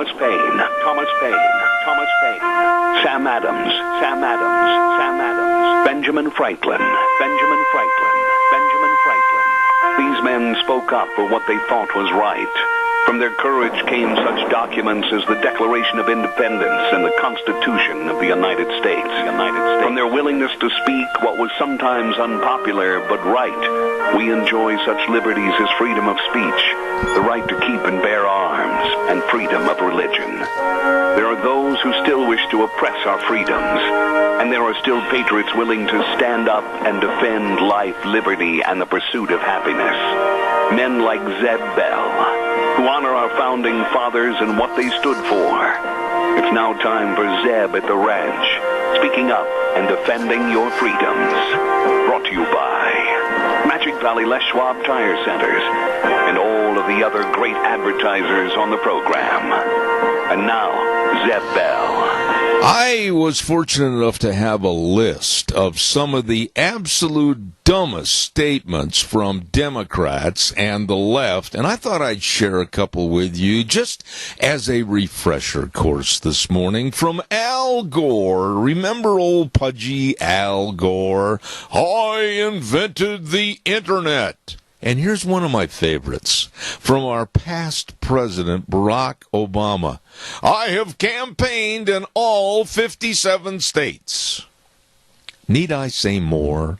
Thomas Paine, Thomas Paine, Thomas Paine, Sam Adams, Sam Adams, Sam Adams, Benjamin Franklin, Benjamin Franklin, Benjamin Franklin. These men spoke up for what they thought was right. From their courage came such documents as the Declaration of Independence and the Constitution of the United States. From their willingness to speak what was sometimes unpopular but right, we enjoy such liberties as freedom of speech, the right to keep and bear arms, and freedom of religion. There are those who still wish to oppress our freedoms, and there are still patriots willing to stand up and defend life, liberty, and the pursuit of happiness. Men like Zeb Bell, who honor our founding fathers and what they stood for. It's now time for Zeb at the Ranch, speaking up and defending your freedoms. Brought to you by Magic Valley Les Schwab Tire Centers and all of the other great advertisers on the program. And now, Zeb Bell. I was fortunate enough to have a list of some of the absolute dumbest statements from Democrats and the left, and I thought I'd share a couple with you just as a refresher course this morning from Al Gore. Remember old pudgy Al Gore? I invented the Internet. And here's one of my favorites from our past president, Barack Obama. I have campaigned in all 57 states. Need I say more?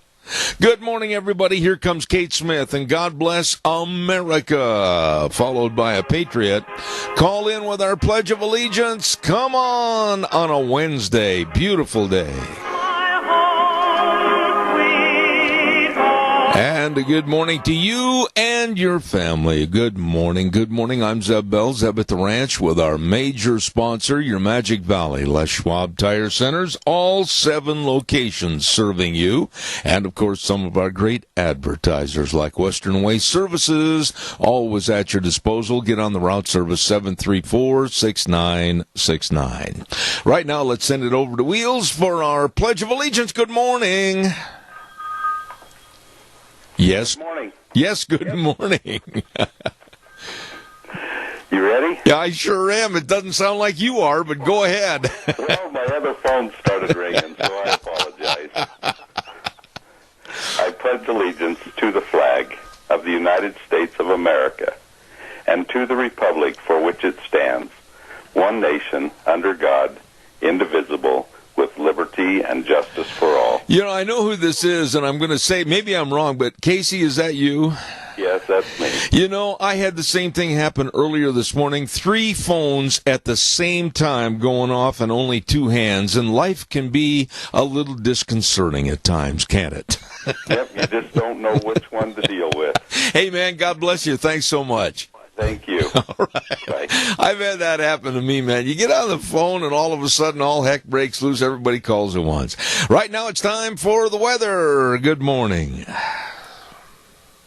Good morning, everybody. Here comes Kate Smith, and God bless America, followed by a patriot. Call in with our Pledge of Allegiance. Come on a Wednesday. Beautiful day. And a good morning to you and your family. Good morning. Good morning. I'm Zeb Bell, Zeb at the Ranch, with our major sponsor, your Magic Valley Les Schwab Tire Centers, all 7 locations serving you. And, of course, some of our great advertisers like Western Waste Services, always at your disposal. Get on the route service 734-6969. Right now, let's send it over to Wheels for our Pledge of Allegiance. Good morning. Yes. Good morning. Yes, good morning. You ready? Yeah, I sure am. It doesn't sound like you are, but go ahead. Well, my other phone started ringing, so I apologize. I pledge allegiance to the flag of the United States of America and to the republic for which it stands, one nation, under God, indivisible, with liberty and justice for all. You know, I know who this is, and I'm going to say, maybe I'm wrong, but Casey, is that you? Yes, that's me. You know, I had the same thing happen earlier this morning. 3 phones at the same time going off and only 2 hands, and life can be a little disconcerting at times, can't it? Yep, you just don't know which one to deal with. Hey, man, God bless you. Thanks so much. Thank you. All right. Bye. I've had that happen to me, man. You get on the phone and all of a sudden all heck breaks loose. Everybody calls at once. Right now it's time for the weather. Good morning.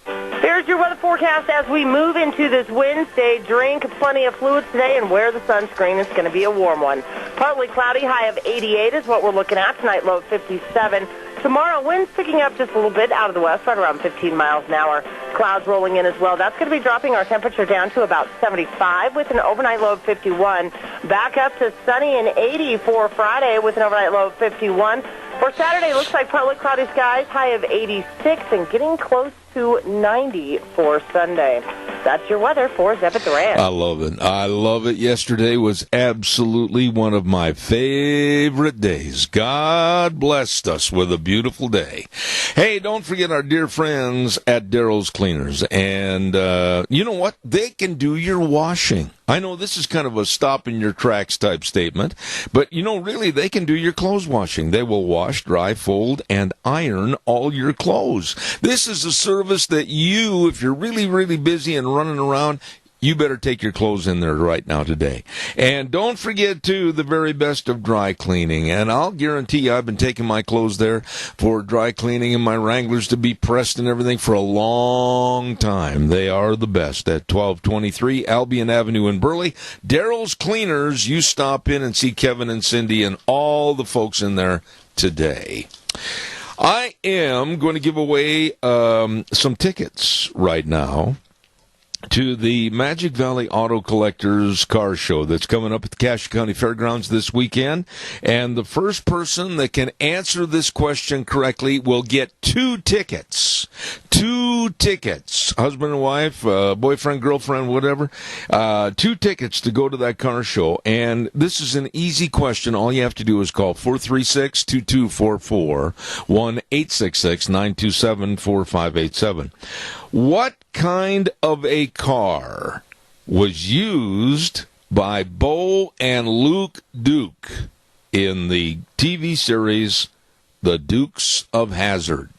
There's your weather forecast as we move into this Wednesday. Drink plenty of fluids today and wear the sunscreen. It's going to be a warm one. Partly cloudy, high of 88 is what we're looking at. Tonight, low of 57. Tomorrow, winds picking up just a little bit out of the west, right around 15 miles an hour. Clouds rolling in as well. That's going to be dropping our temperature down to about 75 with an overnight low of 51. Back up to sunny and 80 for Friday with an overnight low of 51. For Saturday, looks like partly cloudy skies, high of 86, and getting close to 90 for Sunday. That's your weather for Zeb at the Ranch. I love it. I love it. Yesterday was absolutely one of my favorite days. God blessed us with a beautiful day. Hey, don't forget our dear friends at Darrow's Cleaners. And you know what? They can do your washing. I know this is kind of a stop in your tracks type statement, but you know, really, they can do your clothes washing. They will wash, dry, fold, and iron all your clothes. This is a service that you, if you're really, really busy and running around, you better take your clothes in there right now today. And don't forget, too, the very best of dry cleaning. And I'll guarantee you I've been taking my clothes there for dry cleaning and my Wranglers to be pressed and everything for a long time. They are the best at 1223 Albion Avenue in Burley. Darrow's Cleaners, you stop in and see Kevin and Cindy and all the folks in there today. I am going to give away some tickets right now. to the Magic Valley Auto Collectors Car Show that's coming up at the Cache County Fairgrounds this weekend. And the first person that can answer this question correctly will get 2 tickets. 2 tickets. Husband and wife, boyfriend, girlfriend, whatever. 2 tickets to go to that car show. And this is an easy question. All you have to do is call 436-2244, 1-866-927-4587. What kind of a car was used by Bo and Luke Duke in the TV series The Dukes of Hazzard?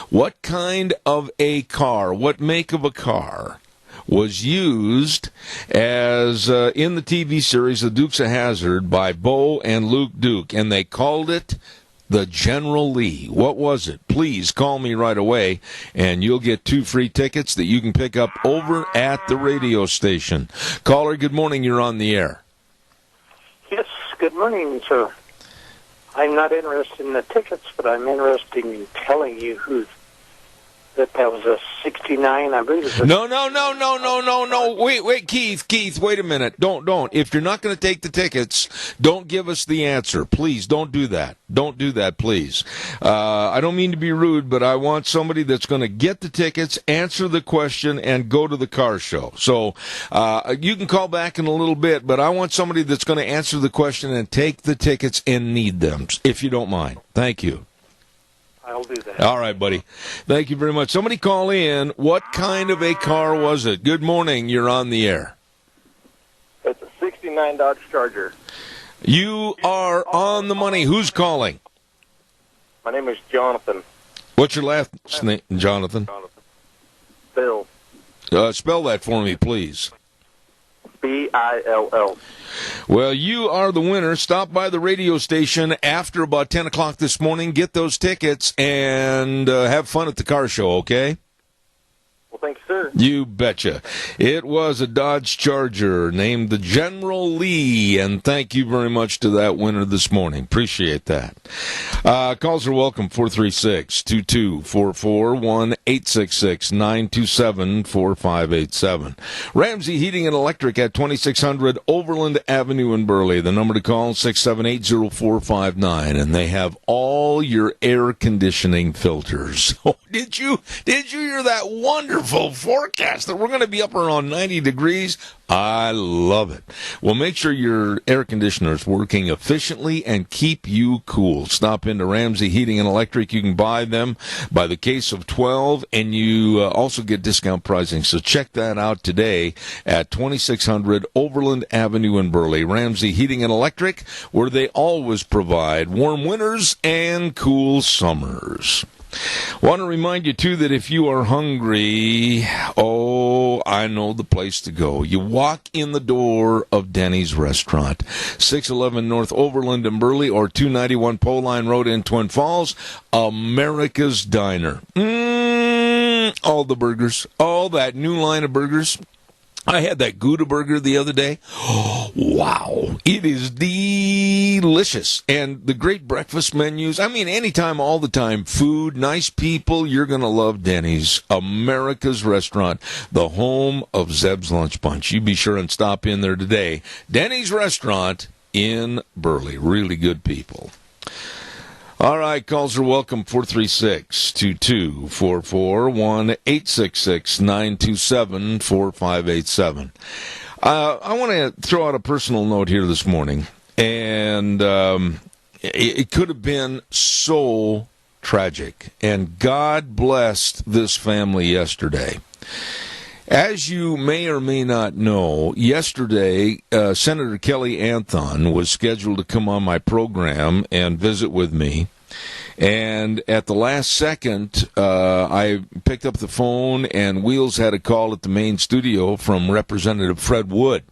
What kind of a car, what make of a car was used as in the TV series The Dukes of Hazzard by Bo and Luke Duke, and they called it the General Lee? What was it? Please call me right away, and you'll get 2 free tickets that you can pick up over at the radio station. Caller, good morning. You're on the air. Yes, good morning, sir. I'm not interested in the tickets, but I'm interested in telling you that was a 69, I believe. No. Wait, Keith, wait a minute. Don't. If you're not going to take the tickets, don't give us the answer. Please, don't do that. Don't do that, please. I don't mean to be rude, but I want somebody that's going to get the tickets, answer the question, and go to the car show. So you can call back in a little bit, but I want somebody that's going to answer the question and take the tickets and need them, if you don't mind. Thank you. I'll do that. All right, buddy. Thank you very much. Somebody call in. What kind of a car was it? Good morning. You're on the air. It's a 69 Dodge Charger. You are on the money. Who's calling? My name is Jonathan. What's your last name, Jonathan? Bill. Spell that for me, please. Bill. Well, you are the winner. Stop by the radio station after about 10 o'clock this morning. Get those tickets and have fun at the car show, okay? Well, thank you, sir. You betcha. It was a Dodge Charger named the General Lee, and thank you very much to that winner this morning. Appreciate that. Calls are welcome, 436-2244, 1-866-927-4587. Ramsey Heating and Electric at 2600 Overland Avenue in Burley. The number to call, 678-0459, and they have all your air conditioning filters. Oh, did you hear that wonderful forecast that we're going to be up around 90 degrees? I love it. Well, make sure your air conditioner is working efficiently and keep you cool. Stop into Ramsey Heating and Electric. You can buy them by the case of 12, and you also get discount pricing. So check that out today at 2600 Overland Avenue in Burley. Ramsey Heating and Electric, where they always provide warm winters and cool summers. Want to remind you, too, that if you are hungry, I know the place to go. You walk in the door of Denny's Restaurant, 611 North Overland in Burley, or 291 Pole Line Road in Twin Falls, America's Diner. All the burgers, all that new line of burgers. I had that Gouda burger the other day. Oh, wow. It is delicious. And the great breakfast menus. I mean, anytime, all the time. Food, nice people. You're going to love Denny's. America's Restaurant, the home of Zeb's Lunch Bunch. You be sure and stop in there today. Denny's Restaurant in Burley. Really good people. All right, calls are welcome, 436-2244, 1-866-927-4587. I want to throw out a personal note here this morning, and it could have been so tragic, and God blessed this family yesterday. As you may or may not know, yesterday, Senator Kelly Anthon was scheduled to come on my program and visit with me. And at the last second, I picked up the phone, and Wheels had a call at the main studio from Representative Fred Wood.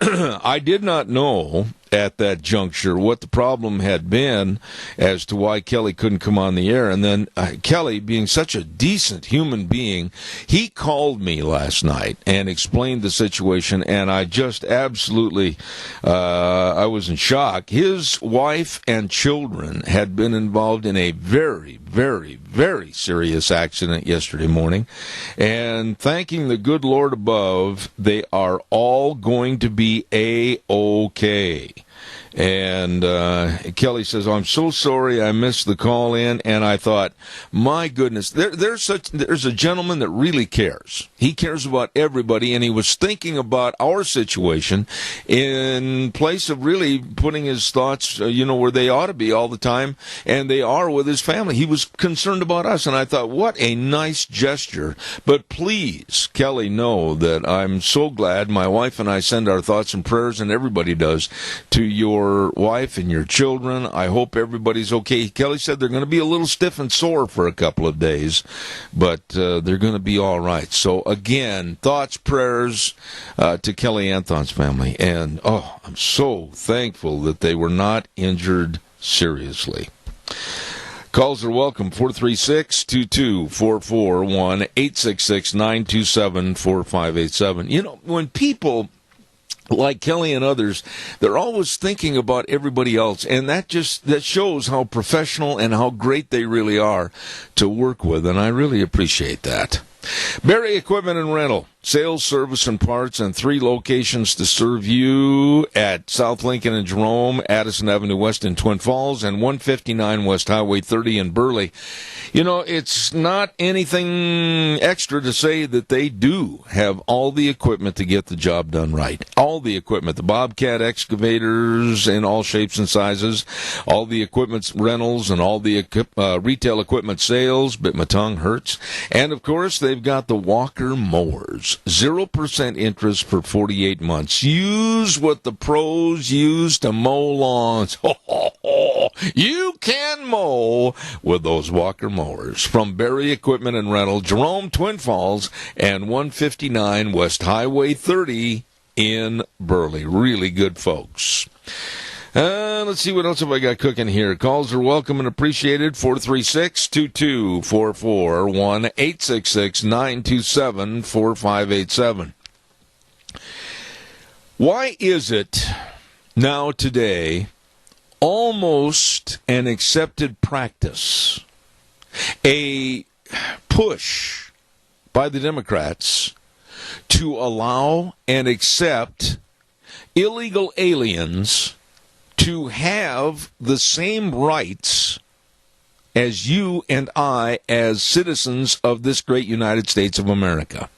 I did not know at that juncture what the problem had been as to why Kelly couldn't come on the air. And then Kelly, being such a decent human being, he called me last night and explained the situation, and I just absolutely, I was in shock. His wife and children had been involved in a very, very, very serious accident yesterday morning, and thanking the good Lord above, they are all going to be A-OK. And Kelly says, I'm so sorry I missed the call in. And I thought, my goodness, there's a gentleman that really cares. He cares about everybody, and he was thinking about our situation in place of really putting his thoughts, where they ought to be all the time, and they are with his family. He was concerned about us, and I thought, what a nice gesture. But please, Kelly, know that I'm so glad. My wife and I send our thoughts and prayers, and everybody does, to your wife and your children. I hope everybody's okay. Kelly said they're going to be a little stiff and sore for a couple of days, but they're going to be all right. So again, thoughts, prayers to Kelly Anthon's family. And I'm so thankful that they were not injured seriously. Calls are welcome, 436-2244, 1-866-927-4587. When people like Kelly and others, they're always thinking about everybody else, and that shows how professional and how great they really are to work with, and I really appreciate that. Barry Equipment and Rental, sales, service, and parts, and 3 locations to serve you at South Lincoln and Jerome, Addison Avenue West in Twin Falls, and 159 West Highway 30 in Burley. It's not anything extra to say that they do have all the equipment to get the job done right. All the equipment, the Bobcat excavators in all shapes and sizes, all the equipment rentals, and all the retail equipment sales, bit my tongue hurts. And, of course, they've got the Walker mowers. 0% interest for 48 months. Use what the pros use to mow lawns. You can mow with those Walker mowers. From Barry Equipment and Rental, Jerome, Twin Falls, and 159 West Highway 30 in Burley. Really good folks. Let's see what else have I got cooking here. Calls are welcome and appreciated. 436-2244, 1-866-927-4587. Why is it now today almost an accepted practice, a push by the Democrats to allow and accept illegal aliens to have the same rights as you and I as citizens of this great United States of America?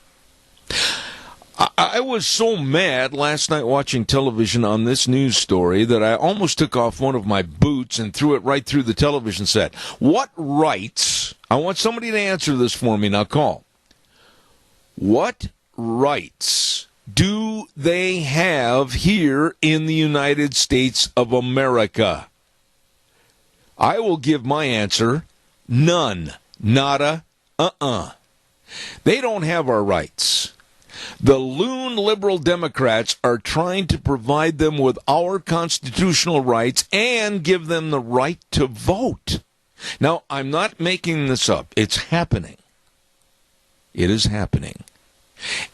I was so mad last night watching television on this news story that I almost took off one of my boots and threw it right through the television set. What rights? I want somebody to answer this for me. Now call. What rights do they have here in the United States of America? I will give my answer. None. Nada. They don't have our rights. The loon liberal Democrats are trying to provide them with our constitutional rights and give them the right to vote. Now, I'm not making this up. It's happening. It is happening.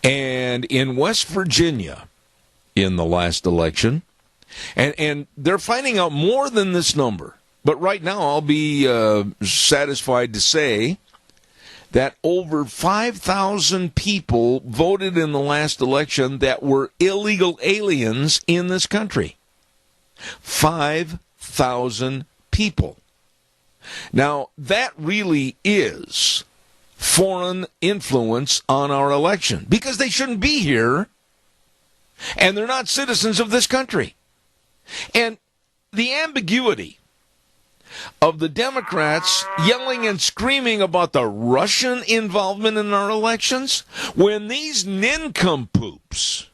And in West Virginia, in the last election, and they're finding out more than this number, but right now I'll be satisfied to say that over 5,000 people voted in the last election that were illegal aliens in this country. 5,000 people. Now, that really is foreign influence on our election, because they shouldn't be here, and they're not citizens of this country. And the ambiguity of the Democrats yelling and screaming about the Russian involvement in our elections, when these nincompoops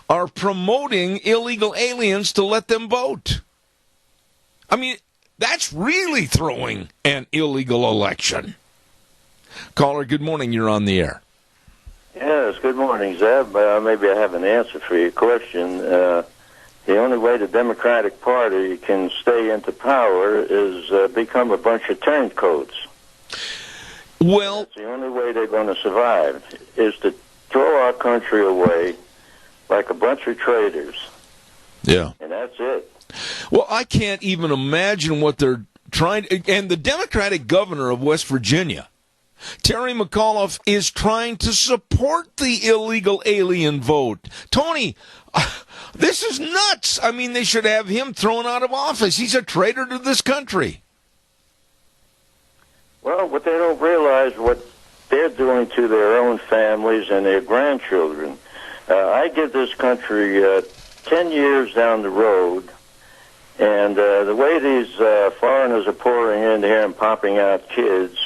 are promoting illegal aliens to let them vote. I mean, that's really throwing an illegal election. Caller, good morning. You're on the air. Yes, Yes, good morning, Zeb. Maybe I have an answer for your question. The only way the Democratic Party can stay into power is become a bunch of turncoats. Well, that's the only way they're going to survive, is to throw our country away like a bunch of traitors. Yeah. And that's it. Well, I can't even imagine what they're trying. And the Democratic governor of West Virginia, Terry McAuliffe, is trying to support the illegal alien vote. Tony, this is nuts. I mean, they should have him thrown out of office. He's a traitor to this country. Well, but they don't realize what they're doing to their own families and their grandchildren. I give this country 10 years down the road, and the way these foreigners are pouring in here and popping out kids,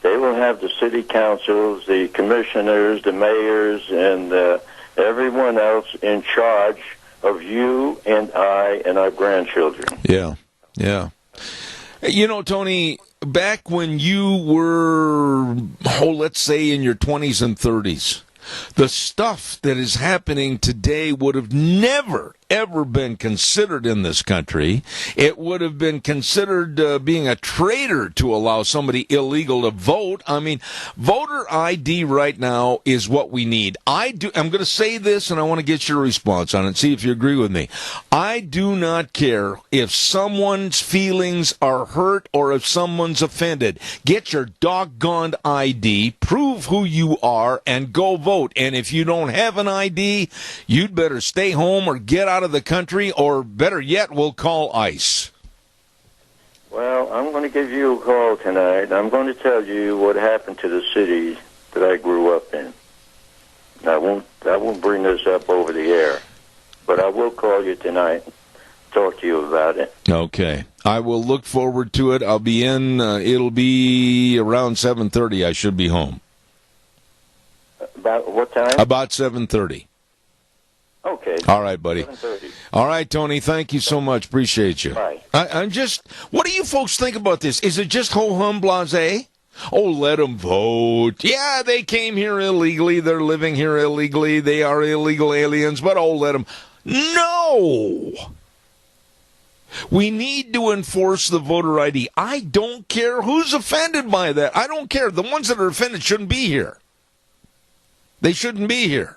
they will have the city councils, the commissioners, the mayors, and everyone else in charge of you and I and our grandchildren. Yeah, yeah. You know, Tony, back when you were, let's say in your 20s and 30s, the stuff that is happening today would have never, ever been considered in this country. It would have been considered being a traitor to allow somebody illegal to vote. I mean, voter ID right now is what we need. I'm going to say this, and I want to get your response on it, see if you agree with me. I do not care if someone's feelings are hurt or if someone's offended. Get your doggone ID, prove who you are, and go vote. And if you don't have an ID, you'd better stay home or get out of the country, or better yet, we'll call ICE. Well, I'm going to give you a call tonight. I'm going to tell you what happened to the city that I grew up in. I won't bring this up over the air, but I will call you tonight, talk to you about it. Okay. I will look forward to it. I'll be in, it'll be around 7:30. I should be home. About what time? About 7:30. Okay. All right, buddy. 7:30. All right, Tony, thank you so much. Appreciate you. Bye. I'm just, what do you folks think about this? Is it just ho-hum blase? Oh, let them vote. Yeah, they came here illegally. They're living here illegally. They are illegal aliens, but oh, let them. No! We need to enforce the voter ID. I don't care who's offended by that. I don't care. The ones that are offended shouldn't be here. They shouldn't be here.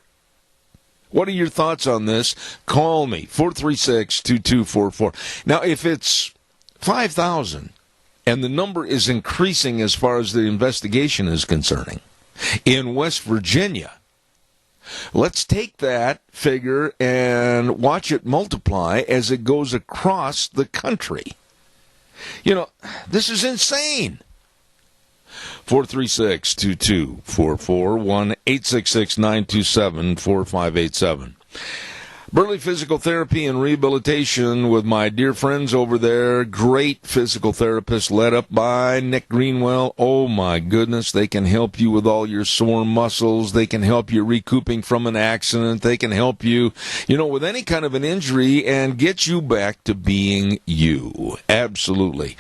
What are your thoughts on this? Call me, 436-2244. Now, if it's 5,000 and the number is increasing as far as the investigation is concerning in West Virginia, let's take that figure and watch it multiply as it goes across the country. You know, this is insane. 436-2244, 1-866-927-4587. Burley Physical Therapy and Rehabilitation with my dear friends over there. Great physical therapists led up by Nick Greenwell. Oh, my goodness. They can help you with all your sore muscles. They can help you recouping from an accident. They can help you, with any kind of an injury and get you back to being you. Absolutely.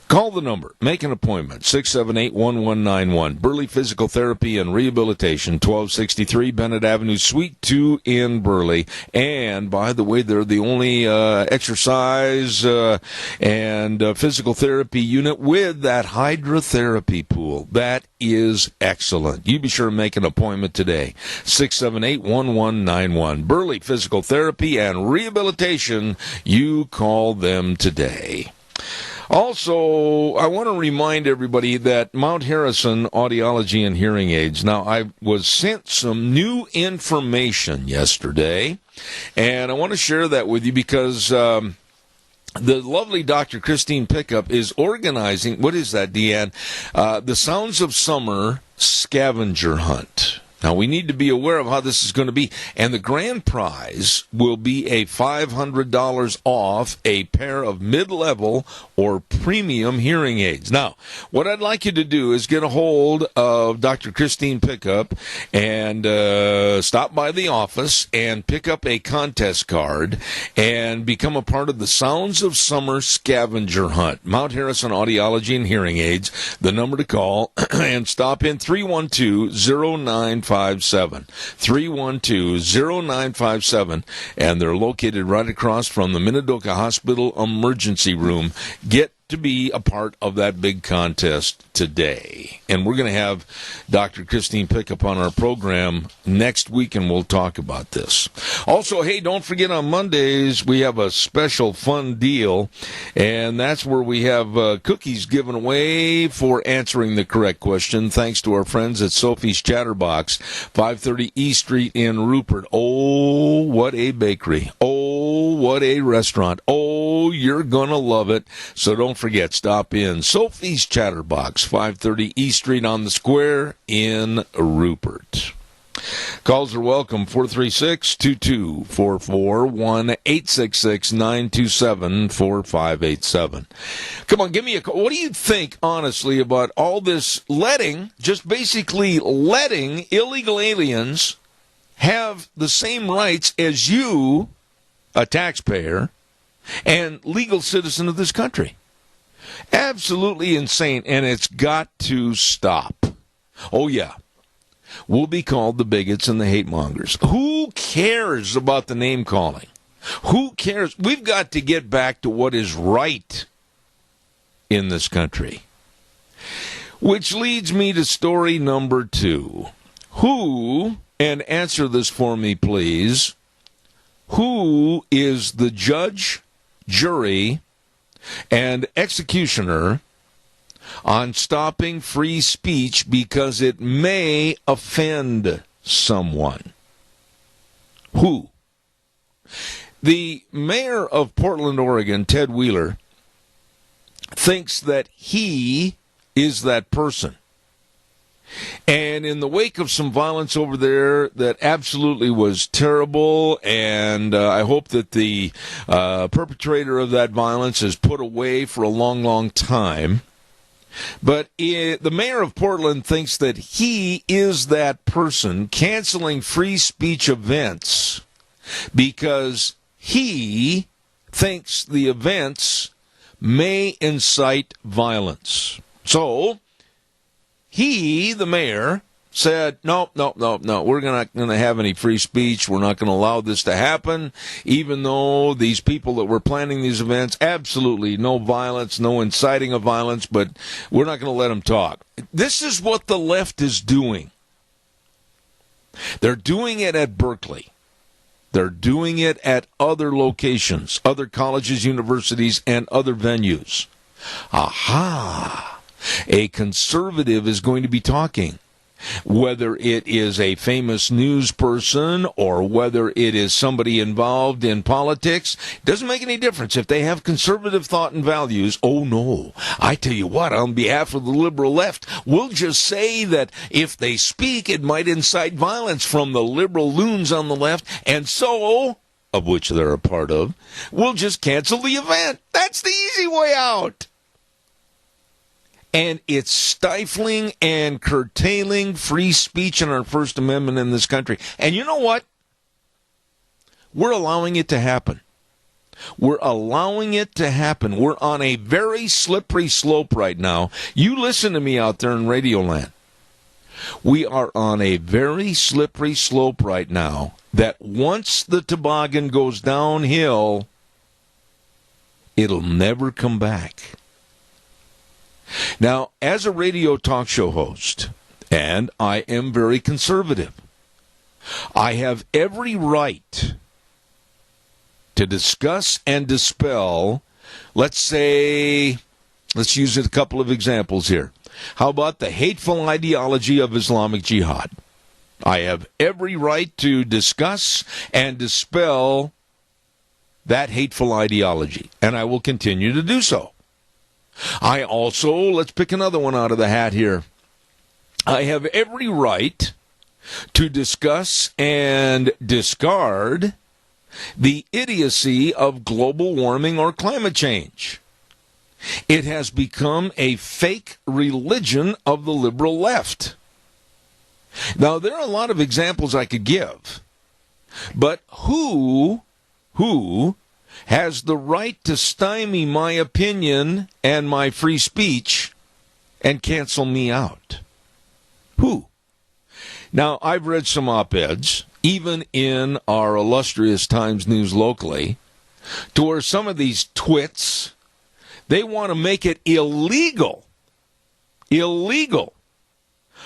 Call the number. Make an appointment. 678-1191. Burley Physical Therapy and Rehabilitation, 1263 Bennett Avenue, Suite 2 in Burley. And, by the way, they're the only exercise and physical therapy unit with that hydrotherapy pool. That is excellent. You be sure to make an appointment today. 678-1191. Burley Physical Therapy and Rehabilitation. You call them today. Also, I want to remind everybody that Mount Harrison Audiology and Hearing Aids. Now, I was sent some new information yesterday, and I want to share that with you because the lovely Dr. Christine Pickup is organizing, what is that, Deanne? The Sounds of Summer Scavenger Hunt. Now, we need to be aware of how this is going to be, and the grand prize will be a $500 off a pair of mid-level or premium hearing aids. Now, what I'd like you to do is get a hold of Dr. Christine Pickup and stop by the office and pick up a contest card and become a part of the Sounds of Summer Scavenger Hunt. Mount Harrison Audiology and Hearing Aids, the number to call, and stop in 312-0955. 0957. 312-0957. And they're located right across from the Minidoka Hospital emergency room. Get to be a part of that big contest today. And we're going to have Dr. Christine Pickup on our program next week, and we'll talk about this. Also, hey, don't forget on Mondays we have a special fun deal, and that's where we have cookies given away for answering the correct question, thanks to our friends at Sophie's Chatterbox, 530 E Street in Rupert. Oh, what a bakery. Oh, what a restaurant. Oh, you're going to love it. So don't forget, stop in Sophie's Chatterbox, 530 E Street on the Square in Rupert. Calls are welcome, 436-2244, 1-866-927-4587. Come on, give me a call. What do you think, honestly, about all this just basically letting illegal aliens have the same rights as you, a taxpayer, and legal citizen of this country? Absolutely insane, and it's got to stop. Oh, yeah. We'll be called the bigots and the hate mongers. Who cares about the name calling? Who cares? We've got to get back to what is right in this country. Which leads me to story number 2. Who, and answer this for me, please, who is the judge, jury, and executioner on stopping free speech because it may offend someone? Who? The mayor of Portland, Oregon, Ted Wheeler, thinks that he is that person. And in the wake of some violence over there that absolutely was terrible, and I hope that the perpetrator of that violence is put away for a long, long time. But the mayor of Portland thinks that he is that person canceling free speech events because he thinks the events may incite violence. So he, the mayor, said, no, we're not going to have any free speech. We're not going to allow this to happen, even though these people that were planning these events, absolutely no violence, no inciting of violence, but we're not going to let them talk. This is what the left is doing. They're doing it at Berkeley. They're doing it at other locations, other colleges, universities, and other venues. Aha! A conservative is going to be talking. Whether it is a famous news person or whether it is somebody involved in politics, doesn't make any difference. If they have conservative thought and values, oh no, I tell you what, on behalf of the liberal left, we'll just say that if they speak, it might incite violence from the liberal loons on the left, and so, of which they're a part of, we'll just cancel the event. That's the easy way out. And it's stifling and curtailing free speech and our First Amendment in this country. And you know what? We're allowing it to happen. We're allowing it to happen. We're on a very slippery slope right now. You listen to me out there in Radio Land. We are on a very slippery slope right now that once the toboggan goes downhill, it'll never come back. Now, as a radio talk show host, and I am very conservative, I have every right to discuss and dispel, let's use a couple of examples here. How about the hateful ideology of Islamic Jihad? I have every right to discuss and dispel that hateful ideology, and I will continue to do so. I also, let's pick another one out of the hat here. I have every right to discuss and discard the idiocy of global warming or climate change. It has become a fake religion of the liberal left. Now, there are a lot of examples I could give, but who has the right to stymie my opinion and my free speech and cancel me out? Who? Now, I've read some op-eds, even in our illustrious Times News locally, to where some of these twits, they want to make it illegal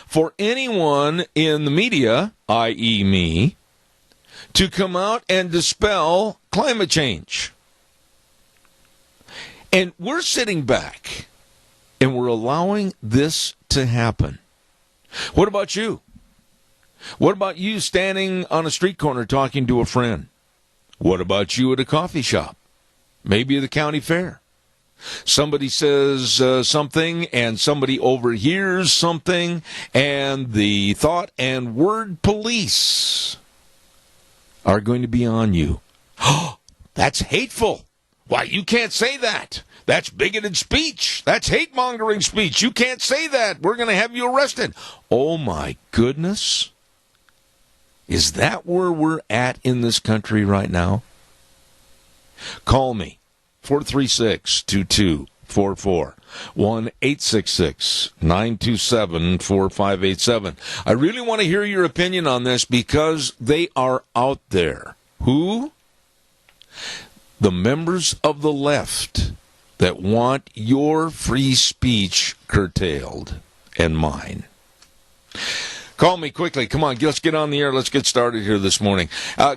for anyone in the media, i.e. me, to come out and dispel climate change. And we're sitting back and we're allowing this to happen. What about you? What about you standing on a street corner talking to a friend? What about you at a coffee shop? Maybe at the county fair. Somebody says something and somebody overhears something, and the thought and word police are going to be on you. Oh, that's hateful. Why, you can't say that. That's bigoted speech. That's hate-mongering speech. You can't say that. We're going to have you arrested. Oh, my goodness. Is that where we're at in this country right now? Call me. 436-2244. 1-866-927-4587. I really want to hear your opinion on this because they are out there. Who? The members of the left that want your free speech curtailed and mine. Call me quickly. Come on, let's get on the air. Let's get started here this morning.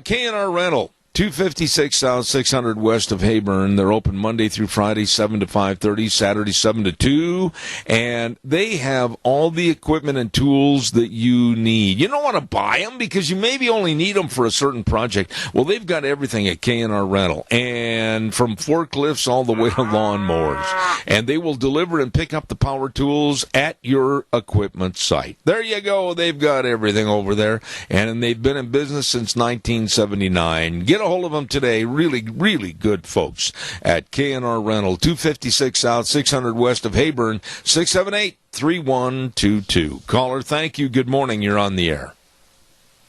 K&R Rental. 256 South 600 west of Heyburn. They're open Monday through Friday, 7 to 5:30, Saturday, 7 to 2. And they have all the equipment and tools that you need. You don't want to buy them because you maybe only need them for a certain project. Well, they've got everything at K&R Rental. And from forklifts all the way to lawnmowers. And they will deliver and pick up the power tools at your equipment site. There you go. They've got everything over there. And they've been in business since 1979. Get a hold of them today. Really, really good folks at K&R Rental, 256 South, 600 west of Heyburn, 678-3122. Caller, thank you. Good morning. You're on the air.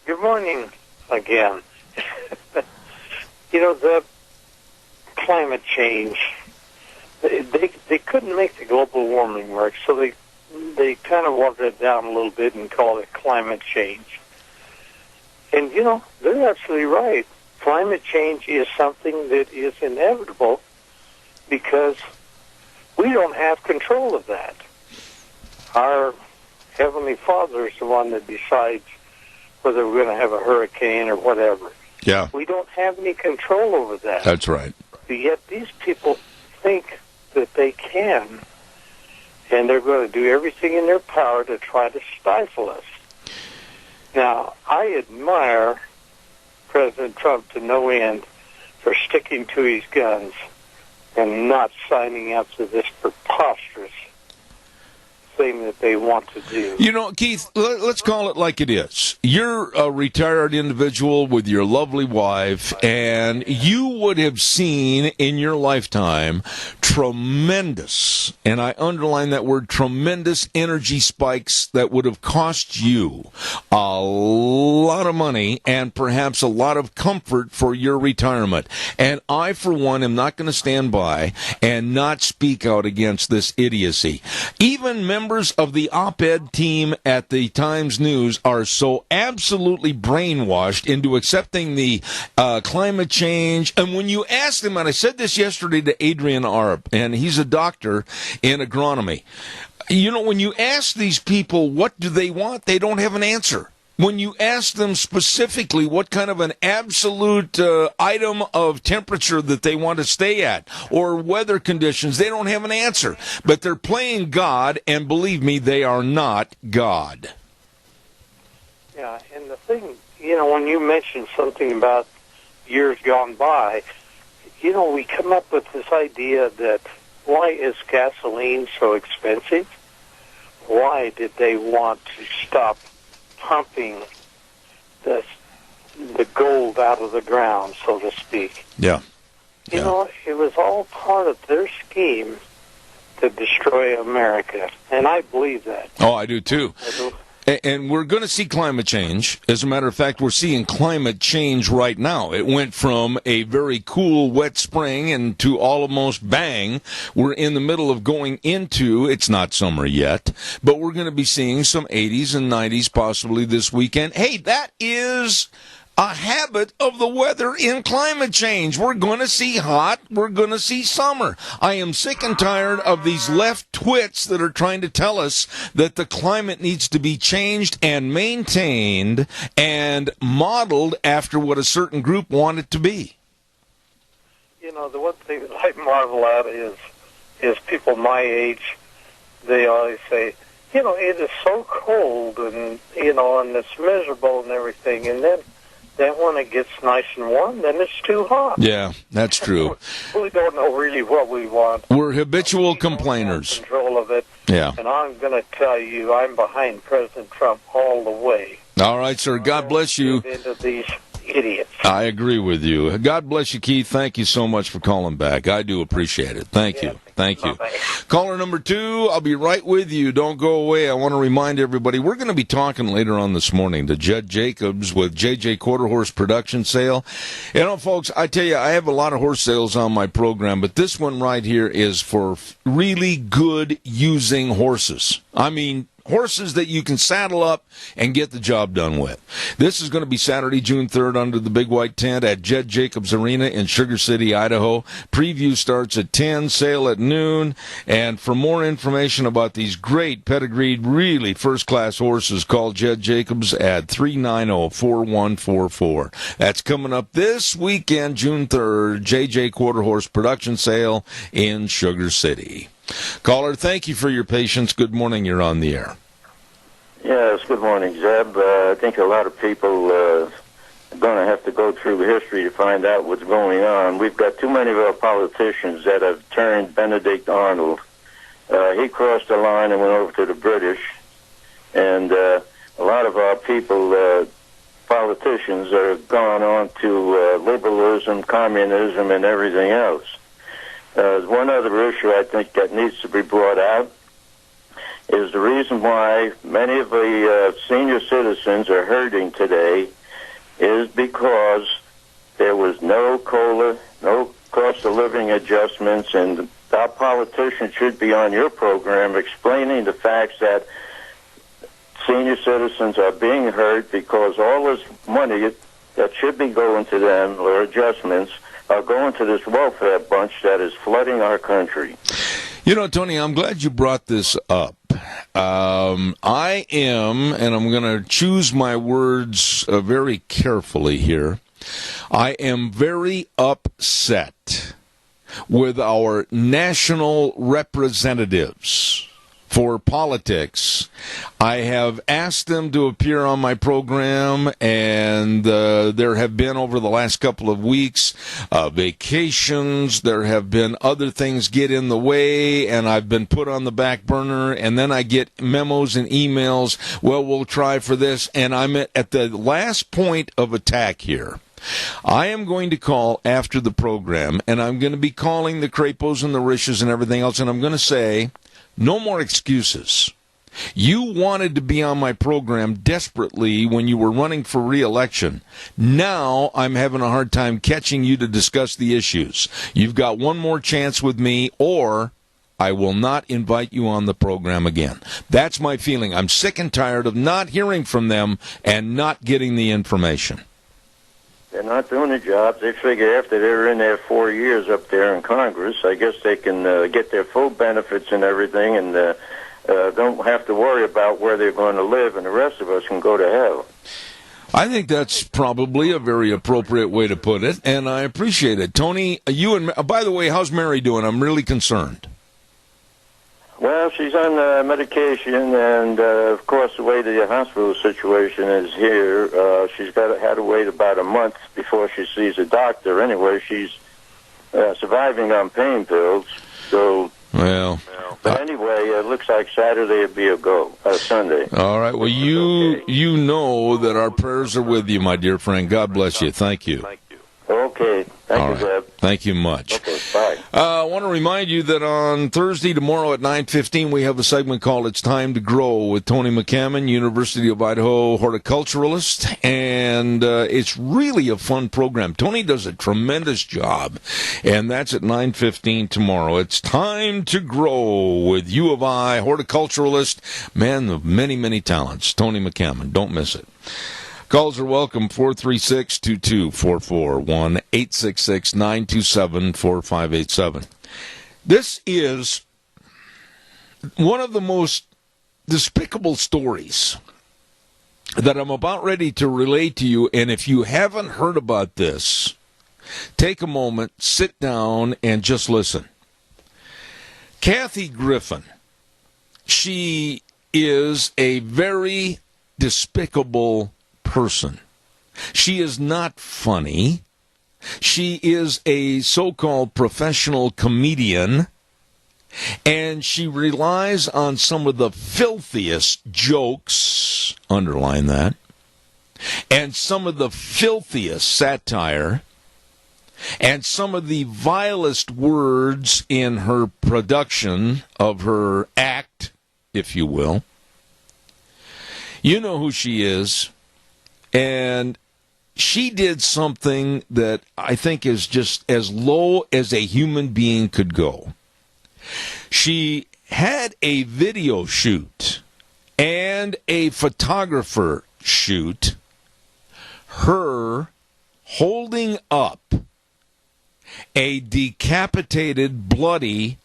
Good morning again. The climate change, they couldn't make the global warming work, so they kind of watered it down a little bit and called it climate change. And, they're absolutely right. Climate change is something that is inevitable because we don't have control of that. Our Heavenly Father is the one that decides whether we're going to have a hurricane or whatever. Yeah. We don't have any control over that. That's right. But yet these people think that they can, and they're going to do everything in their power to try to stifle us. Now, I admire President Trump to no end for sticking to his guns and not signing up to this preposterous thing that they want to do. Keith, let's call it like it is. You're a retired individual with your lovely wife, and you would have seen in your lifetime tremendous, and I underline that word, tremendous energy spikes that would have cost you a lot of money and perhaps a lot of comfort for your retirement. And I, for one, am not going to stand by and not speak out against this idiocy. Even members of the op-ed team at the Times News are so absolutely brainwashed into accepting the climate change. And when you ask them, and I said this yesterday to Adrian Arp, and he's a doctor in agronomy, when you ask these people what do they want, they don't have an answer. When you ask them specifically what kind of an absolute item of temperature that they want to stay at or weather conditions, they don't have an answer. But they're playing God, and believe me, they are not God. Yeah, and the thing, when you mentioned something about years gone by, we come up with this idea that why is gasoline so expensive? Why did they want to stop pumping the gold out of the ground, so to speak? Yeah. It was all part of their scheme to destroy America, and I believe that. Oh, I do too. And we're going to see climate change. As a matter of fact, we're seeing climate change right now. It went from a very cool, wet spring and to almost bang. We're in the middle of going into, it's not summer yet, but we're going to be seeing some 80s and 90s possibly this weekend. Hey, that is a habit of the weather in climate change. We're going to see hot. We're going to see summer. I am sick and tired of these left twits that are trying to tell us that the climate needs to be changed and maintained and modeled after what a certain group want it to be. You know, the one thing that I marvel at is people my age, they always say, you know, it is so cold and, you know, and it's miserable and everything. And then when it gets nice and warm, then it's too hot. Yeah, that's true. We don't know really what we want. We're habitual complainers. Control of it. Yeah. And I'm going to tell you, I'm behind President Trump all the way. All right, sir. God bless you. Into these idiots. I agree with you. God bless you, Keith. Thank you so much for calling back. I do appreciate it. Thank you. Thank you. Caller number 2, I'll be right with you. Don't go away. I want to remind everybody, we're going to be talking later on this morning to Jed Jacobs with JJ Quarter Horse Production Sale. You know, folks, I tell you, I have a lot of horse sales on my program, but this one right here is for really good using horses. I mean, horses that you can saddle up and get the job done with. This is going to be Saturday, June 3rd, under the Big White Tent at Jed Jacobs Arena in Sugar City, Idaho. Preview starts at 10, sale at noon. And for more information about these great pedigreed, really first-class horses, call Jed Jacobs at 390-4144. That's coming up this weekend, June 3rd, JJ Quarter Horse Production Sale in Sugar City. Caller, thank you for your patience. Good morning. You're on the air. Yes, good morning, Zeb. I think a lot of people are going to have to go through history to find out what's going on. We've got too many of our politicians that have turned Benedict Arnold. He crossed the line and went over to the British. And a lot of our people, politicians, are gone on to liberalism, communism, and everything else. There's one other issue I think that needs to be brought out is the reason why many of the senior citizens are hurting today is because there was no COLA, no cost of living adjustments, and our politicians should be on your program explaining the facts that senior citizens are being hurt because all this money that should be going to them, or adjustments, are going to this welfare bunch that is flooding our country. You know, Tony, I'm glad you brought this up. I am, and I'm going to choose my words very carefully here, I am very upset with our national representatives for politics. I have asked them to appear on my program, and there have been, over the last couple of weeks, vacations. There have been other things get in the way, and I've been put on the back burner, and then I get memos and emails, well, we'll try for this, and I'm at the last point of attack here. I am going to call after the program, and I'm going to be calling the Crapos and the Rishes and everything else, and I'm going to say, no more excuses. You wanted to be on my program desperately when you were running for re-election. Now I'm having a hard time catching you to discuss the issues. You've got one more chance with me, or I will not invite you on the program again. That's my feeling. I'm sick and tired of not hearing from them and not getting the information. They're not doing the jobs. They figure after they're in there 4 years up there in Congress, I guess they can get their full benefits and everything, and don't have to worry about where they're going to live, and the rest of us can go to hell. I think that's probably a very appropriate way to put it, and I appreciate it. Tony, you and by the way, how's Mary doing? I'm really concerned. Well, she's on medication, and of course, the way the hospital situation is here, she's had to wait about a month before she sees a doctor. Anyway, she's surviving on pain pills. So, well, but anyway, it looks like Saturday would be a go. Sunday. All right. Well, you know that our prayers are with you, my dear friend. God bless you. Thank you. Okay. Thank you, Zeb. Thank you much. Okay. Bye. I want to remind you that on Thursday, tomorrow at 9:15, we have a segment called It's Time to Grow with Tony McCammon, University of Idaho horticulturalist, and it's really a fun program. Tony does a tremendous job, and that's at 9:15 tomorrow. It's Time to Grow with U of I horticulturalist, man of many, many talents, Tony McCammon. Don't miss it. Calls are welcome, 436-2244, 1-866-927-4587. This is one of the most despicable stories that I'm about ready to relate to you, and if you haven't heard about this, take a moment, sit down, and just listen. Kathy Griffin, she is a very despicable person. She is not funny. She is a so-called professional comedian, and she relies on some of the filthiest jokes, underline that, and some of the filthiest satire, and some of the vilest words in her production of her act, if you will. You know who she is. And she did something that I think is just as low as a human being could go. She had a video shoot and a photographer shoot her holding up a decapitated, bloody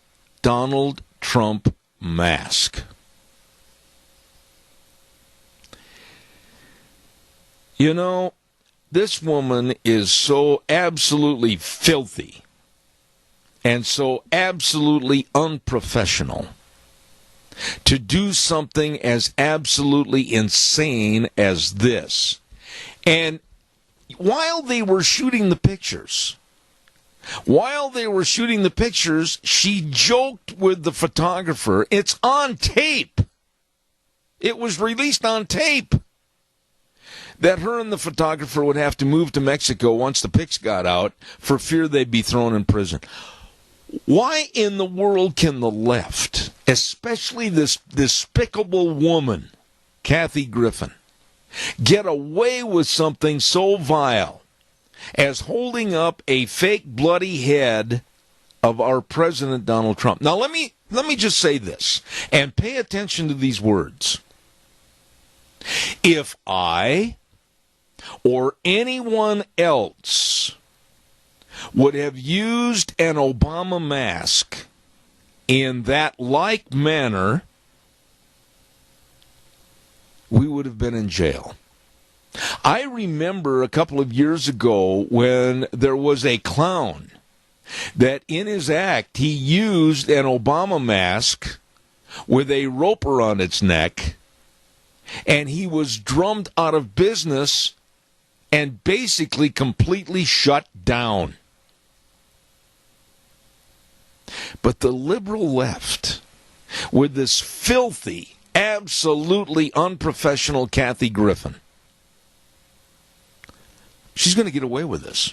Donald Trump mask. You know, this woman is so absolutely filthy and so absolutely unprofessional to do something as absolutely insane as this. And while they were shooting the pictures, she joked with the photographer. It's on tape. It was released on tape. That her and the photographer would have to move to Mexico once the pics got out for fear they'd be thrown in prison. Why in the world can the left, especially this despicable woman, Kathy Griffin, get away with something so vile as holding up a fake bloody head of our President Donald Trump? Now let me just say this, and pay attention to these words. If I or anyone else would have used an Obama mask in that like manner, we would have been in jail. I remember a couple of years ago when there was a clown that in his act he used an Obama mask with a rope around its neck, and he was drummed out of business and basically completely shut down. But the liberal left, with this filthy, absolutely unprofessional Kathy Griffin, she's going to get away with this.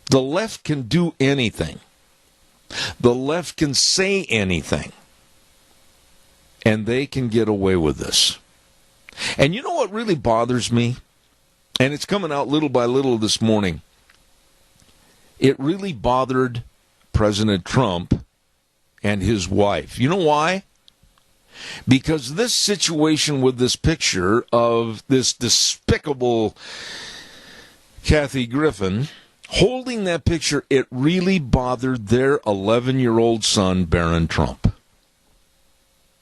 The left can do anything. The left can say anything. And they can get away with this. And you know what really bothers me? And it's coming out little by little this morning. It really bothered President Trump and his wife. You know why? Because this situation with this picture of this despicable Kathy Griffin holding that picture, it really bothered their 11-year-old son, Barron Trump.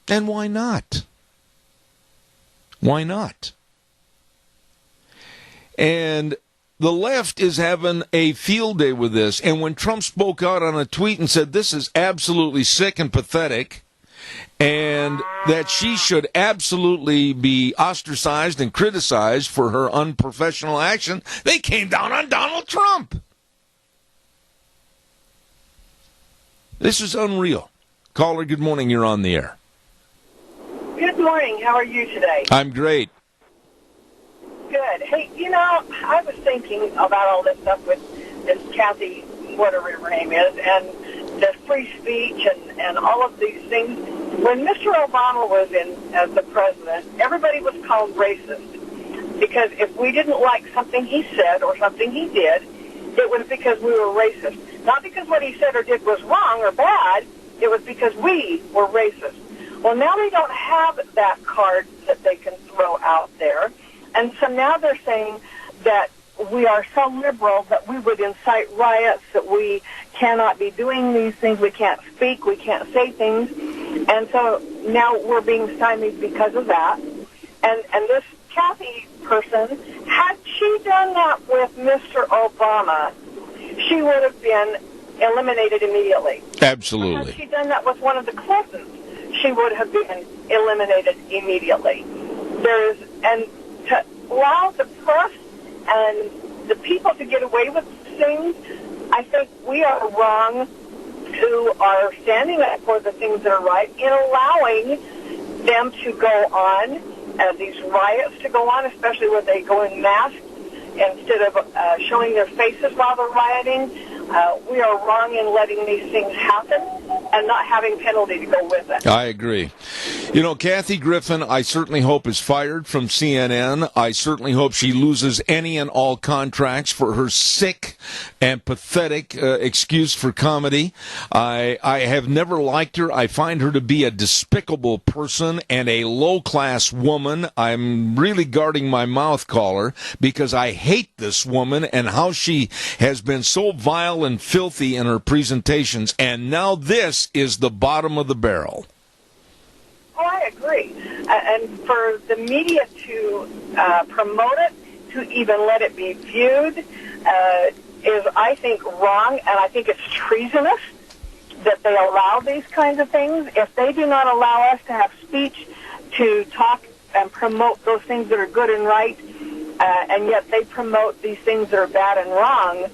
And why not? Why not? And the left is having a field day with this. And when Trump spoke out on a tweet and said this is absolutely sick and pathetic, and that she should absolutely be ostracized and criticized for her unprofessional action, they came down on Donald Trump. This is unreal. Caller, good morning. You're on the air. Good morning. How are you today? I'm great. Good. Hey, you know, I was thinking about all this stuff with this Kathy whatever her name is, and the free speech and all of these things. When Mr. Obama was in as the president, everybody was called racist because if we didn't like something he said or something he did, it was because we were racist. Not because what he said or did was wrong or bad, it was because we were racist. Well, now they don't have that card that they can throw out there, and so now they're saying that we are so liberal that we would incite riots, that we cannot be doing these things, we can't speak, we can't say things, and so now we're being stymied because of that. And this Kathy person, had she done that with Mr. Obama, she would have been eliminated immediately. Absolutely. Had she done that with one of the Clintons, she would have been eliminated immediately. And to allow the press and the people to get away with things, I think we are wrong who are standing up for the things that are right in allowing them to go on, these riots to go on, especially when they go in masks instead of showing their faces while they're rioting. We are wrong in letting these things happen and not having penalty to go with it. I agree. You know, Kathy Griffin, I certainly hope is fired from CNN. I certainly hope she loses any and all contracts for her sick and pathetic excuse for comedy. I have never liked her. I find her to be a despicable person and a low-class woman. I'm really guarding my mouth, caller, because I hate this woman and how she has been so vile and filthy in her presentations, and now this is the bottom of the barrel. Oh, I agree. And for the media to promote it, to even let it be viewed, is, I think, wrong, and I think it's treasonous that they allow these kinds of things. If they do not allow us to have speech, to talk and promote those things that are good and right, and yet they promote these things that are bad and wrong,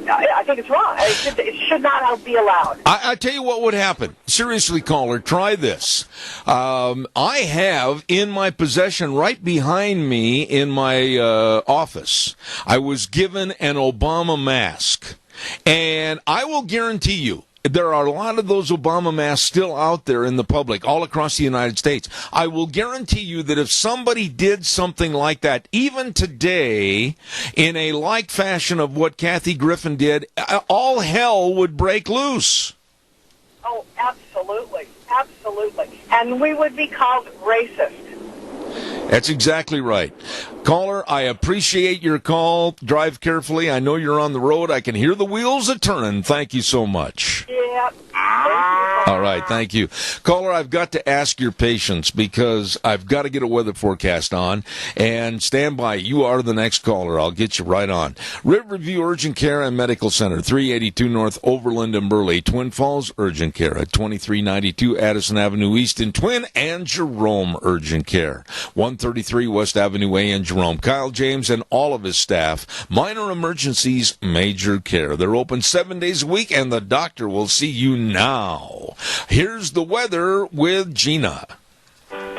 I think it's wrong. It should not be allowed. I tell you what would happen. Seriously, caller, try this. I have in my possession, right behind me in my office, I was given an Obama mask. And I will guarantee you, there are a lot of those Obama masks still out there in the public, all across the United States. I will guarantee you that if somebody did something like that, even today, in a like fashion of what Kathy Griffin did, all hell would break loose. Oh, absolutely. Absolutely. And we would be called racist. That's exactly right. Caller, I appreciate your call. Drive carefully. I know you're on the road. I can hear the wheels a-turning. Thank you so much. Yeah. All right, thank you. Caller, I've got to ask your patience because I've got to get a weather forecast on. And stand by. You are the next caller. I'll get you right on. Riverview Urgent Care and Medical Center, 382 North Overland and Burley. Twin Falls Urgent Care at 2392 Addison Avenue East in Twin, and Jerome Urgent Care, 133 West Avenue A in Jerome. Kyle James and all of his staff, minor emergencies, major care. They're open 7 days a week, and the doctor will see you now. Here's the weather with Gina.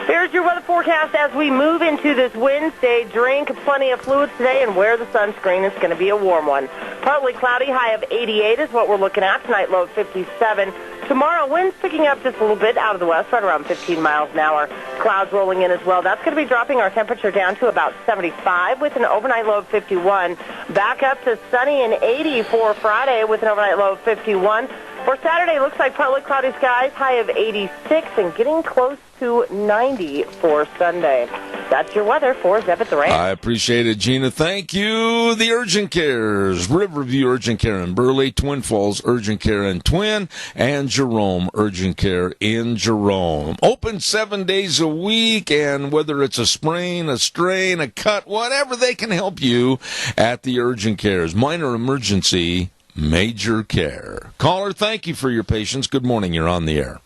Here's your weather forecast as we move into this Wednesday. Drink plenty of fluids today and wear the sunscreen. It's going to be a warm one. Partly cloudy, high of 88 is what we're looking at. Tonight, low of 57. Tomorrow, winds picking up just a little bit out of the west, right around 15 miles an hour. Clouds rolling in as well. That's going to be dropping our temperature down to about 75 with an overnight low of 51. Back up to sunny and 80 for Friday with an overnight low of 51. For Saturday, looks like partly cloudy skies, high of 86, and getting close to 90 for Sunday. That's your weather for Zebit the Ranch. I appreciate it, Gina. Thank you. The Urgent Cares, Riverview Urgent Care in Burley, Twin Falls Urgent Care in Twin, and Jerome Urgent Care in Jerome. Open 7 days a week, and whether it's a sprain, a strain, a cut, whatever, they can help you at the Urgent Cares. Minor emergency, major care. Caller, thank you for your patience. Good morning. You're on the air.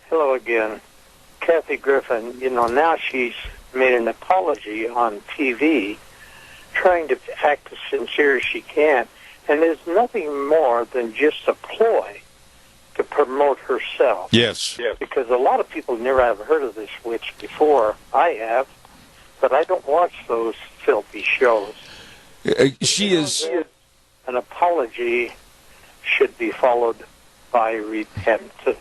Hello again. Kathy Griffin, now she's made an apology on TV, trying to act as sincere as she can, and there's nothing more than just a ploy to promote herself. Yes. Because a lot of people never have heard of this witch before. I have, but I don't watch those filthy shows. She is... an apology should be followed by repentance.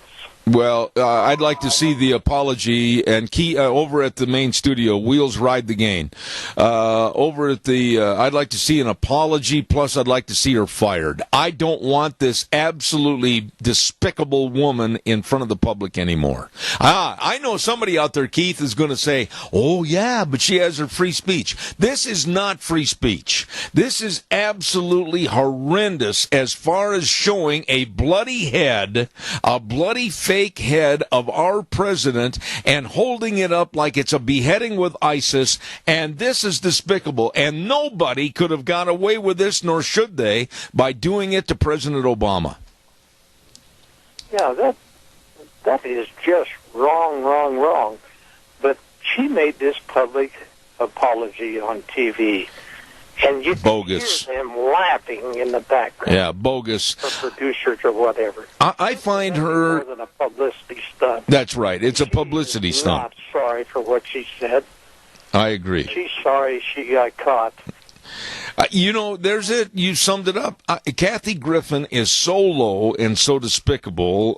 Well, I'd like to see the apology, and over at the main studio, Wheels Ride the Gain. Over at the, I'd like to see an apology, plus I'd like to see her fired. I don't want this absolutely despicable woman in front of the public anymore. I know somebody out there, Keith, is going to say, oh, yeah, but she has her free speech. This is not free speech. This is absolutely horrendous as far as showing a bloody head, a bloody fake head of our president and holding it up like it's a beheading with ISIS, and this is despicable, and nobody could have got away with this, nor should they, by doing it to President Obama. Yeah, that is just wrong. But she made this public apology on TV. And you bogus. Hear them laughing in the background. Yeah, bogus. Or producers or whatever. I find her... more than a publicity stunt. That's right. It's a publicity stunt. Not sorry for what she said. I agree. She's sorry she got caught. There's it. You summed it up. Kathy Griffin is so low and so despicable.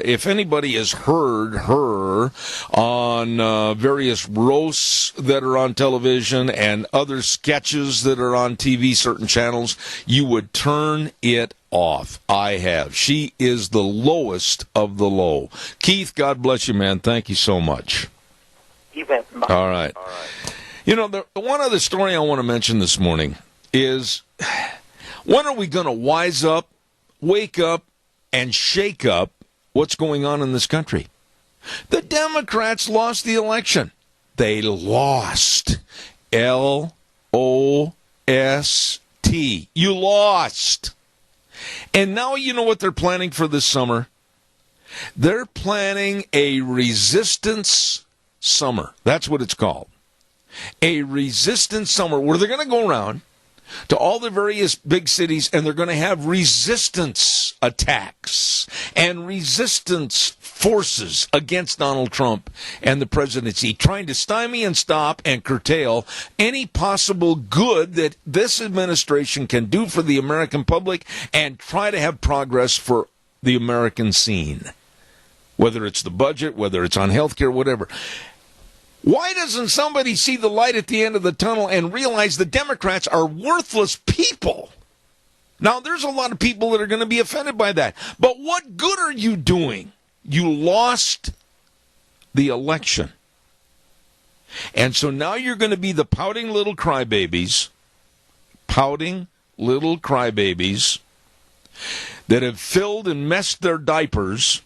If anybody has heard her on various roasts that are on television and other sketches that are on TV, certain channels, you would turn it off. I have. She is the lowest of the low. Keith, God bless you, man. Thank you so much. You bet. All right. The one other story I want to mention this morning is, when are we going to wise up, wake up, and shake up what's going on in this country? The Democrats lost the election. They lost. L-O-S-T. You lost. And now you know what they're planning for this summer? They're planning a resistance summer. That's what it's called. A resistance summer where they're going to go around to all the various big cities, and they're going to have resistance attacks and resistance forces against Donald Trump and the presidency, trying to stymie and stop and curtail any possible good that this administration can do for the American public and try to have progress for the American scene, whether it's the budget, whether it's on health care, whatever. Why doesn't somebody see the light at the end of the tunnel and realize the Democrats are worthless people? Now, there's a lot of people that are going to be offended by that. But what good are you doing? You lost the election. And so now you're going to be the pouting little crybabies that have filled and messed their diapers.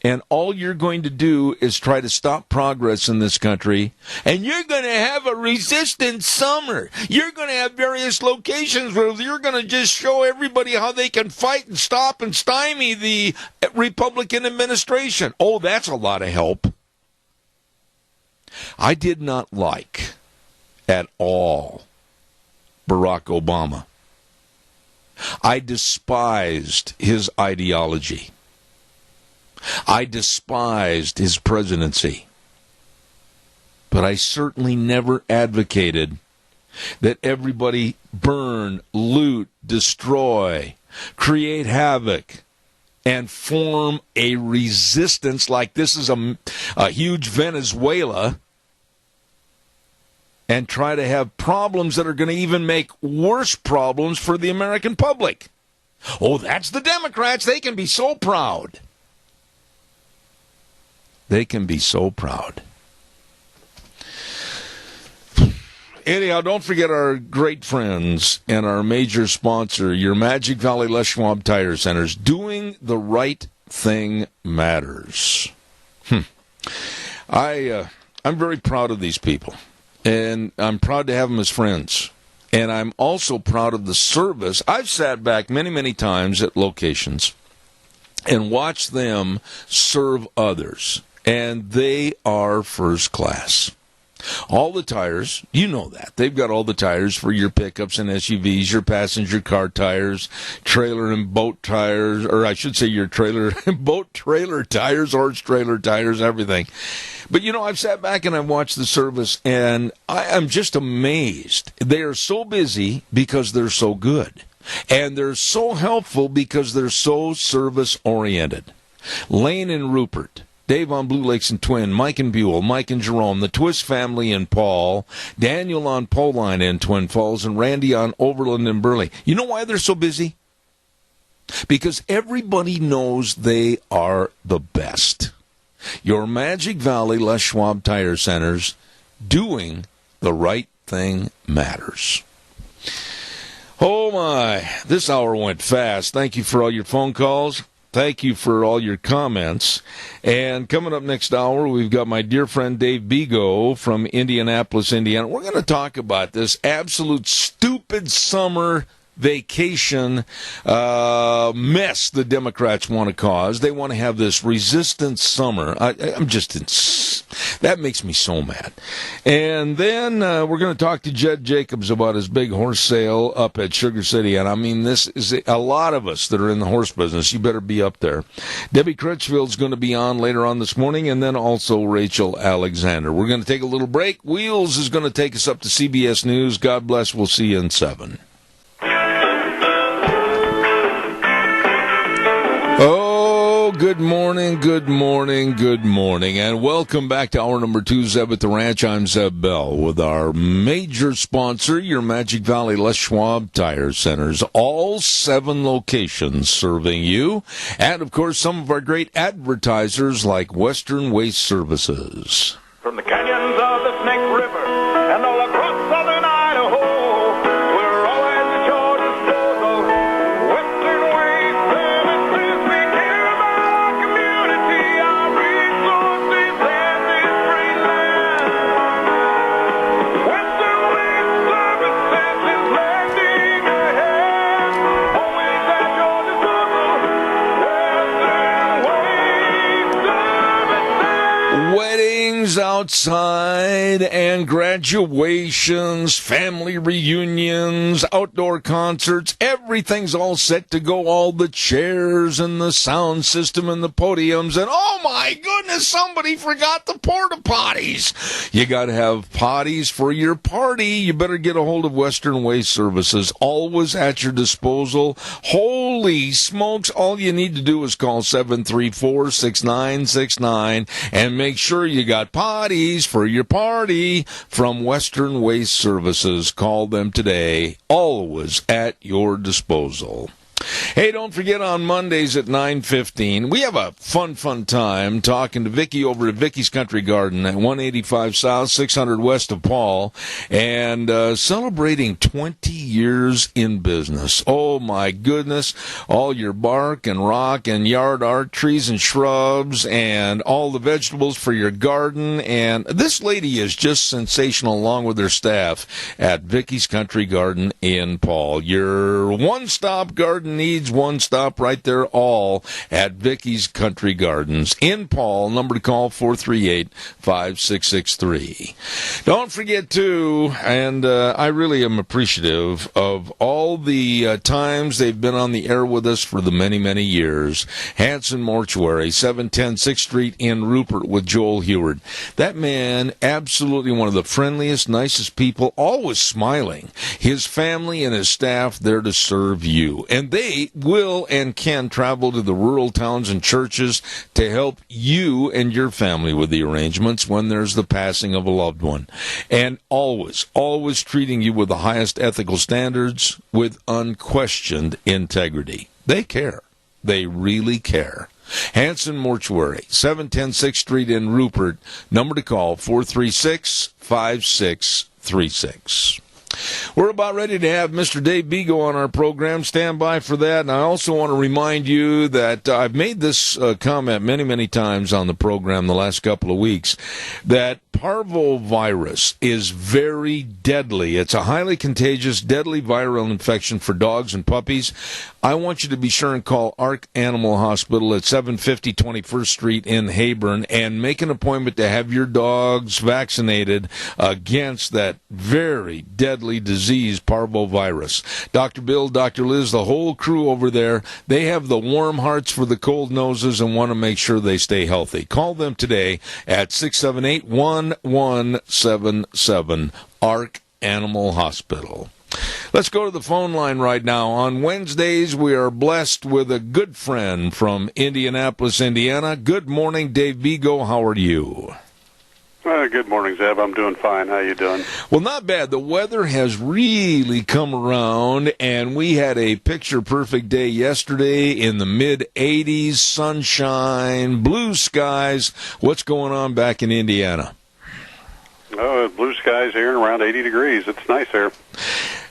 And all you're going to do is try to stop progress in this country. And you're going to have a resistance summer. You're going to have various locations where you're going to just show everybody how they can fight and stop and stymie the Republican administration. Oh, that's a lot of help. I did not like at all Barack Obama. I despised his ideology. I despised his presidency, but I certainly never advocated that everybody burn, loot, destroy, create havoc, and form a resistance like this is a huge Venezuela, and try to have problems that are going to even make worse problems for the American public. Oh, that's the Democrats. They can be so proud. They can be so proud. Anyhow, don't forget our great friends and our major sponsor, your Magic Valley Les Schwab Tire Centers. Doing the right thing matters. I'm very proud of these people, and I'm proud to have them as friends. And I'm also proud of the service. I've sat back many, many times at locations and watched them serve others. And they are first class. All the tires, you know that. They've got all the tires for your pickups and SUVs, your passenger car tires, trailer and boat tires, or I should say your trailer and boat trailer tires, horse trailer tires, everything. But, I've sat back and I've watched the service, and I'm just amazed. They are so busy because they're so good. And they're so helpful because they're so service-oriented. Lane and Rupert, Dave on Blue Lakes and Twin, Mike and Buell, Mike and Jerome, the Twist family in Paul, Daniel on Poline in Twin Falls, and Randy on Overland and Burley. You know why they're so busy? Because everybody knows they are the best. Your Magic Valley Les Schwab Tire Centers, doing the right thing matters. Oh my, this hour went fast. Thank you for all your phone calls. Thank you for all your comments. And coming up next hour, we've got my dear friend Dave Bego from Indianapolis, Indiana. We're going to talk about this absolute stupid summer vacation mess the Democrats want to cause. They want to have this resistance summer. That makes me so mad. And then we're going to talk to Jed Jacobs about his big horse sale up at Sugar City. And I mean, this is a lot of us that are in the horse business. You better be up there. Debbie Crutchfield's going to be on later on this morning, and then also Rachel Alexander. We're going to take a little break. Wheels is going to take us up to CBS News. God bless. We'll see you in 7. Oh, good morning, good morning, good morning, and welcome back to hour number 2, Zeb at the Ranch. I'm Zeb Bell with our major sponsor, your Magic Valley Les Schwab Tire Centers, all 7 locations serving you, and of course some of our great advertisers like Western Waste Services. From the canyons of the Snake River and all across southern Idaho, we're always at your disposal. Western Waste Services, we care about our community, our resources, and this great land. Western Waste Services is lending a hand, always at your disposal. Western Waste Services. Weddings outside and graduations, family reunions, outdoor concerts, everything's all set to go. All the chairs and the sound system and the podiums, and oh my goodness, somebody forgot the porta potties. You got to have potties for your party. You better get a hold of Western Waste Services, always at your disposal. Holy smokes, all you need to do is call 734-6969 and make sure you got potties for your party from Western Waste Services. Call them today, always at your disposal. Hey, don't forget on Mondays at 9:15, we have a fun time talking to Vicki over at Vicky's Country Garden at 185 South, 600 West of Paul, and celebrating 20 years in business. Oh, my goodness. All your bark and rock and yard art, trees and shrubs, and all the vegetables for your garden. And this lady is just sensational along with her staff at Vicky's Country Garden in Paul. Your one-stop garden needs one stop right there, all at Vicky's Country Gardens in Paul. Number to call 438-5663. Don't forget too, and I really am appreciative of all the times they've been on the air with us for the many years. Hanson Mortuary, 710 6th Street in Rupert with Joel Heward. That man, absolutely one of the friendliest, nicest people, always smiling. His family and his staff there to serve you. And they will and can travel to the rural towns and churches to help you and your family with the arrangements when there's the passing of a loved one. And always treating you with the highest ethical standards with unquestioned integrity. They care. They really care. Hanson Mortuary, 710 6th Street in Rupert. Number to call, 436-5636. We're about ready to have Mr. Dave Bego on our program. Stand by for that. And I also want to remind you that I've made this comment many times on the program the last couple of weeks, that parvovirus is very deadly. It's a highly contagious, deadly viral infection for dogs and puppies. I want you to be sure and call Ark Animal Hospital at 750 21st Street in Heyburn and make an appointment to have your dogs vaccinated against that very deadly disease, parvovirus. Dr. Bill, Dr. Liz, the whole crew over there, they have the warm hearts for the cold noses and want to make sure they stay healthy. Call them today at 678-1177, Ark Animal Hospital. Let's go to the phone line right now. On Wednesdays, we are blessed with a good friend from Indianapolis, Indiana. Good morning, Dave Vigo. How are you? Good morning, Zeb. I'm doing fine. How you doing? Well, not bad. The weather has really come around, and we had a picture-perfect day yesterday in the mid-80s, sunshine, blue skies. What's going on back in Indiana? Oh, blue skies here and around 80 degrees. It's nice here.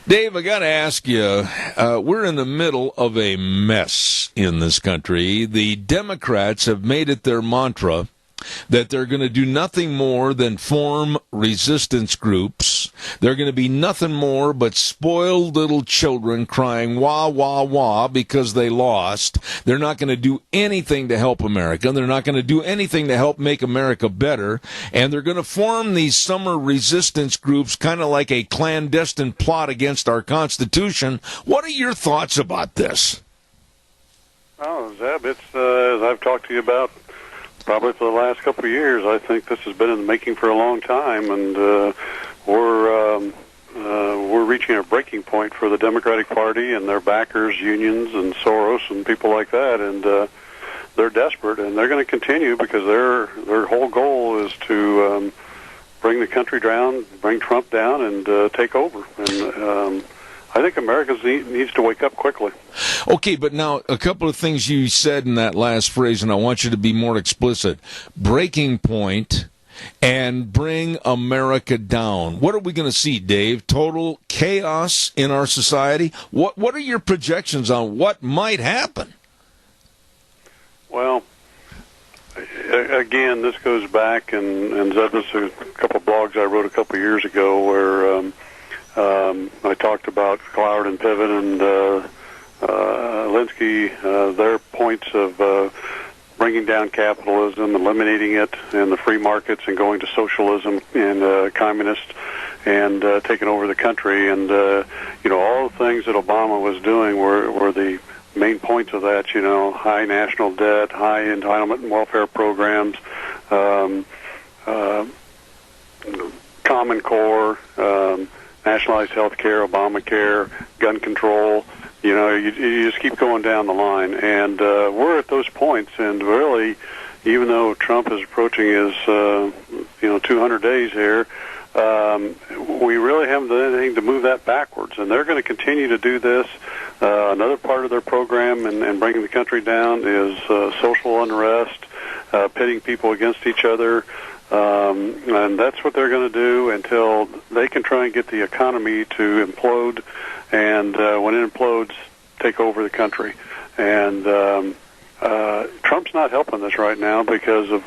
Dave, I got to ask you, we're in the middle of a mess in this country. The Democrats have made it their mantra that they're going to do nothing more than form resistance groups. They're going to be nothing more but spoiled little children crying wah, wah, wah because they lost. They're not going to do anything to help America. They're not going to do anything to help make America better. And they're going to form these summer resistance groups kind of like a clandestine plot against our Constitution. What are your thoughts about this? Oh, Zeb, it's, as I've talked to you about, probably for the last couple of years, I think this has been in the making for a long time, and we're reaching a breaking point for the Democratic Party and their backers, unions, and Soros and people like that, and they're desperate, and they're going to continue because their whole goal is to bring the country down, bring Trump down, and take over. And I think America needs to wake up quickly. Okay, but now a couple of things you said in that last phrase, and I want you to be more explicit. Breaking point and bring America down. What are we going to see, Dave? Total chaos in our society? What are your projections on what might happen? Well, again, this goes back, and this is a couple of blogs I wrote a couple of years ago where I talked about Cloward and Piven and Linsky, their points of bringing down capitalism, eliminating it, and the free markets, and going to socialism and communist, and taking over the country. And all the things that Obama was doing were the main points of that. High national debt, high entitlement and welfare programs, Common Core. Nationalized health care, Obamacare, gun control, you just keep going down the line. And we're at those points, and really, even though Trump is approaching his, 200 days here, we really haven't done anything to move that backwards. And they're going to continue to do this. Another part of their program and bringing the country down is social unrest, pitting people against each other. And that's what they're going to do until they can try and get the economy to implode, and when it implodes, take over the country. And Trump's not helping this right now because of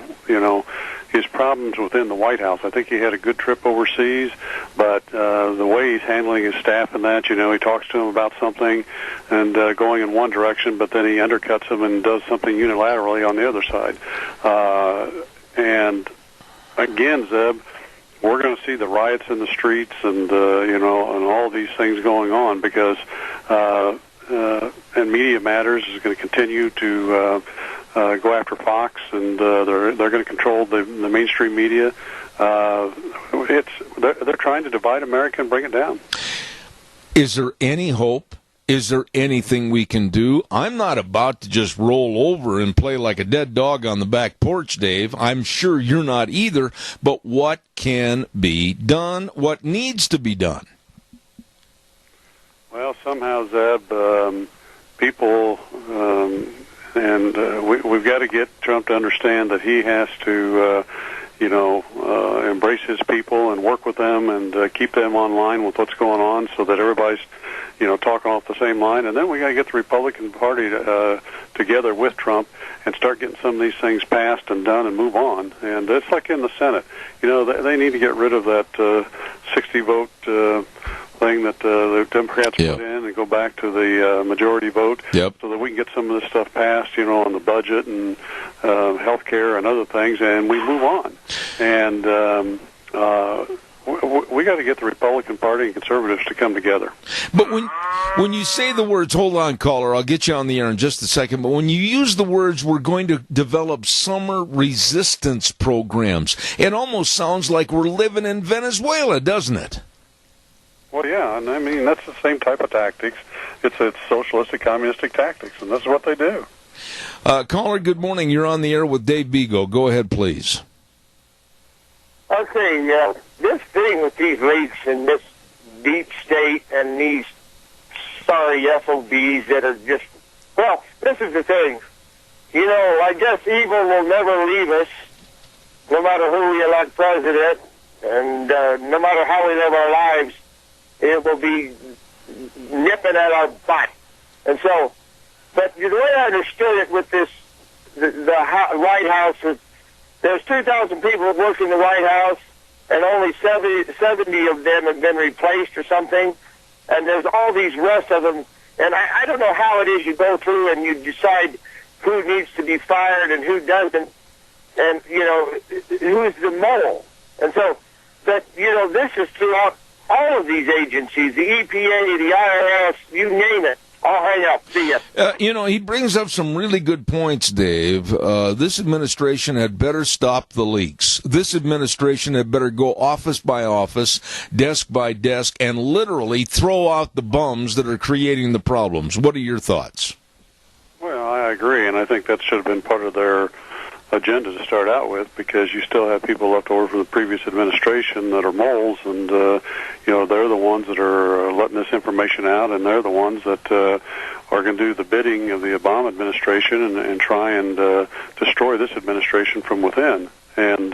his problems within the White House. I think he had a good trip overseas, but the way he's handling his staff and that, he talks to them about something and going in one direction, but then he undercuts them and does something unilaterally on the other side. And again, Zeb, we're going to see the riots in the streets and and all these things going on because and Media Matters is going to continue to go after Fox, and they're going to control the mainstream media. They're trying to divide America and bring it down. Is there any hope? Is there anything we can do? I'm not about to just roll over and play like a dead dog on the back porch, Dave. I'm sure you're not either. But what can be done? What needs to be done? Well, somehow, Zeb, people, we've got to get Trump to understand that he has to, embrace his people and work with them and keep them on line with what's going on so that everybody's talking off the same line. And then we got to get the Republican Party together with Trump and start getting some of these things passed and done and move on. And it's like in the Senate. They need to get rid of that 60-vote thing that the Democrats put in and go back to the majority vote so that we can get some of this stuff passed, on the budget and health care and other things, and we move on. And we got to get the Republican Party and conservatives to come together. But when you say the words, hold on, caller, I'll get you on the air in just a second, but when you use the words, we're going to develop summer resistance programs, it almost sounds like we're living in Venezuela, doesn't it? Well, yeah, and I mean, that's the same type of tactics. It's socialistic, communistic tactics, and that's what they do. Caller, good morning. You're on the air with Dave Bego. Go ahead, please. Okay, this thing with these leaks and this deep state and these sorry FOBs that are just, well, this is the thing. You know, I guess evil will never leave us, no matter who we elect president, and no matter how we live our lives, it will be nipping at our butt. And so, but the way I understood it with this, the White House, there's 2,000 people that work in the White House, and only 70 of them have been replaced or something, and there's all these rest of them, and I don't know how it is you go through and you decide who needs to be fired and who doesn't, and, you know, who's the mole. And so, but, you know, this is throughout all of these agencies, the EPA, the IRS, you name it. I'll hang up. See ya. You know, he brings up some really good points, Dave. This administration had better stop the leaks. This administration had better go office by office, desk by desk, and literally throw out the bums that are creating the problems. What are your thoughts? Well, I agree, and I think that should have been part of their agenda to start out with, because you still have people left over from the previous administration that are moles, and you know, they're the ones that are letting this information out, and they're the ones that are going to do the bidding of the Obama administration and try and destroy this administration from within. And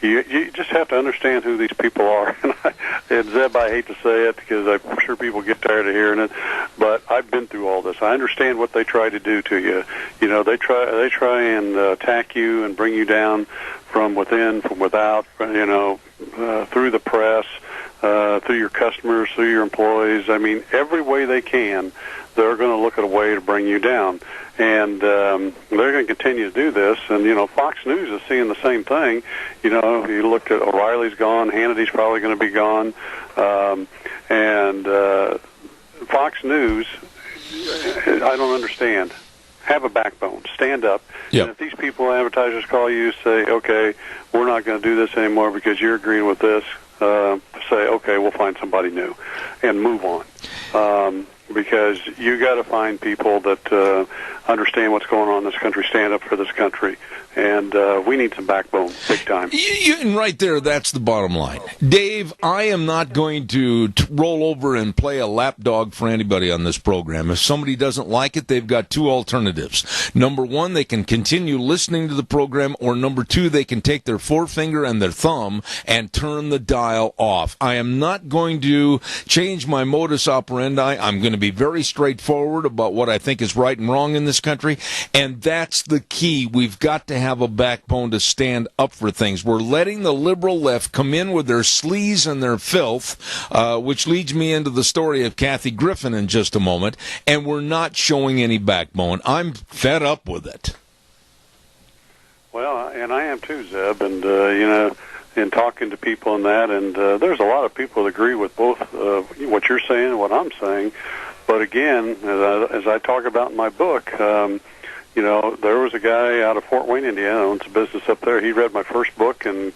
you just have to understand who these people are. And Zeb, I hate to say it because I'm sure people get tired of hearing it, but I've been through all this. I understand what they try to do to you. You know, they try and attack you and bring you down from within, from without. You know, through the press, through your customers, through your employees. I mean, every way they can, they're going to look at a way to bring you down. And they're going to continue to do this. And, you know, Fox News is seeing the same thing. You know, you look at O'Reilly's gone, Hannity's probably going to be gone. And Fox News, I don't understand. Have a backbone. Stand up. Yep. And if these people, advertisers, call you, say, okay, we're not going to do this anymore because you're agreeing with this, say, okay, we'll find somebody new and move on. Because you got to find people that understand what's going on in this country, stand up for this country, and we need some backbone, big time. And right there, that's the bottom line. Dave, I am not going to roll over and play a lapdog for anybody on this program. If somebody doesn't like it, they've got two alternatives. Number one, they can continue listening to the program, or number two, they can take their forefinger and their thumb and turn the dial off. I am not going to change my modus operandi. I'm going to be very straightforward about what I think is right and wrong in this country, and that's the key. We've got to have a backbone to stand up for things. We're letting the liberal left come in with their sleaze and their filth, which leads me into the story of Kathy Griffin in just a moment, and we're not showing any backbone. I'm fed up with it. Well, and I am too, Zeb, and you know, in talking to people and that, and there's a lot of people that agree with both what you're saying and what I'm saying. But again, as I talk about in my book, you know, there was a guy out of Fort Wayne, Indiana, owns a business up there. He read my first book and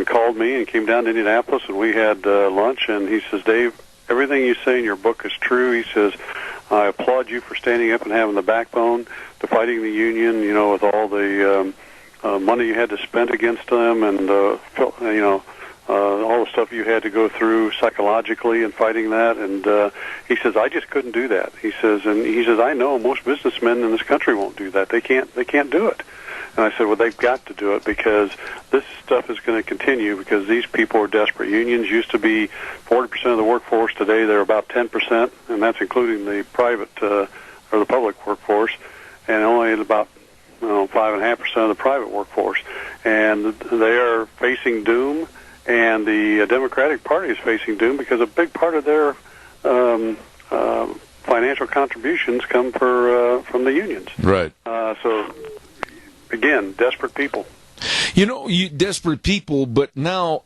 called me and came down to Indianapolis, and we had lunch. And he says, Dave, everything you say in your book is true. He says, I applaud you for standing up and having the backbone to fighting the union, you know, with all the money you had to spend against them, and you know, all the stuff you had to go through psychologically and fighting that. And he says, I just couldn't do that. He says, I know most businessmen in this country won't do that. They can't do it. And I said, well, they've got to do it, because this stuff is going to continue, because these people are desperate. Unions used to be 40% of the workforce. Today they're about 10%, and that's including the private or the public workforce, and only about 5.5% of the private workforce. And they are facing doom, and the Democratic Party is facing doom, because a big part of their financial contributions come from the unions. Right. So, again, desperate people. You know, desperate people, but now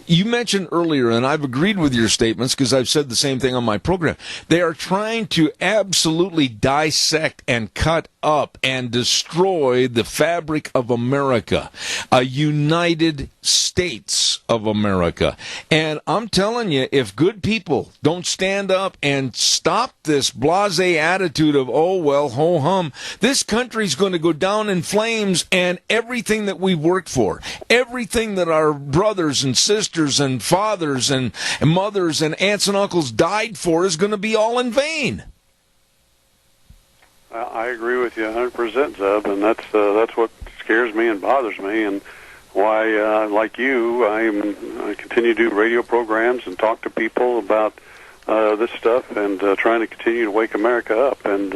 You mentioned earlier, and I've agreed with your statements because I've said the same thing on my program. They are trying to absolutely dissect and cut up and destroy the fabric of America, a United States of America. And I'm telling you, if good people don't stand up and stop this blasé attitude of, oh, well, ho-hum, this country's going to go down in flames, and everything that we've worked for, everything that our brothers and sisters and fathers and mothers and aunts and uncles died for is going to be all in vain. I agree with you 100%, Zeb, and that's what scares me and bothers me, and why, like you, I continue to do radio programs and talk to people about this stuff, and trying to continue to wake America up. And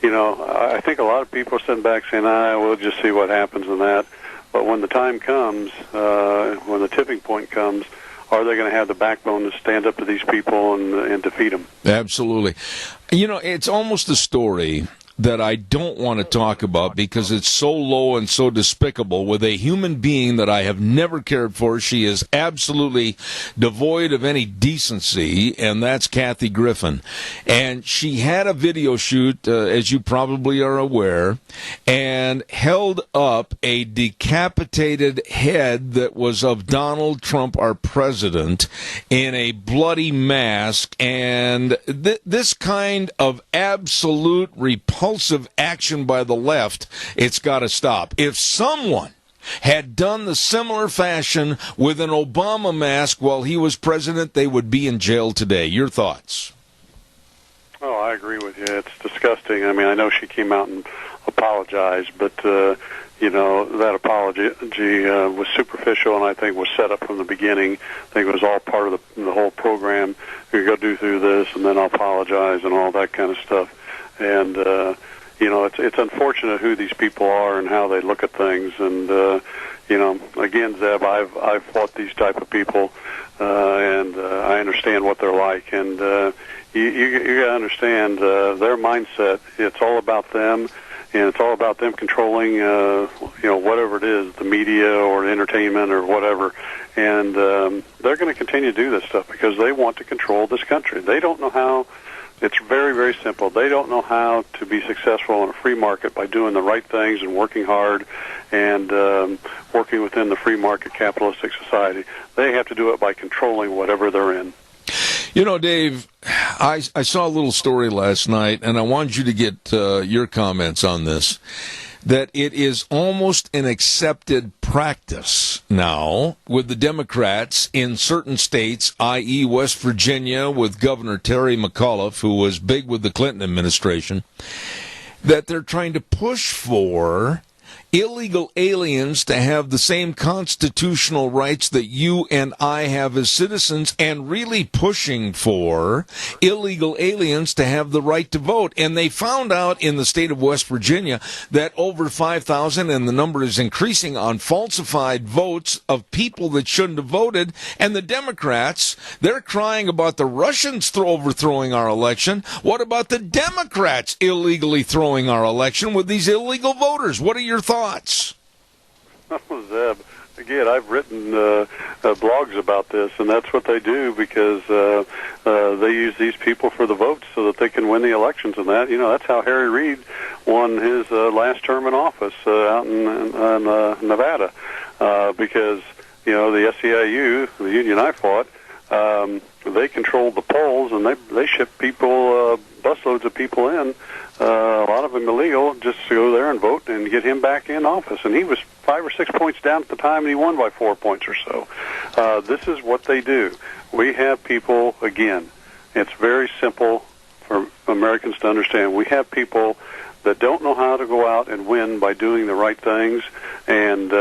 I think a lot of people are sitting back saying, we'll just see what happens in that. But when the time comes, when the tipping point comes, are they going to have the backbone to stand up to these people and defeat them? Absolutely. It's almost a story that I don't want to talk about because it's so low and so despicable with a human being that I have never cared for. She is absolutely devoid of any decency, and that's Kathy Griffin. And she had a video shoot, as you probably are aware, and held up a decapitated head that was of Donald Trump, our president, in a bloody mask. And this kind of absolute repulsive action by the left, it's got to stop. If someone had done the similar fashion with an Obama mask while he was president, they would be in jail today. Your thoughts? Oh, I agree with you. It's disgusting. I mean, I know she came out and apologized, but that apology was superficial, and I think was set up from the beginning. I think it was all part of the whole program. You're going to go through this, and then I'll apologize, and all that kind of stuff. And it's unfortunate who these people are and how they look at things. And again, Zeb, I've fought these type of people, and I understand what they're like. And you got to understand their mindset. It's all about them, and it's all about them controlling whatever it is, the media or entertainment or whatever. And they're going to continue to do this stuff because they want to control this country. They don't know how. It's very, very simple. They don't know how to be successful in a free market by doing the right things and working hard and working within the free market capitalistic society. They have to do it by controlling whatever they're in. Dave, I saw a little story last night, and I wanted you to get your comments on this, that it is almost an accepted practice now with the Democrats in certain states, i.e. West Virginia with Governor Terry McAuliffe, who was big with the Clinton administration, that they're trying to push for illegal aliens to have the same constitutional rights that you and I have as citizens, and really pushing for illegal aliens to have the right to vote. And they found out in the state of West Virginia that over 5,000, and the number is increasing, on falsified votes of people that shouldn't have voted. And the Democrats, they're crying about the Russians overthrowing our election. What about the Democrats illegally throwing our election with these illegal voters? What are your thoughts? Zeb, again, I've written blogs about this, and that's what they do because they use these people for the votes so that they can win the elections. And that's how Harry Reid won his last term in office out in Nevada, because the SEIU, the union I fought, they controlled the polls, and they shipped people, busloads of people in. A lot of them illegal, just to go there and vote and get him back in office. And he was 5 or 6 points down at the time, and he won by 4 points or so. This is what they do. We have people, again, it's very simple for Americans to understand. We have people that don't know how to go out and win by doing the right things and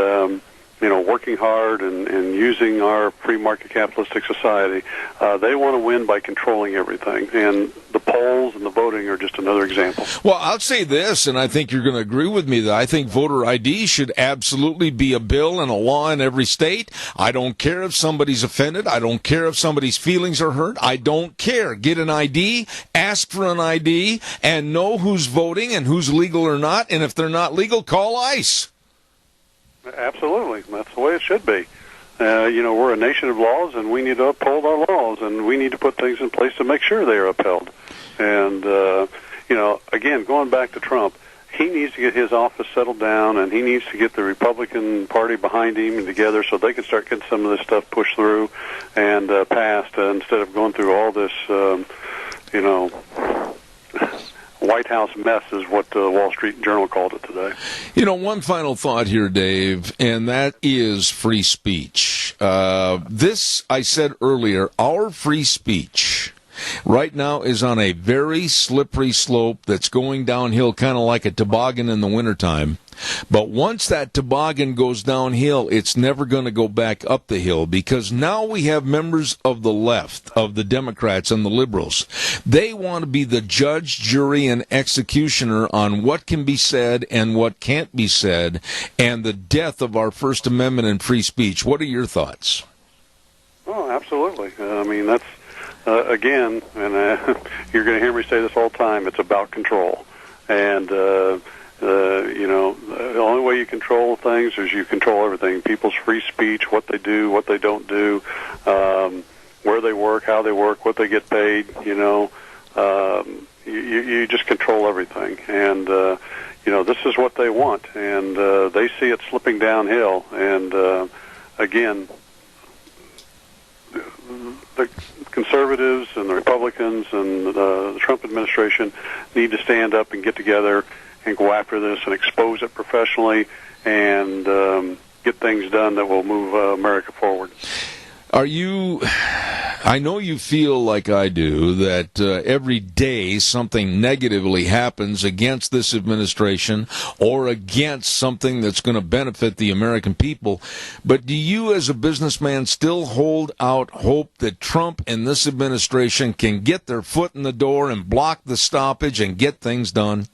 working hard and using our free market capitalistic society. They want to win by controlling everything. And the polls and the voting are just another example. Well, I'll say this, and I think you're going to agree with me, that I think voter ID should absolutely be a bill and a law in every state. I don't care if somebody's offended. I don't care if somebody's feelings are hurt. I don't care. Get an ID, ask for an ID, and know who's voting and who's legal or not. And if they're not legal, call ICE. Absolutely. That's the way it should be. we're a nation of laws, and we need to uphold our laws, and we need to put things in place to make sure they are upheld. And, again, going back to Trump, he needs to get his office settled down, and he needs to get the Republican Party behind him and together so they can start getting some of this stuff pushed through and passed instead of going through all this, White House mess is what the Wall Street Journal called it today. One final thought here, Dave, and that is free speech. This, I said earlier, our free speech right now is on a very slippery slope that's going downhill, kind of like a toboggan in the wintertime. But once that toboggan goes downhill, it's never going to go back up the hill, because now we have members of the left, of the Democrats and the liberals. They want to be the judge, jury, and executioner on what can be said and what can't be said, and the death of our First Amendment and free speech. What are your thoughts? Oh, absolutely. That's, again, and you're going to hear me say this all the time, it's about control. And, the only way you control things is you control everything. People's free speech, what they do, what they don't do, where they work, how they work, what they get paid, you just control everything. And, this is what they want. And they see it slipping downhill. And, again, the conservatives and the Republicans and the Trump administration need to stand up and get together and go after this and expose it professionally and get things done that will move America forward. I know you feel like I do that every day something negatively happens against this administration or against something that's going to benefit the American people. But do you as a businessman still hold out hope that Trump and this administration can get their foot in the door and block the stoppage and get things done?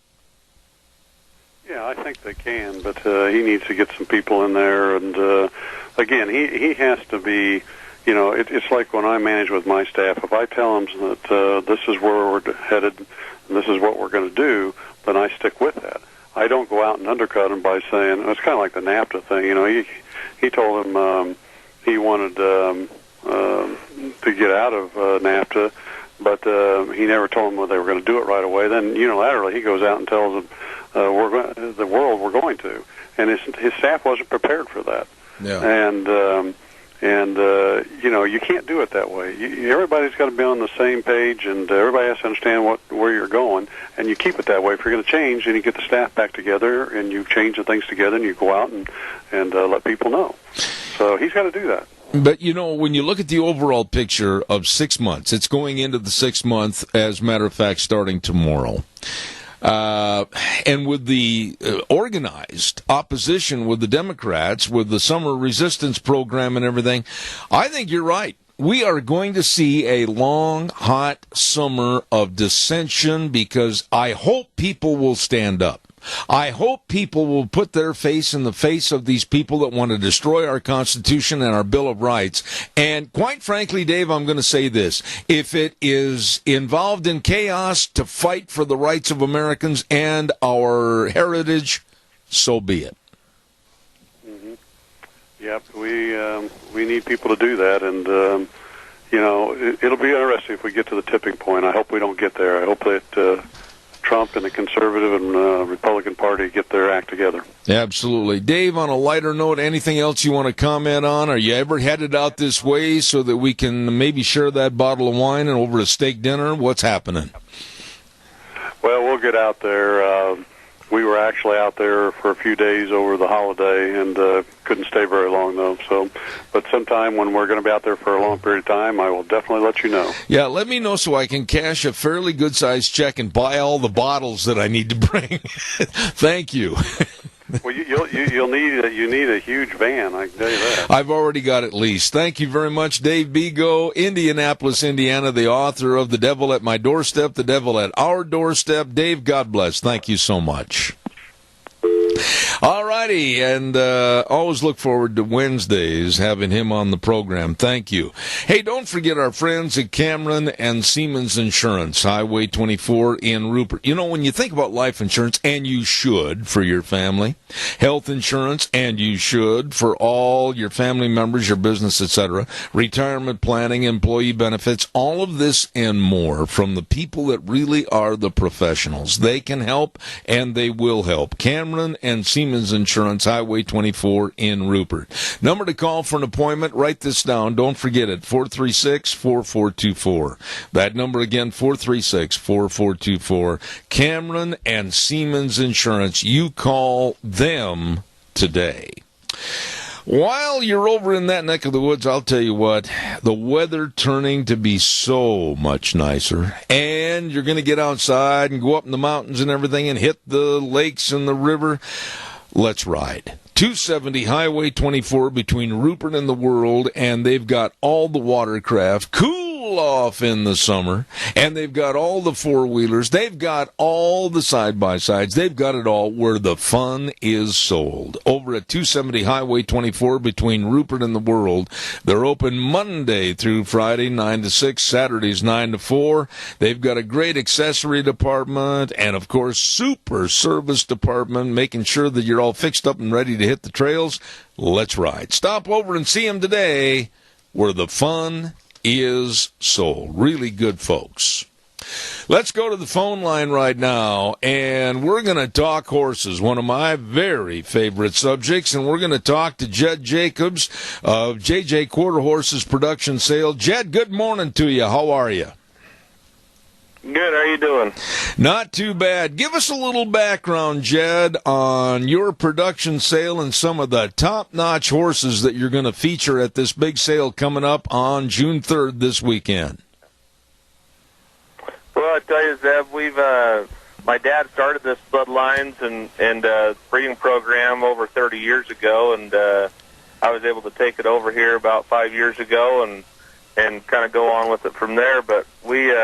Yeah, I think they can, but he needs to get some people in there. And, again, he has to be... it's like when I manage with my staff. If I tell them that this is where we're headed and this is what we're going to do, then I stick with that. I don't go out and undercut him by saying, it's kind of like the NAFTA thing. He told him he wanted to get out of NAFTA, but he never told them whether they were going to do it right away. Then unilaterally he goes out and tells them the world we're going to. And his staff wasn't prepared for that. Yeah. And you can't do it that way. Everybody's got to be on the same page, and everybody has to understand where you're going, and you keep it that way. If you're going to change, then you get the staff back together, and you change the things together, and you go out and let people know. So he's got to do that. But, when you look at the overall picture of 6 months, it's going into the 6th month, as a matter of fact, starting tomorrow. And with the organized opposition with the Democrats, with the summer resistance program and everything, I think you're right. We are going to see a long, hot summer of dissension, because I hope people will stand up. I hope people will put their face in the face of these people that want to destroy our Constitution and our Bill of Rights. And quite frankly, Dave, I'm going to say this. If it is involved in chaos to fight for the rights of Americans and our heritage, so be it. Mm-hmm. Yep, we need people to do that. And, it'll be interesting if we get to the tipping point. I hope we don't get there. I hope that... Trump and the Conservative and Republican Party get their act together. Absolutely. Dave, on a lighter note, anything else you want to comment on? Are you ever headed out this way so that we can maybe share that bottle of wine and over a steak dinner? What's happening? Well, we'll get out there. We were actually out there for a few days over the holiday and couldn't stay very long, though. But sometime when we're going to be out there for a long period of time, I will definitely let you know. Yeah, let me know so I can cash a fairly good-sized check and buy all the bottles that I need to bring. Thank you. Well, you need a huge van, I can tell you that. I've already got at least. Thank you very much, Dave Bego, Indianapolis, Indiana, the author of The Devil at My Doorstep, The Devil at Our Doorstep. Dave, God bless. Thank you so much. All righty, and always look forward to Wednesdays having him on the program. Thank you. Hey, don't forget our friends at Cameron and Siemens Insurance, Highway 24 in Rupert. You know, when you think about life insurance, and you should for your family, health insurance, and you should for all your family members, your business, etc., retirement planning, employee benefits, all of this and more from the people that really are the professionals. They can help, and they will help. Cameron and Siemens Insurance, Highway 24 in Rupert. Number to call for an appointment, write this down. Don't forget it, 436-4424. That number again, 436-4424. Cameron and Siemens Insurance. You call them today. While you're over in that neck of the woods, I'll tell you what, the weather turning to be so much nicer, and you're going to get outside and go up in the mountains and everything and hit the lakes and the river. Let's ride. 270 Highway 24 between Rupert and the World, and they've got all the watercraft, cool off in the summer, and they've got all the four-wheelers, they've got all the side-by-sides, they've got it all where the fun is sold. Over at 270 Highway 24 between Rupert and the World, they're open Monday through Friday, 9 to 6, Saturdays, 9 to 4. They've got a great accessory department, and of course, super service department, making sure that you're all fixed up and ready to hit the trails. Let's ride. Stop over and see them today where the fun is sold. Really good folks. Let's go to the phone line right now, and we're going to talk horses, one of my very favorite subjects, and we're going to talk to Jed Jacobs of JJ Quarter Horses Production Sale. Jed, good morning to you. How are you? Good. How are you doing? Not too bad. Give us a little background, Jed, on your production sale and some of the top-notch horses that you're going to feature at this big sale coming up on June 3rd this weekend. Well, I tell you, Zeb, my dad started this Bloodlines and breeding program over 30 years ago, and I was able to take it over here about 5 years ago and kind of go on with it from there. But we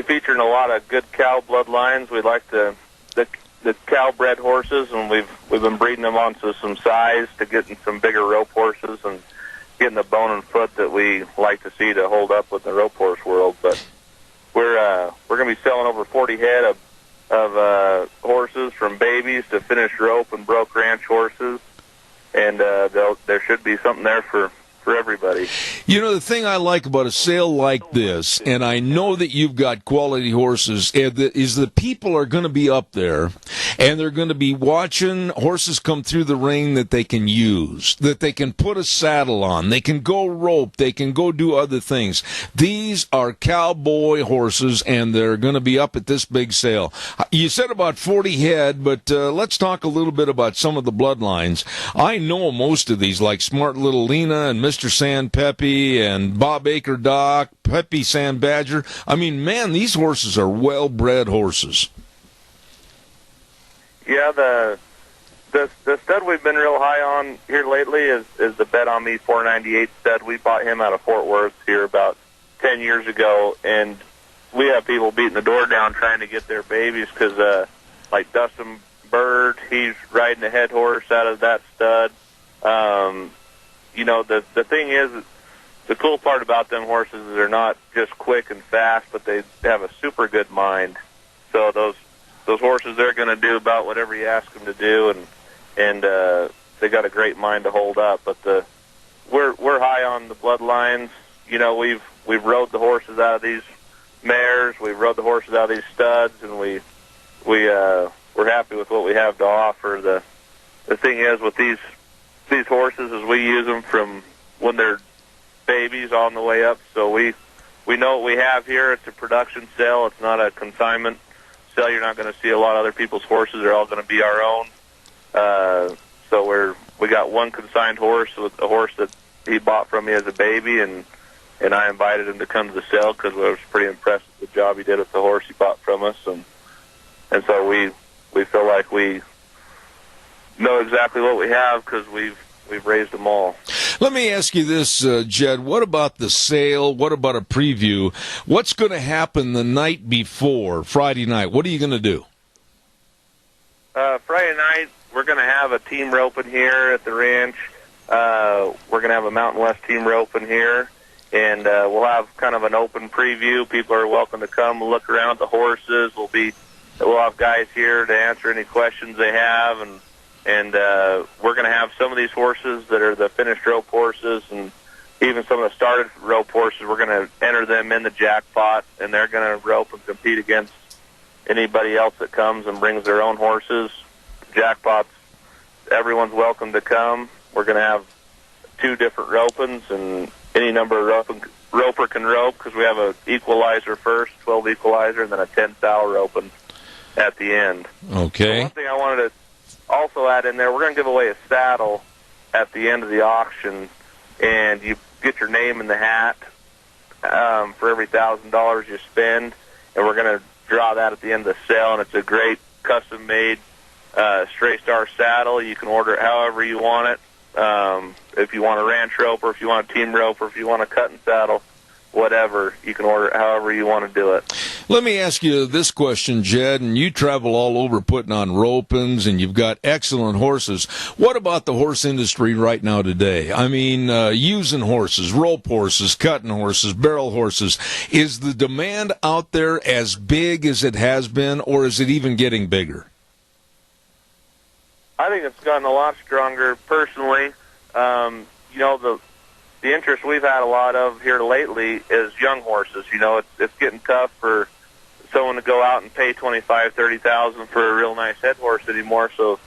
feature in a lot of good cow bloodlines. We like the cow-bred horses, and we've been breeding them onto some size to getting some bigger rope horses and getting the bone and foot that we like to see to hold up with the rope horse world. But we're going to be selling over 40 head of horses, from babies to finished rope and broke ranch horses, and there should be something there for everybody. You know, the thing I like about a sale like this, and I know that you've got quality horses, is that people are going to be up there, and they're going to be watching horses come through the ring that they can use, that they can put a saddle on, they can go rope, they can go do other things. These are cowboy horses, and they're going to be up at this big sale. You said about 40 head, but let's talk a little bit about some of the bloodlines. I know most of these, like Smart Little Lena and Mr. San Pepe and Bob Acre Doc, Pepe San Badger. I mean, man, these horses are well-bred horses. Yeah, the stud we've been real high on here lately is the Bet On Me 498 stud. We bought him out of Fort Worth here about 10 years ago, and we have people beating the door down trying to get their babies because, like Dustin Bird, he's riding a head horse out of that stud. You know, the thing is, the cool part about them horses is they're not just quick and fast, but they have a super good mind. So those horses, they're going to do about whatever you ask them to do, and they got a great mind to hold up. But we're high on the bloodlines. You know, we've rode the horses out of these mares, we've rode the horses out of these studs, and we're happy with what we have to offer. The thing is with these horses is we use them from when they're babies on the way up. So we know what we have here. It's a production sale. It's not a consignment sale. You're not going to see a lot of other people's horses. They're all going to be our own. So we got one consigned horse with a horse that he bought from me as a baby, and I invited him to come to the sale because I was pretty impressed with the job he did with the horse he bought from us, and so we feel like we know exactly what we have because we've raised them all. Let me ask you this, Jed. What about the sale? What about a preview? What's going to happen the night before, Friday night? What are you going to do? Friday night, we're going to have a team roping here at the ranch. We're going to have a Mountain West team roping here, and we'll have kind of an open preview. People are welcome to come look around at the horses. We'll have guys here to answer any questions they have, and we're going to have some of these horses that are the finished rope horses, and even some of the started rope horses. We're going to enter them in the jackpot, and they're going to rope and compete against anybody else that comes and brings their own horses. Jackpots, everyone's welcome to come. We're going to have 2 different ropings, and any number of roper can rope, because we have an equalizer first, 12 equalizer, and then a 10-thou roping at the end. Okay. So one thing I wanted to also add in there, we're going to give away a saddle at the end of the auction, and you get your name in the hat for every $1,000 you spend, and we're going to draw that at the end of the sale, and it's a great custom-made Stray Star saddle. You can order it however you want it. If you want a ranch rope, or if you want a team rope, or if you want a cutting saddle, whatever, you can order it however you want to do it. Let me ask you this question, Jed, and you travel all over putting on ropings, and you've got excellent horses. What about the horse industry right now today? I mean, using horses, rope horses, cutting horses, barrel horses. Is the demand out there as big as it has been, or is it even getting bigger? I think it's gotten a lot stronger personally. The interest we've had a lot of here lately is young horses. It's getting tough for someone to go out and pay $25,000, $30,000 for a real nice head horse anymore. So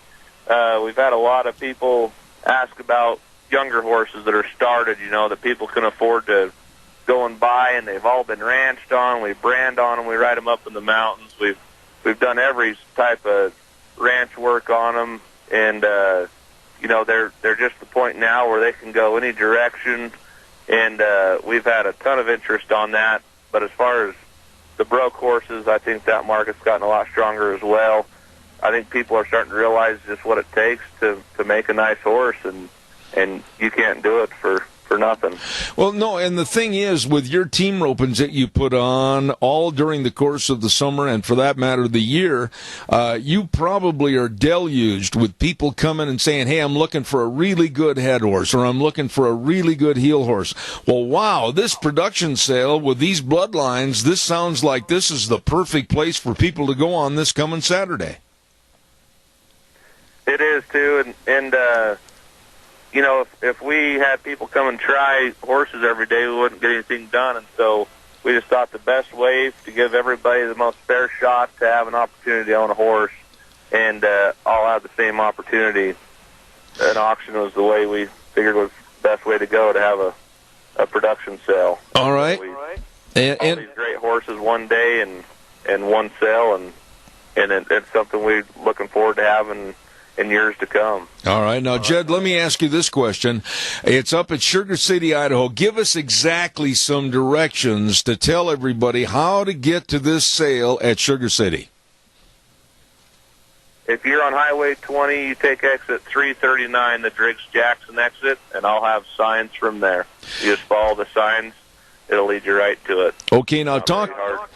we've had a lot of people ask about younger horses that are started, that people can afford to go and buy, and they've all been ranched on. We brand on them. We ride them up in the mountains. We've done every type of ranch work on them, and they're just the point now where they can go any direction, and we've had a ton of interest on that. But as far as the broke horses, I think that market's gotten a lot stronger as well. I think people are starting to realize just what it takes to make a nice horse, and you can't do it for nothing. Well, no, and the thing is, with your team ropings that you put on all during the course of the summer, and for that matter, the year, you probably are deluged with people coming and saying, hey, I'm looking for a really good head horse, or I'm looking for a really good heel horse. Well, wow, this production sale with these bloodlines, this sounds like this is the perfect place for people to go on this coming Saturday. It is, too, and if we had people come and try horses every day, we wouldn't get anything done. And so we just thought the best way to give everybody the most fair shot to have an opportunity to own a horse, and all have the same opportunity. An auction was the way we figured was the best way to go, to have a production sale. All right. All these great horses one day and one sale, and it's something we're looking forward to having in years to come. All right. Now, Jed, let me ask you this question. It's up at Sugar City, Idaho. Give us exactly some directions to tell everybody how to get to this sale at Sugar City. If you're on Highway 20, you take exit 339, the Driggs-Jackson exit, and I'll have signs from there. You just follow the signs. It'll lead you right to it. Okay, now talk. Hard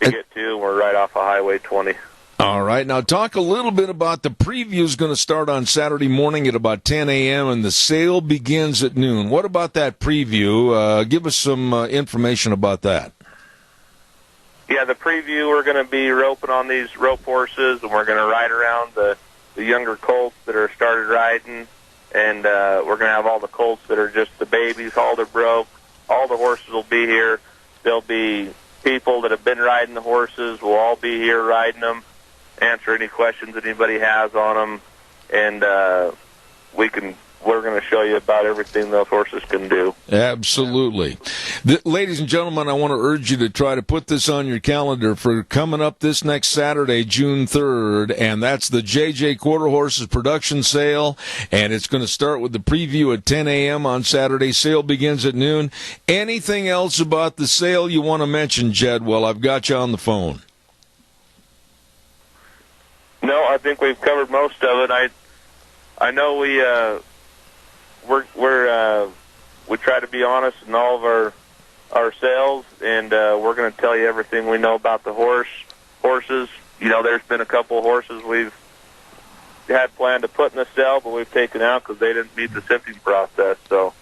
to get to. We're right off of Highway 20. All right. Now, talk a little bit about the preview. Is going to start on Saturday morning at about 10 a.m., and the sale begins at noon. What about that preview? Give us some information about that. Yeah, the preview, we're going to be roping on these rope horses, and we're going to ride around the younger colts that are started riding, and we're going to have all the colts that are just the babies, all they're broke. All the horses will be here. There'll be people that have been riding the horses. We'll all be here riding them, answer any questions that anybody has on them, and we're going to show you about everything those horses can do. Absolutely. Ladies and gentlemen, I want to urge you to try to put this on your calendar for coming up this next Saturday, June 3rd, and that's the J.J. Quarter Horses production sale, and it's going to start with the preview at 10 a.m. on Saturday. Sale begins at noon. Anything else about the sale you want to mention, Jed, while I've got you on the phone? No, I think we've covered most of it. I know we try to be honest in all of our sales, and we're going to tell you everything we know about the horses. There's been a couple of horses we've had planned to put in the sale, but we've taken out because they didn't meet the sifting process. So,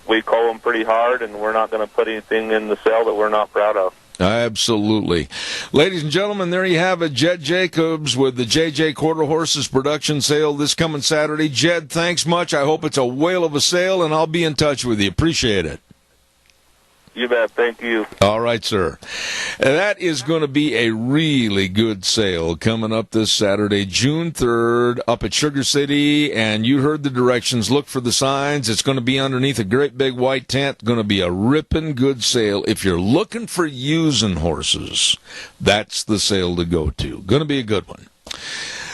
we call them pretty hard, and we're not going to put anything in the sale that we're not proud of. Absolutely. Ladies and gentlemen, there you have it. Jed Jacobs with the JJ Quarter Horses production sale this coming Saturday. Jed, thanks much. I hope it's a whale of a sale, and I'll be in touch with you. Appreciate it. You bet. Thank you. All right, sir. That is going to be a really good sale coming up this Saturday, June 3rd, up at Sugar City. And you heard the directions. Look for the signs. It's going to be underneath a great big white tent. Going to be a ripping good sale. If you're looking for using horses, that's the sale to go to. Going to be a good one.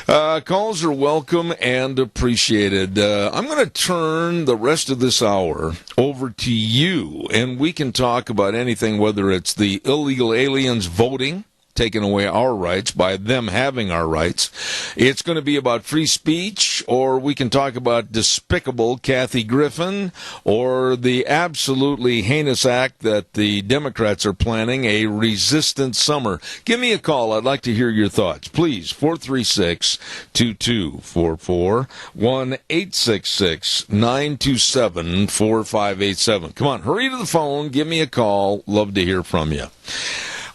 Calls are welcome and appreciated. I'm going to turn the rest of this hour over to you, and we can talk about anything, whether it's the illegal aliens voting, taking away our rights by them having our rights. It's going to be about free speech, or we can talk about despicable Kathy Griffin, or the absolutely heinous act that the Democrats are planning, a resistant summer. Give me a call. I'd like to hear your thoughts. Please, 436-2244, 1-866-927-4587. Come on, hurry to the phone. Give me a call. Love to hear from you.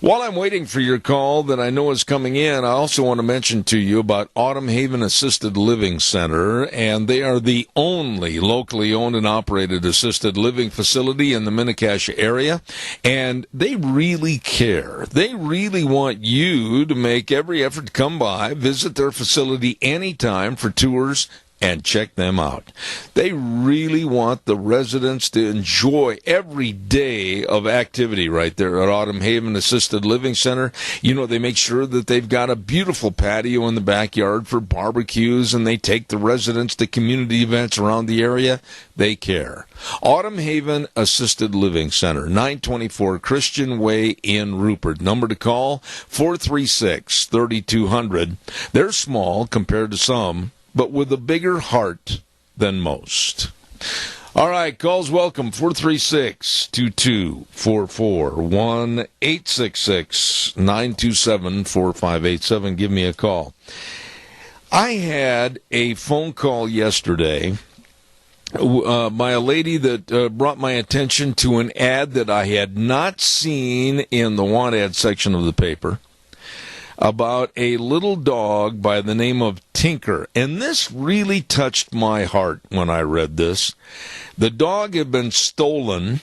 While I'm waiting for your call that I know is coming in, I also want to mention to you about Autumn Haven Assisted Living Center, and they are the only locally owned and operated assisted living facility in the Mini-Cassia area, and they really care. They really want you to make every effort to come by, visit their facility anytime for tours, and check them out. They really want the residents to enjoy every day of activity right there at Autumn Haven Assisted Living Center. You know, they make sure that they've got a beautiful patio in the backyard for barbecues, and they take the residents to community events around the area. They care. Autumn Haven Assisted Living Center, 924 Christian Way in Rupert. Number to call, 436-3200. They're small compared to some, but with a bigger heart than most. All right, calls welcome, 436-2244, 1-866-927-4587. Give me a call. I had a phone call yesterday by a lady that brought my attention to an ad that I had not seen in the want ad section of the paper, about a little dog by the name of Tinker. And this really touched my heart when I read this. The dog had been stolen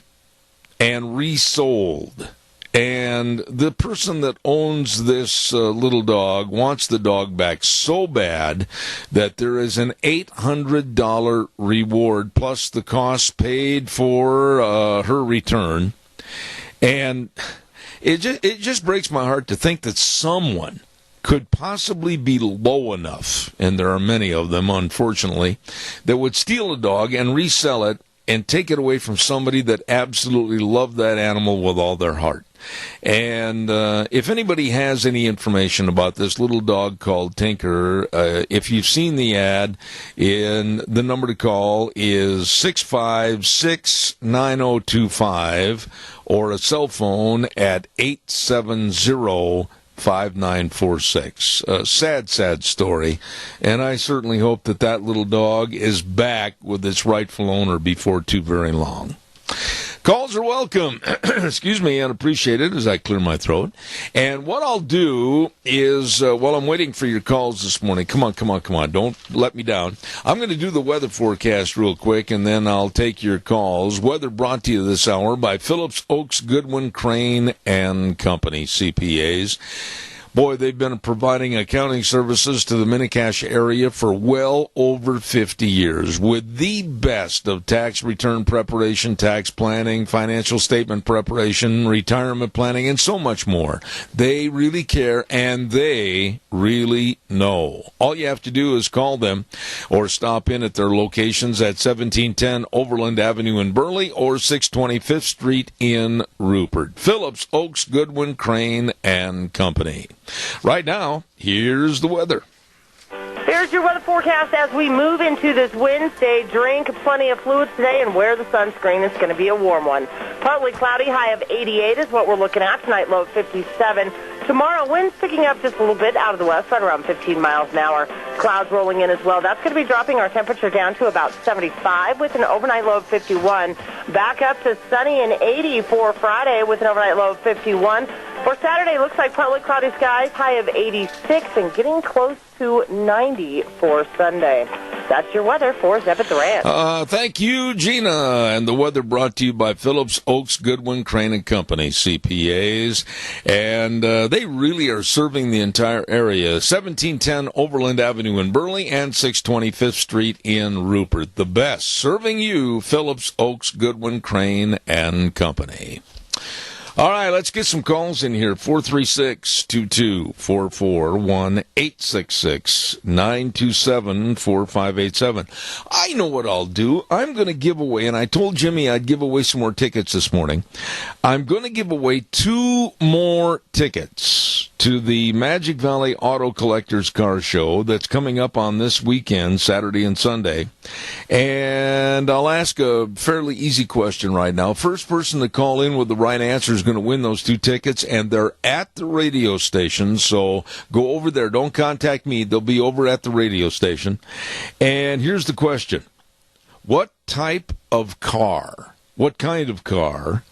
and resold. And the person that owns this little dog wants the dog back so bad that there is an $800 reward plus the cost paid for her return. And it just breaks my heart to think that someone could possibly be low enough, and there are many of them, unfortunately, that would steal a dog and resell it and take it away from somebody that absolutely loved that animal with all their heart. And if anybody has any information about this little dog called Tinker, if you've seen the ad, the number to call is 656-9025 or a cell phone at 870-5946. A sad story, and I certainly hope that that little dog is back with its rightful owner before too very long. Calls are welcome, excuse me, and appreciated as I clear my throat. And what I'll do is, while I'm waiting for your calls this morning, come on, don't let me down. I'm going to do the weather forecast real quick, and then I'll take your calls. Weather brought to you this hour by Phillips, Oaks, Goodwin, Crane, and Company, CPAs. Boy, they've been providing accounting services to the Mini-Cassia area for well over 50 years with the best of tax return preparation, tax planning, financial statement preparation, retirement planning, and so much more. They really care, and they really know. All you have to do is call them or stop in at their locations at 1710 Overland Avenue in Burley or 625th Street in Rupert. Phillips, Oaks, Goodwin, Crane, and Company. Right now, here's the weather. Here Here's your weather forecast as we move into this Wednesday. Drink plenty of fluids today and wear the sunscreen. It's going to be a warm one. Partly cloudy, high of 88 is what we're looking at. Tonight, low of 57. Tomorrow, winds picking up just a little bit out of the west, right around 15 miles an hour. Clouds rolling in as well. That's going to be dropping our temperature down to about 75 with an overnight low of 51. Back up to sunny and 80 for Friday with an overnight low of 51. For Saturday, looks like partly cloudy skies, high of 86 and getting close to 90 for Sunday. That's your weather for Zeb at the Ranch. Thank you, Gina. And the weather brought to you by Phillips Oaks Goodwin Crane and Company, CPAs. And they really are serving the entire area. 1710 Overland Avenue in Burley and 620 5th Street in Rupert. The best. Serving you, Phillips Oaks Goodwin Crane and Company. All right, let's get some calls in here. 436-2244, 1-866-927-4587. I know what I'll do. I'm going to give away, and I told Jimmy I'd give away some more tickets this morning. I'm going to give away 2 more tickets to the Magic Valley Auto Collectors Car Show that's coming up on this weekend, Saturday and Sunday. And I'll ask a fairly easy question right now. First person to call in with the right answer is going to win those 2 tickets, and they're at the radio station, so go over there. Don't contact me. They'll be over at the radio station. And here's the question. What type of car, what kind of car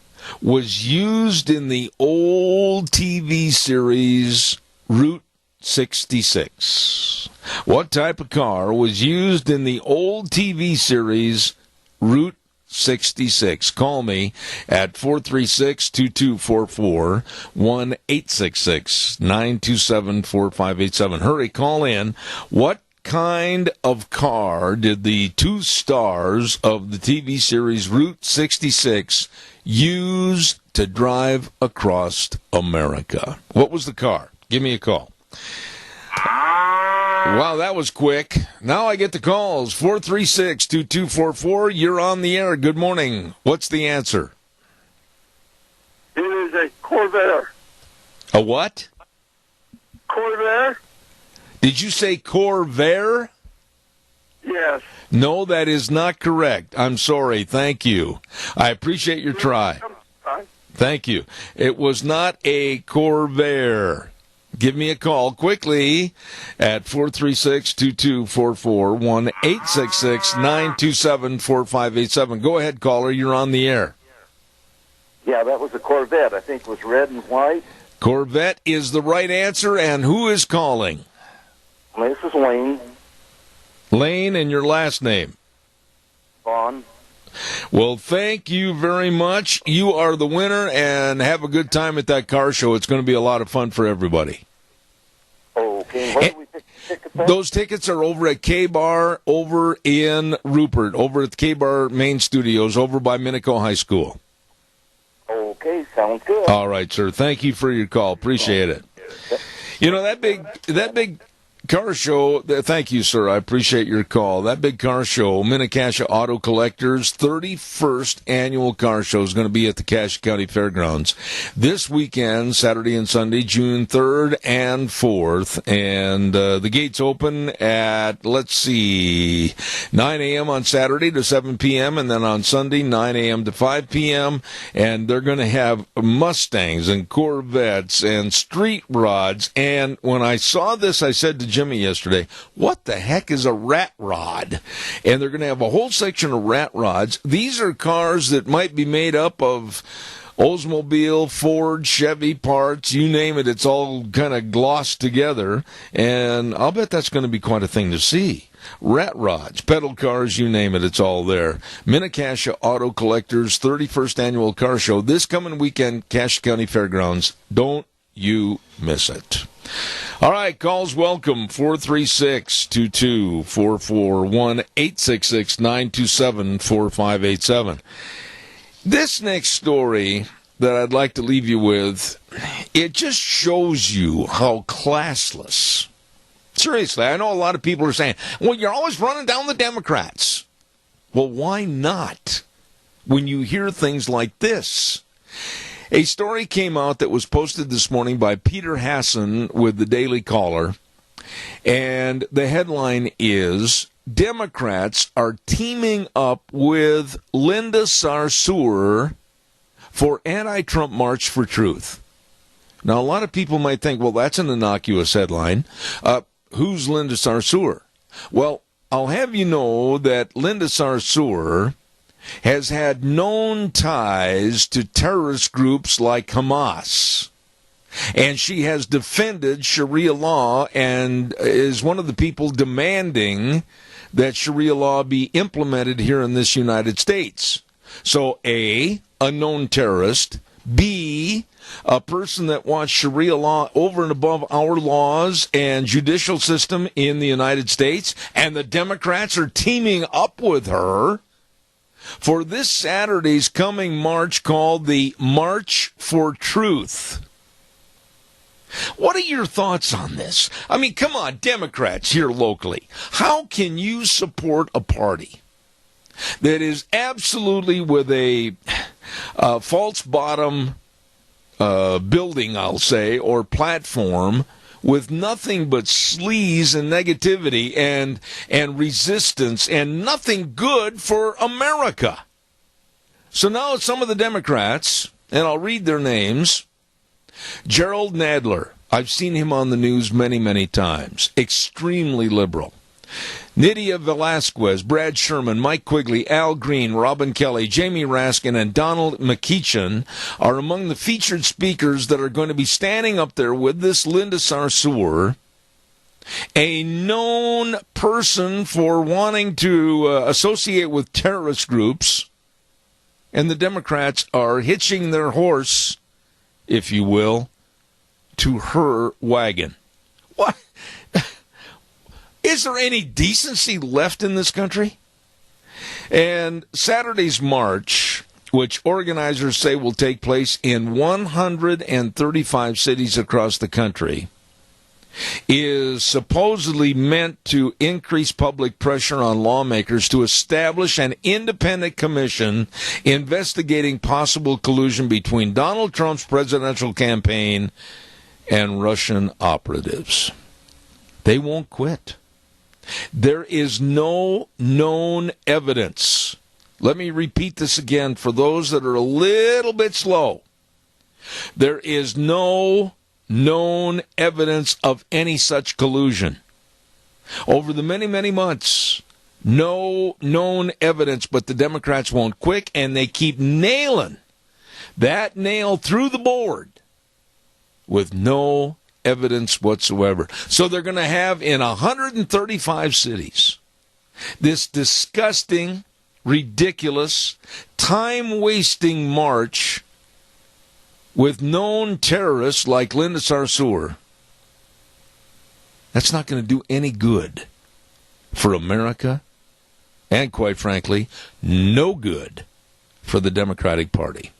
was used in the old TV series Route 66? What type of car was used in the old TV series Route 66? Call me at 436-2244, 1-866-927-4587. Hurry, call in. What kind of car did the 2 stars of the TV series Route 66 use to drive across America? What was the car? Give me a call. Wow, that was quick. Now I get the calls. 436-2244. You're on the air. Good morning. What's the answer? It is a Corvair. A what? Corvair? Did you say Corvair? Yes. No, that is not correct. I'm sorry. Thank you. I appreciate your try. Thank you. It was not a Corvair. Give me a call quickly at 436-2244, 1-866-927-4587. Go ahead, caller. You're on the air. Yeah, that was a Corvette. I think it was red and white. Corvette is the right answer, and who is calling? This is Lane. Lane, and your last name? Vaughn. Well, thank you very much. You are the winner, and have a good time at that car show. It's going to be a lot of fun for everybody. Okay. Where do we pick the tickets at? Those tickets are over at K-Bar over in Rupert, over at the K-Bar main studios over by Minico High School. Okay, sounds good. All right, sir. Thank you for your call. Appreciate it. You know, that big car show, thank you, sir. I appreciate your call. That big car show, Minnecasia Auto Collectors, 31st annual car show is going to be at the Cache County Fairgrounds this weekend, Saturday and Sunday, June 3rd and 4th. And the gates open at, 9 a.m. on Saturday to 7 p.m. and then on Sunday, 9 a.m. to 5 p.m. And they're going to have Mustangs and Corvettes and street rods. And when I saw this, I said to Jimmy yesterday, what the heck is a rat rod? And they're going to have a whole section of rat rods. These are cars that might be made up of Oldsmobile, Ford, Chevy parts, you name it. It's all kind of glossed together. And I'll bet that's going to be quite a thing to see. Rat rods, pedal cars, you name it, it's all there. Minnecasia Auto Collectors 31st Annual Car Show this coming weekend, Cache County Fairgrounds. Don't you miss it. All right, calls welcome, 436-2244, 1-866-927-4587. This next story that I'd like to leave you with, it just shows you how classless. Seriously, I know a lot of people are saying, well, you're always running down the Democrats. Well, why not when you hear things like this? A story came out that was posted this morning by Peter Hasson with the Daily Caller, And the headline is, Democrats are teaming up with Linda Sarsour for anti-Trump March for Truth. Now, a lot of people might think, well, that's an innocuous headline. Who's Linda Sarsour? Well, I'll have you know that Linda Sarsour has had known ties to terrorist groups like Hamas. And she has defended Sharia law and is one of the people demanding that Sharia law be implemented here in this United States. So, A, a known terrorist. B, a person that wants Sharia law over and above our laws and judicial system in the United States. And the Democrats are teaming up with her for this Saturday's coming march called the March for Truth. What are your thoughts on this? I mean, come on, Democrats here locally. How can you support a party that is absolutely with a false bottom building, I'll say, or platform with nothing but sleaze and negativity and resistance and nothing good for America? So now some of the Democrats, and I'll read their names. Gerald Nadler, I've seen him on the news many, many times. Extremely liberal. Nydia Velasquez, Brad Sherman, Mike Quigley, Al Green, Robin Kelly, Jamie Raskin, and Donald McEachin are among the featured speakers that are going to be standing up there with this Linda Sarsour, a known person for wanting to associate with terrorist groups, and the Democrats are hitching their horse, if you will, to her wagon. What? Is there any decency left in this country? And Saturday's march, which organizers say will take place in 135 cities across the country, is supposedly meant to increase public pressure on lawmakers to establish an independent commission investigating possible collusion between Donald Trump's presidential campaign and Russian operatives. They won't quit. There is no known evidence. Let me repeat this again for those that are a little bit slow. There is no known evidence of any such collusion. Over the many, many months, no known evidence, but the Democrats won't quit, and they keep nailing that nail through the board with no evidence whatsoever. So they're going to have in 135 cities this disgusting, ridiculous, time-wasting march with known terrorists like Linda Sarsour. That's not going to do any good for America, and quite frankly, no good for the Democratic Party.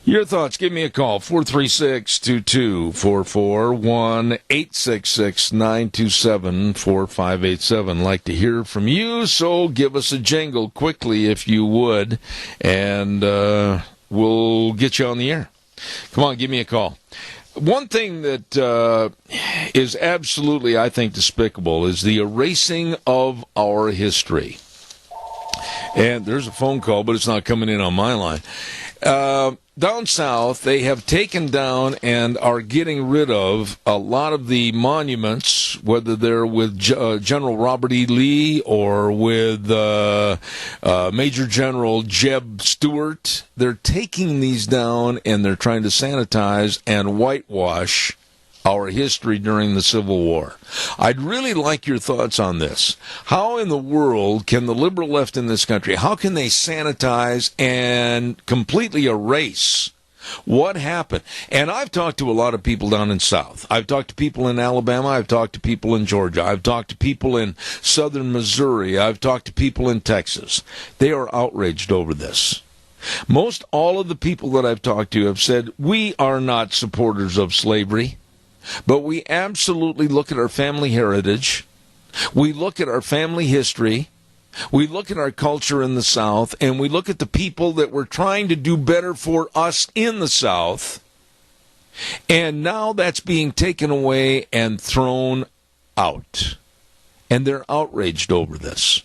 Your thoughts, give me a call, 436-2244, 1-866-927-4587. Like to hear from you, so give us a jingle quickly if you would, and we'll get you on the air. Come on, give me a call. One thing that is absolutely, I think, despicable is the erasing of our history. And there's a phone call, but it's not coming in on my line. Down south, they have taken down and are getting rid of a lot of the monuments, whether they're with General Robert E. Lee or with Major General Jeb Stuart. They're taking these down and they're trying to sanitize and whitewash our history during the Civil War. I'd really like your thoughts on this. How in the world can the liberal left in this country, how can they sanitize and completely erase what happened? And I've talked to a lot of people down in South. I've talked to people in Alabama. I've talked to people in Georgia. I've talked to people in southern Missouri. I've talked to people in Texas. They are outraged over this. Most all of the people that I've talked to have said, we are not supporters of slavery. But we absolutely look at our family heritage, we look at our family history, we look at our culture in the South, and we look at the people that were trying to do better for us in the South, And now that's being taken away and thrown out. And they're outraged over this.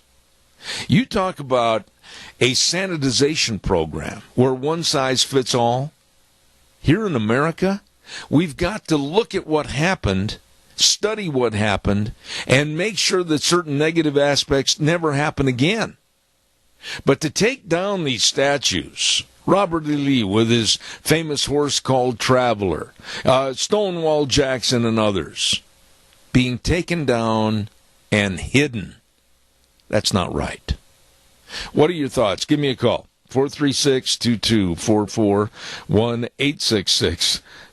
You talk about a sanitization program where one size fits all. Here in America, we've got to look at what happened, study what happened, and make sure that certain negative aspects never happen again. But to take down these statues, Robert E. Lee with his famous horse called Traveler, Stonewall Jackson and others, being taken down and hidden, that's not right. What are your thoughts? Give me a call. 436-2244,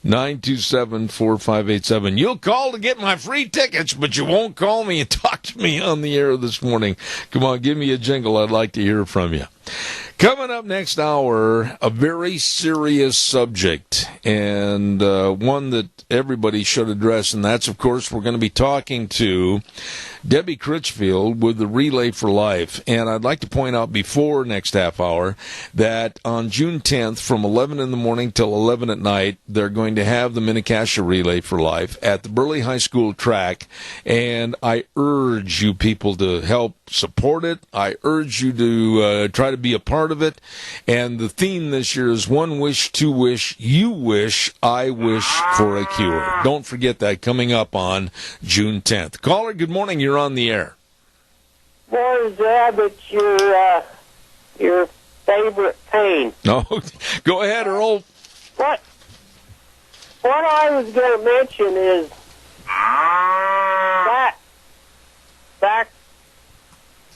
1-866-927-4587. You'll call to get my free tickets, but you won't call me and talk to me on the air this morning. Come on, give me a jingle. I'd like to hear from you. Coming up next hour, a very serious subject, and one that everybody should address, and that's, of course, we're going to be talking to Debbie Critchfield with the Relay for Life. And I'd like to point out before next half hour that on June 10th from 11 in the morning till 11 at night, they're going to have the Mini-Cassia Relay for Life at the Burley High School track. And I urge you people to help support it. I urge you to try to be a part of it. And the theme this year is one wish, two wish, you wish, I wish for a cure. Don't forget that coming up on June 10th. Caller, good morning. You're on the air. Boy, Zeb, it's your favorite pain. No, go ahead, Earl. What I was going to mention is back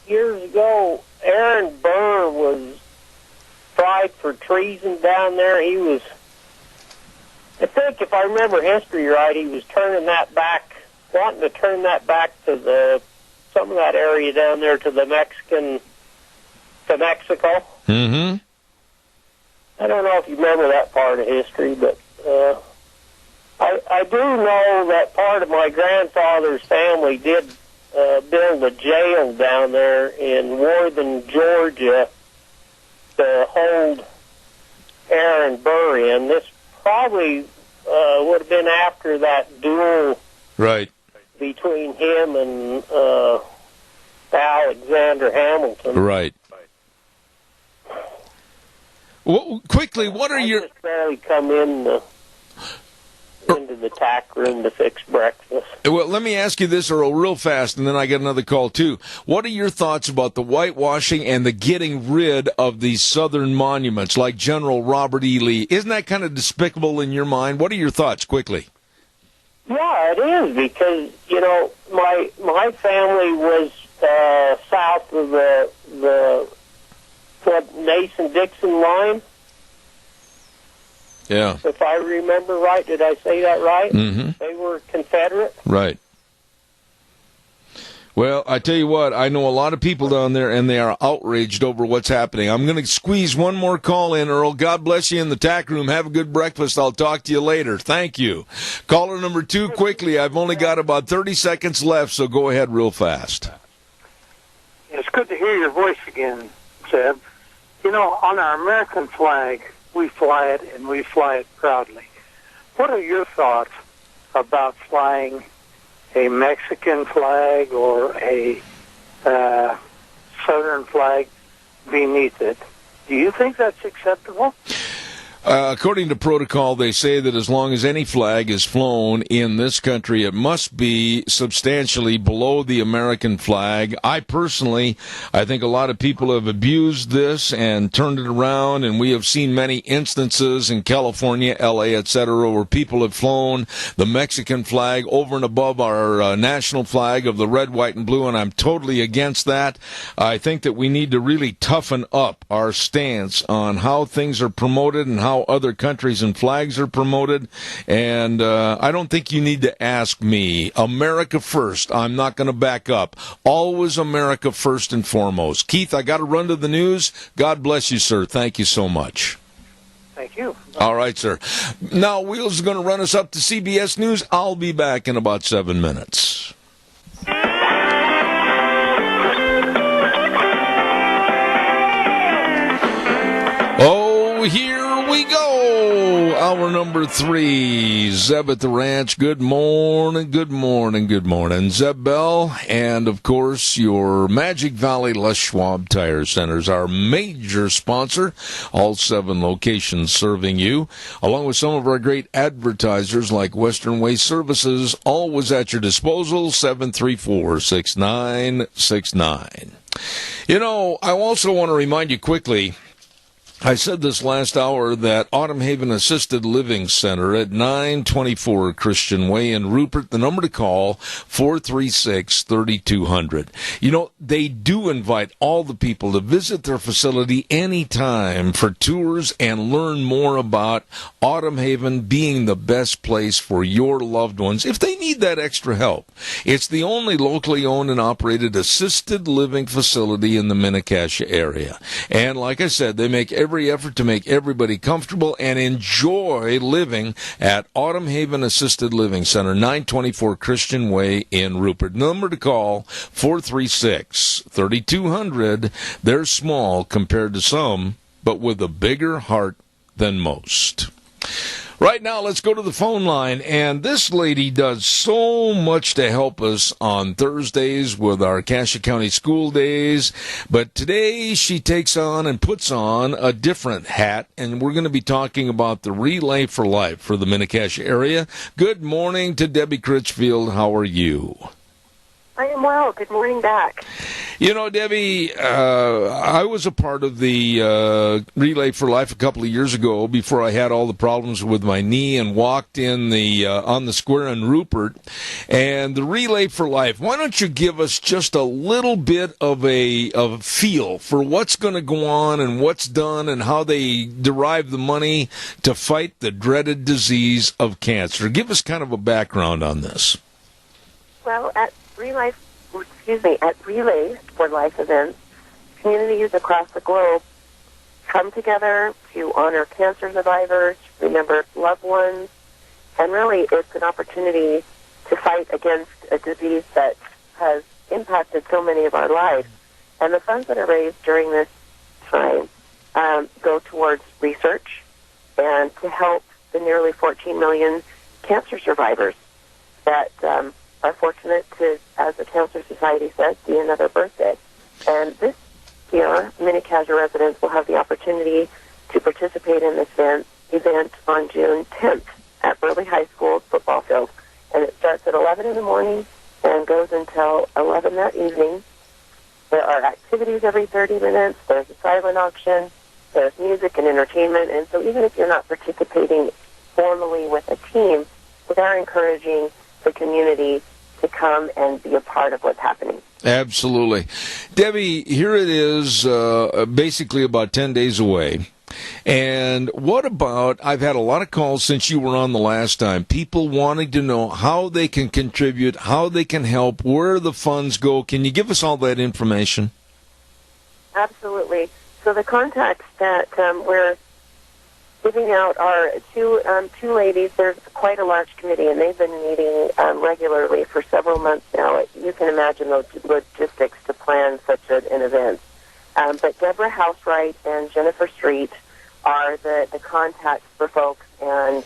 years ago, Aaron Burr was tried for treason down there. He was, I think if I remember history right, he was wanting to turn that back to some of that area down there to Mexico. Mm-hmm. I don't know if you remember that part of history, but I do know that part of my grandfather's family did build a jail down there in Worthing, Georgia, to hold Aaron Burr in. This probably would have been after that duel right between him and Alexander Hamilton. Right. Well, quickly, what are your... I just barely come into the tack room to fix breakfast. Well, let me ask you this, Earl, real fast, and then I get another call, too. What are your thoughts about the whitewashing and the getting rid of these Southern monuments, like General Robert E. Lee? Isn't that kind of despicable in your mind? What are your thoughts, quickly? Yeah, it is, because, my family was south of the Nason-Dixon line. Yeah. If I remember right, did I say that right? Mm-hmm. They were Confederate. Right. Well, I tell you what, I know a lot of people down there, and they are outraged over what's happening. I'm going to squeeze one more call in, Earl. God bless you in the tack room. Have a good breakfast. I'll talk to you later. Thank you. Caller number 2, quickly. I've only got about 30 seconds left, so go ahead real fast. It's good to hear your voice again, Zeb. On our American flag, we fly it, and we fly it proudly. What are your thoughts about flying a Mexican flag or a Southern flag beneath it? Do you think that's acceptable? According to protocol, they say that as long as any flag is flown in this country, it must be substantially below the American flag. I think a lot of people have abused this and turned it around, and we have seen many instances in California, L.A., etc., where people have flown the Mexican flag over and above our national flag of the red, white, and blue, and I'm totally against that. I think that we need to really toughen up our stance on how things are promoted and how other countries and flags are promoted, and I don't think you need to ask me. America first. I'm not going to back up. Always America first and foremost. Keith, I got to run to the news. God bless you, sir. Thank you so much. Thank you. All right, sir. Now, Wheels is going to run us up to CBS News. I'll be back in about 7 minutes. Oh, here we go. Oh, hour number 3, Zeb at the Ranch. Good morning, good morning, good morning. Zeb Bell, and of course, your Magic Valley Les Schwab Tire Centers, our major sponsor. All 7 locations serving you, along with some of our great advertisers like Western Waste Services, always at your disposal, 734-6969. You know, I also want to remind you quickly, I said this last hour, that Autumn Haven Assisted Living Center at 924 Christian Way in Rupert, the number to call, 436-3200. You know, they do invite all the people to visit their facility anytime for tours and learn more about Autumn Haven being the best place for your loved ones if they need that extra help. It's the only locally owned and operated assisted living facility in the Mini-Cassia area. And like I said, they make every effort to make everybody comfortable and enjoy living at Autumn Haven Assisted Living Center, 924 Christian Way in Rupert. Number to call, 436-3200. They're small compared to some, but with a bigger heart than most. Right now, let's go to the phone line, and this lady does so much to help us on Thursdays with our Cassia County School Days, but today she takes on and puts on a different hat, and we're going to be talking about the Relay for Life for the Mini-Cassia area. Good morning to Debbie Critchfield. How are you? I am well. Good morning back. You know, Debbie, I was a part of the Relay for Life a couple of years ago before I had all the problems with my knee and walked in the on the square in Rupert. And the Relay for Life, why don't you give us just a little bit of a feel for what's going to go on and what's done and how they derive the money to fight the dreaded disease of cancer. Give us kind of a background on this. Well, at Relay for Life events, communities across the globe come together to honor cancer survivors, remember loved ones, and really it's an opportunity to fight against a disease that has impacted so many of our lives. And the funds that are raised during this time go towards research and to help the nearly 14 million cancer survivors that are fortunate to, as the Cancer Society says, see another birthday. And this year, Mini-Cassia residents will have the opportunity to participate in this event on June 10th at Burley High School's football field. And it starts at 11 in the morning and goes until 11 that evening. There are activities every 30 minutes. There's a silent auction. There's music and entertainment. And so even if you're not participating formally with a team, we are encouraging the community to come and be a part of what's happening. Absolutely. Debbie, here it is, basically about 10 days away. And what about, I've had a lot of calls since you were on the last time, people wanting to know how they can contribute, how they can help, where the funds go. Can you give us all that information? Absolutely. So the contacts that we're giving out are two ladies. There's quite a large committee, and they've been meeting regularly for several months now. You can imagine the logistics to plan such an event. But Deborah Housewright and Jennifer Street are the contacts for folks, and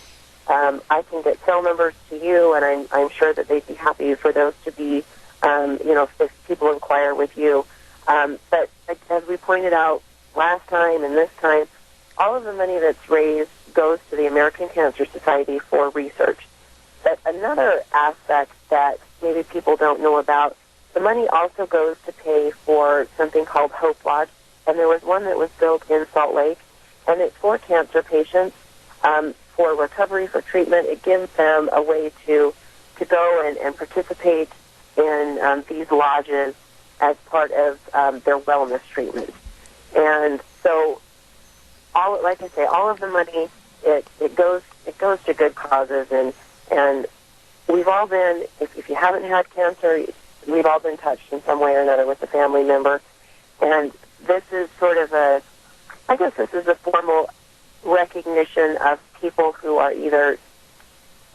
I can get cell numbers to you, and I'm sure that they'd be happy for those to be, if people inquire with you. But as we pointed out last time and this time, all of the money that's raised goes to the American Cancer Society for research. But another aspect that maybe people don't know about, the money also goes to pay for something called Hope Lodge, and there was one that was built in Salt Lake, and it's for cancer patients, for recovery, for treatment. It gives them a way to go and participate in these lodges as part of their wellness treatment. And so, like I say, all of the money it goes to good causes, and we've all been, if you haven't had cancer, we've all been touched in some way or another with a family member, and this is sort of a formal recognition of people who are either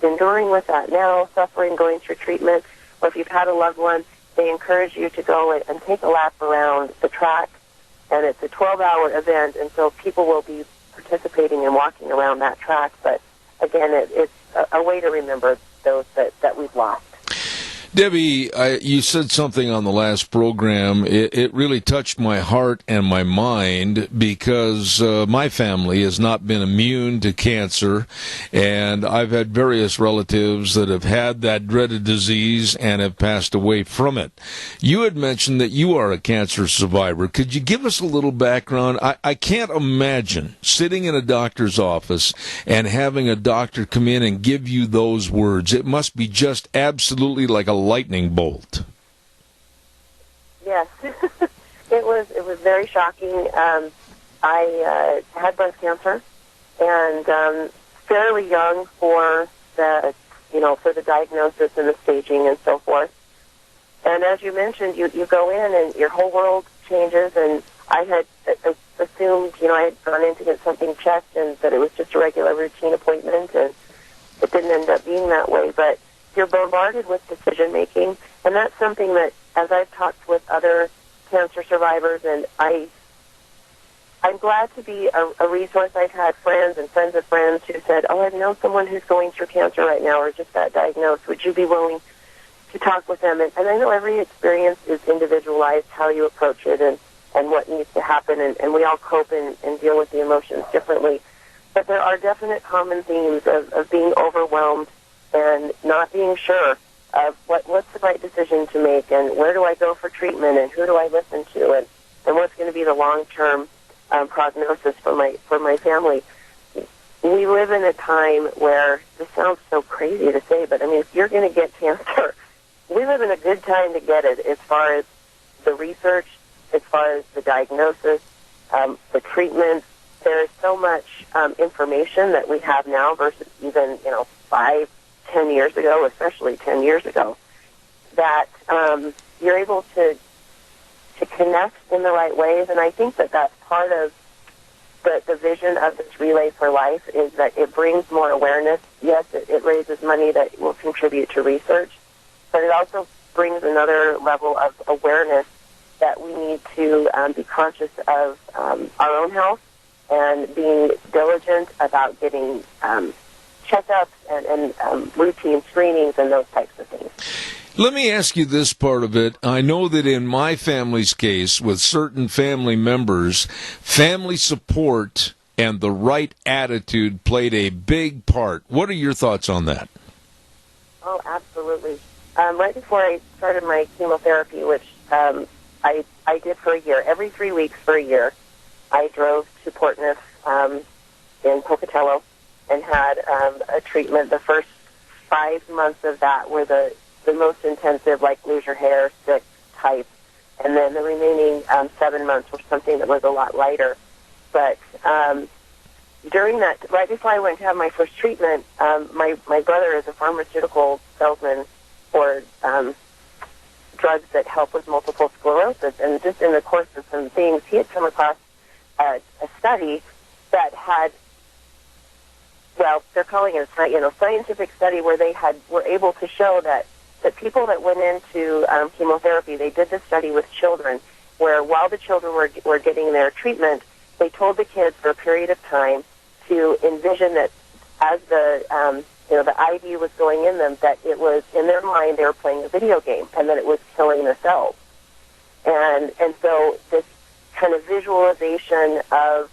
enduring with that now, suffering, going through treatment, or if you've had a loved one, they encourage you to go and take a lap around the track, and it's a 12-hour event, and so people will be participating and walking around that track. But again, it's a way to remember those that we've lost. Debbie, you said something on the last program. It really touched my heart and my mind because my family has not been immune to cancer, and I've had various relatives that have had that dreaded disease and have passed away from it. You had mentioned that you are a cancer survivor. Could you give us a little background? I can't imagine sitting in a doctor's office and having a doctor come in and give you those words. It must be just absolutely like a lightning bolt. Yes, it was very shocking. I had breast cancer, and fairly young for the diagnosis and the staging and so forth. And as you mentioned, you go in and your whole world changes. And I had assumed, I had gone in to get something checked, and that it was just a regular routine appointment, and it didn't end up being that way. But you're bombarded with decision-making, and that's something that, as I've talked with other cancer survivors, and I'm glad to be a resource. I've had friends and friends of friends who said, I know someone who's going through cancer right now or just got diagnosed. Would you be willing to talk with them? And I know every experience is individualized, how you approach it and what needs to happen, and we all cope and deal with the emotions differently. But there are definite common themes of being overwhelmed and not being sure of what's the right decision to make, and where do I go for treatment, and who do I listen to, and what's going to be the long-term prognosis for my family. We live in a time where, this sounds so crazy to say, but if you're going to get cancer, we live in a good time to get it as far as the research, as far as the diagnosis, the treatment. There is so much information that we have now versus even 5-10 years ago, especially 10 years ago, that you're able to connect in the right ways. And I think that that's part of the vision of this Relay for Life, is that it brings more awareness. Yes, it raises money that will contribute to research, but it also brings another level of awareness that we need to be conscious of our own health and being diligent about getting checkups and routine screenings and those types of things. Let me ask you this part of it. I know that in my family's case, with certain family members, family support and the right attitude played a big part. What are your thoughts on that? Oh, absolutely. Right before I started my chemotherapy, which I did for a year, every 3 weeks for a year, I drove to Portneuf in Pocatello and had a treatment. The first 5 months of that were the most intensive, like lose your hair, sick type. And then the remaining 7 months were something that was a lot lighter. But during that, right before I went to have my first treatment, my brother is a pharmaceutical salesman for drugs that help with multiple sclerosis. And just in the course of some things, he had come across a study that had, well, they're calling it a scientific study where they were able to show that people that went into chemotherapy, they did this study with children, where while the children were getting their treatment, they told the kids for a period of time to envision that as the IV was going in them, that it was, in their mind, they were playing a video game, and that it was killing the cells. And so this kind of visualization of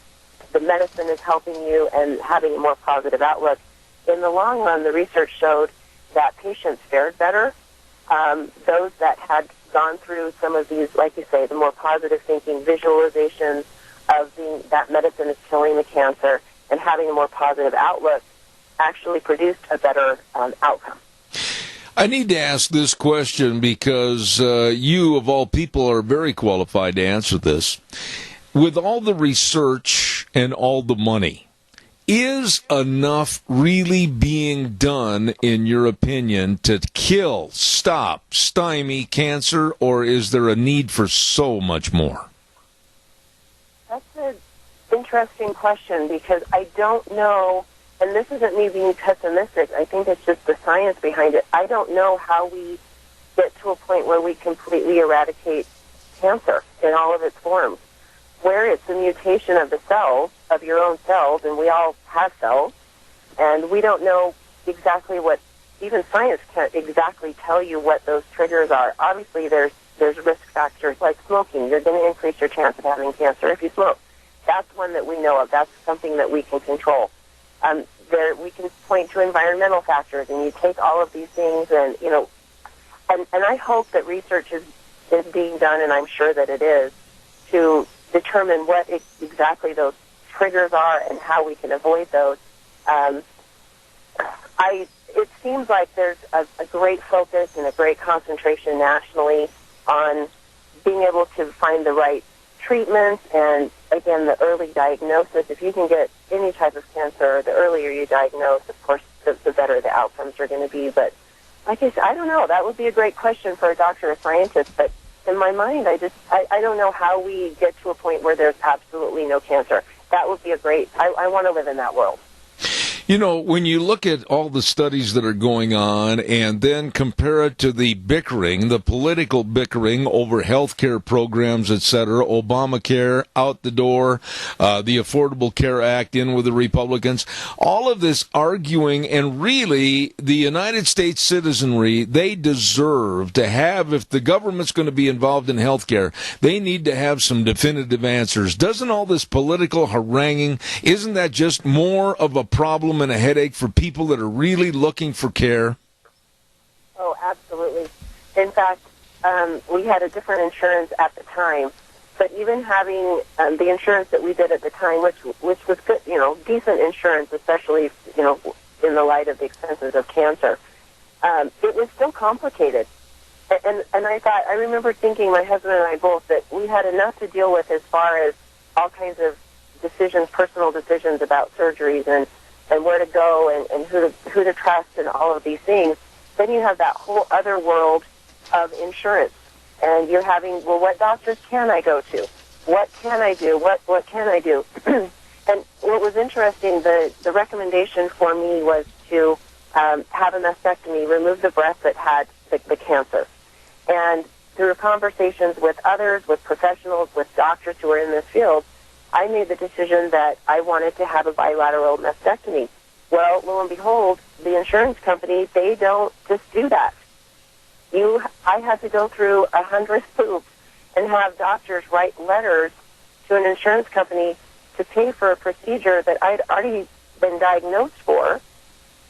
the medicine is helping you and having a more positive outlook. In the long run, the research showed that patients fared better. Those that had gone through some of these, like you say, the more positive thinking visualizations of that medicine is killing the cancer and having a more positive outlook, actually produced a better outcome. I need to ask this question because you, of all people, are very qualified to answer this. With all the research and all the money, is enough really being done, in your opinion, to kill, stop, stymie cancer, or is there a need for so much more? That's an interesting question, because I don't know, and this isn't me being pessimistic, I think it's just the science behind it. I don't know how we get to a point where we completely eradicate cancer in all of its forms. where it's a mutation of the cells, of your own cells, and we all have cells, and we don't know exactly what, even science can't exactly tell you what those triggers are. Obviously, there's risk factors like smoking. You're going to increase your chance of having cancer if you smoke. That's one that we know of. That's something that we can control. We can point to environmental factors, and you take all of these things, and and I hope that research is being done, and I'm sure that it is, to determine what exactly those triggers are and how we can avoid those. It seems like there's a great focus and a great concentration nationally on being able to find the right treatments and, again, the early diagnosis. If you can get any type of cancer, the earlier you diagnose, of course, the better the outcomes are going to be. But like I said, I don't know. That would be a great question for a doctor or scientist. But in my mind, I don't know how we get to a point where there's absolutely no cancer. That would be a great, I want to live in that world. When you look at all the studies that are going on and then compare it to the bickering, the political bickering over health care programs, et cetera, Obamacare out the door, the Affordable Care Act in with the Republicans, all of this arguing, and really the United States citizenry, they deserve to have, if the government's going to be involved in health care, they need to have some definitive answers. Doesn't all this political haranguing, isn't that just more of a problem and a headache for people that are really looking for care? Oh, absolutely. In fact, we had a different insurance at the time, but even having the insurance that we did at the time, which was good, decent insurance, especially, in the light of the expenses of cancer, it was still complicated. And I remember thinking, my husband and I both, that we had enough to deal with as far as all kinds of decisions, personal decisions about surgeries and where to go and who to trust and all of these things. Then you have that whole other world of insurance. And you're having, well, what doctors can I go to? What can I do? What can I do? And what was interesting, the recommendation for me was to have a mastectomy, remove the breast that had the cancer. And through conversations with others, with professionals, with doctors who are in this field, I made the decision that I wanted to have a bilateral mastectomy. Well, lo and behold, the insurance company, they don't just do that. I had to go through 100 hoops and have doctors write letters to an insurance company to pay for a procedure that I'd already been diagnosed for.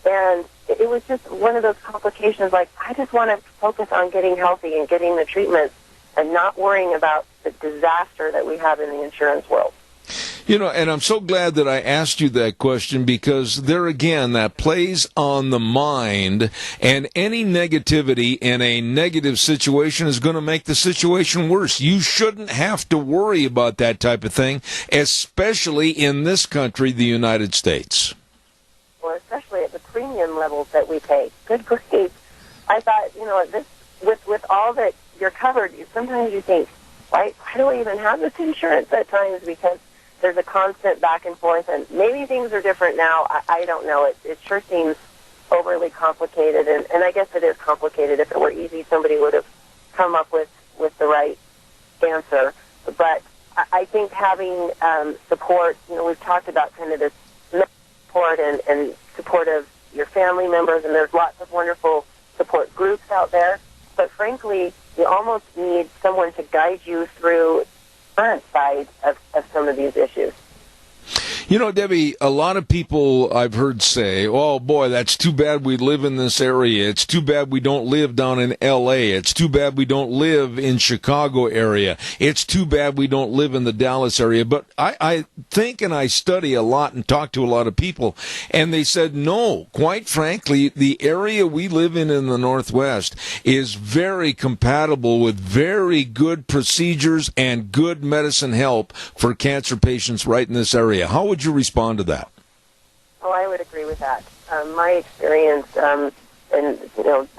And it was just one of those complications, like, I just want to focus on getting healthy and getting the treatment and not worrying about the disaster that we have in the insurance world. And I'm so glad that I asked you that question, because there again, that plays on the mind, and any negativity in a negative situation is going to make the situation worse. You shouldn't have to worry about that type of thing, especially in this country, the United States. Well, especially at the premium levels that we pay. Good grief. I thought, this with all that you're covered, sometimes you think, why do I even have this insurance at times? Because there's a constant back and forth, and maybe things are different now. I don't know. It sure seems overly complicated, and I guess it is complicated. If it were easy, somebody would have come up with the right answer. But I think having support, we've talked about kind of this support and support of your family members, and there's lots of wonderful support groups out there. But frankly, you almost need someone to guide you through front side of some of these issues. Debbie, a lot of people I've heard say, oh boy, that's too bad we live in this area. It's too bad we don't live down in L.A. It's too bad we don't live in Chicago area. It's too bad we don't live in the Dallas area. But I think, and I study a lot and talk to a lot of people, and they said, no, quite frankly, the area we live in the Northwest is very compatible with very good procedures and good medicine help for cancer patients right in this area. How would you respond to that? Oh, I would agree with that. My experience, and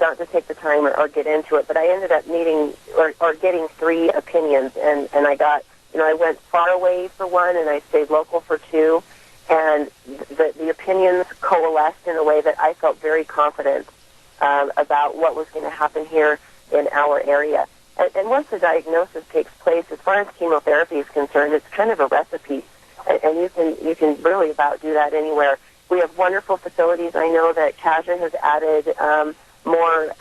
not to take the time or get into it, but I ended up meeting or getting 3 opinions, and I got, I went far away for one, and I stayed local for 2, and the opinions coalesced in a way that I felt very confident about what was going to happen here in our area. And once the diagnosis takes place, as far as chemotherapy is concerned, it's kind of a recipe, and you can really about do that anywhere. We have wonderful facilities. I know that CASA has added more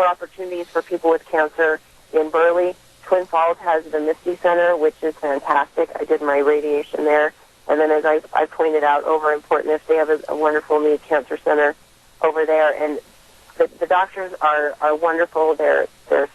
opportunities for people with cancer in Burley. Twin Falls has the Misty Center, which is fantastic. I did my radiation there. And then, as I pointed out, over in Port Nice, they have a wonderful new cancer center over there. And the doctors are wonderful. They're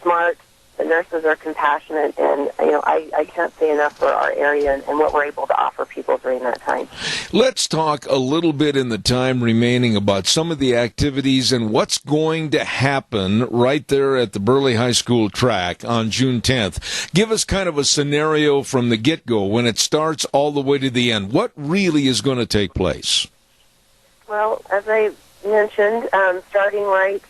smart. The nurses are compassionate, and I can't say enough for our area and what we're able to offer people during that time. Let's talk a little bit in the time remaining about some of the activities and what's going to happen right there at the Burley High School track on June 10th. Give us kind of a scenario from the get-go, when it starts all the way to the end. What really is going to take place? Well, as I mentioned, starting right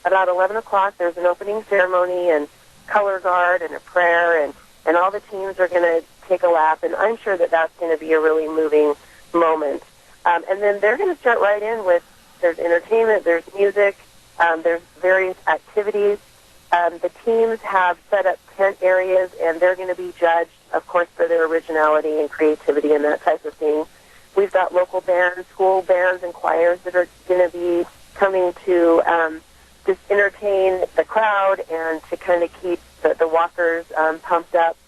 about 11 o'clock, there's an opening ceremony and color guard and a prayer, and all the teams are going to take a lap, and I'm sure that that's going to be a really moving moment. And then they're going to start right in with, there's entertainment, there's music, there's various activities. The teams have set up tent areas, and they're going to be judged, of course, for their originality and creativity and that type of thing. We've got local bands, school bands and choirs that are going to be coming to just entertain the crowd and to kind of keep the walkers pumped up.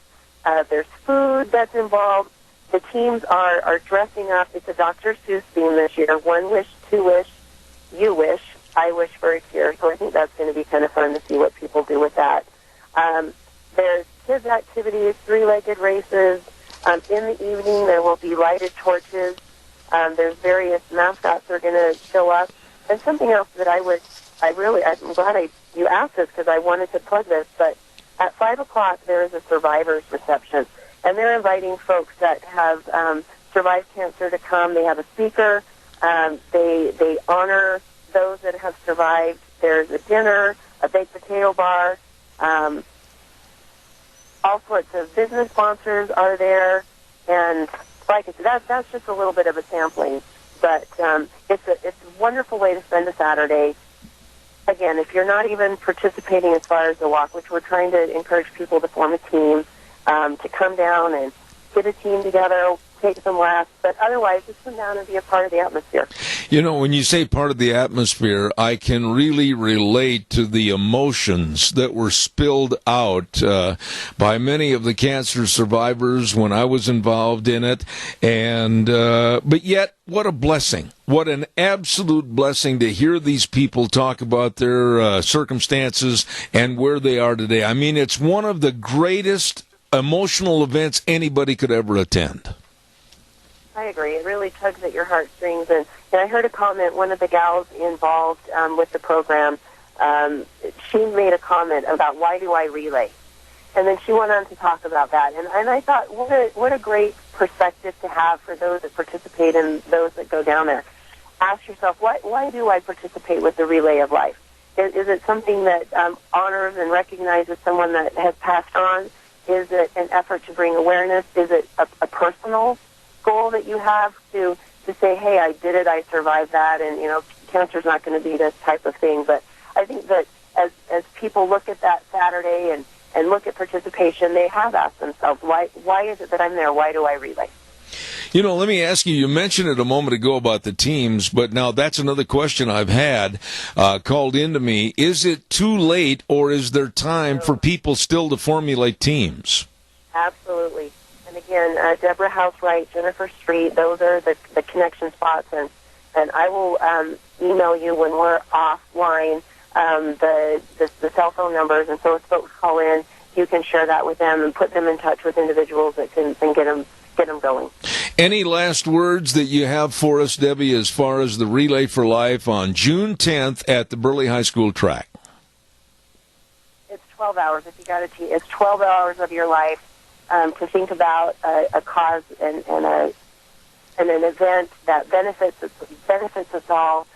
There's food that's involved. The teams are dressing up. It's a Dr. Seuss theme this year. 1 wish, 2 wish, you wish, I wish for a cure. So I think that's going to be kind of fun to see what people do with that. There's kids' activities, 3-legged races. In the evening, there will be lighted torches. There's various mascots that are going to show up. And something else that I'm glad you asked this because I wanted to plug this, but at 5 o'clock there is a survivors reception, and they're inviting folks that have survived cancer to come. They have a speaker. They honor those that have survived. There's a dinner, a baked potato bar. All sorts of business sponsors are there, and like I said, that's just a little bit of a sampling, but it's a wonderful way to spend a Saturday. Again, if you're not even participating as far as the walk, which we're trying to encourage people to form a team, to come down and get a team together, take some laps, but otherwise just come down and be a part of the atmosphere. You know, when you say part of the atmosphere, I can really relate to the emotions that were spilled out by many of the cancer survivors when I was involved in it, and but yet, what a blessing. What an absolute blessing to hear these people talk about their circumstances and where they are today. I mean, it's one of the greatest emotional events anybody could ever attend. I agree. It really tugs at your heartstrings. And I heard a comment, one of the gals involved with the program, she made a comment about, why do I relay? And then she went on to talk about that. And I thought, what a great perspective to have for those that participate and those that go down there. Ask yourself, why do I participate with the relay of life? Is it something that honors and recognizes someone that has passed on? Is it an effort to bring awareness? Is it a personal goal that you have to say, hey, I did it, I survived that, and, cancer's not going to be this type of thing. But I think that as people look at that Saturday and look at participation, they have asked themselves, why is it that I'm there? Why do I relay? Let me ask you, you mentioned it a moment ago about the teams, but now that's another question I've had called into me. Is it too late, or is there time for people still to formulate teams? Absolutely. And again, Deborah Housewright, Jennifer Street, those are the connection spots, and I will email you when we're offline the cell phone numbers, and so if folks call in, you can share that with them and put them in touch with individuals that can get them going. Any last words that you have for us, Debbie, as far as the Relay for Life on June 10th at the Burley High School track? It's 12 hours. If you got a team, it's 12 hours of your life to think about a cause and an event that benefits us all.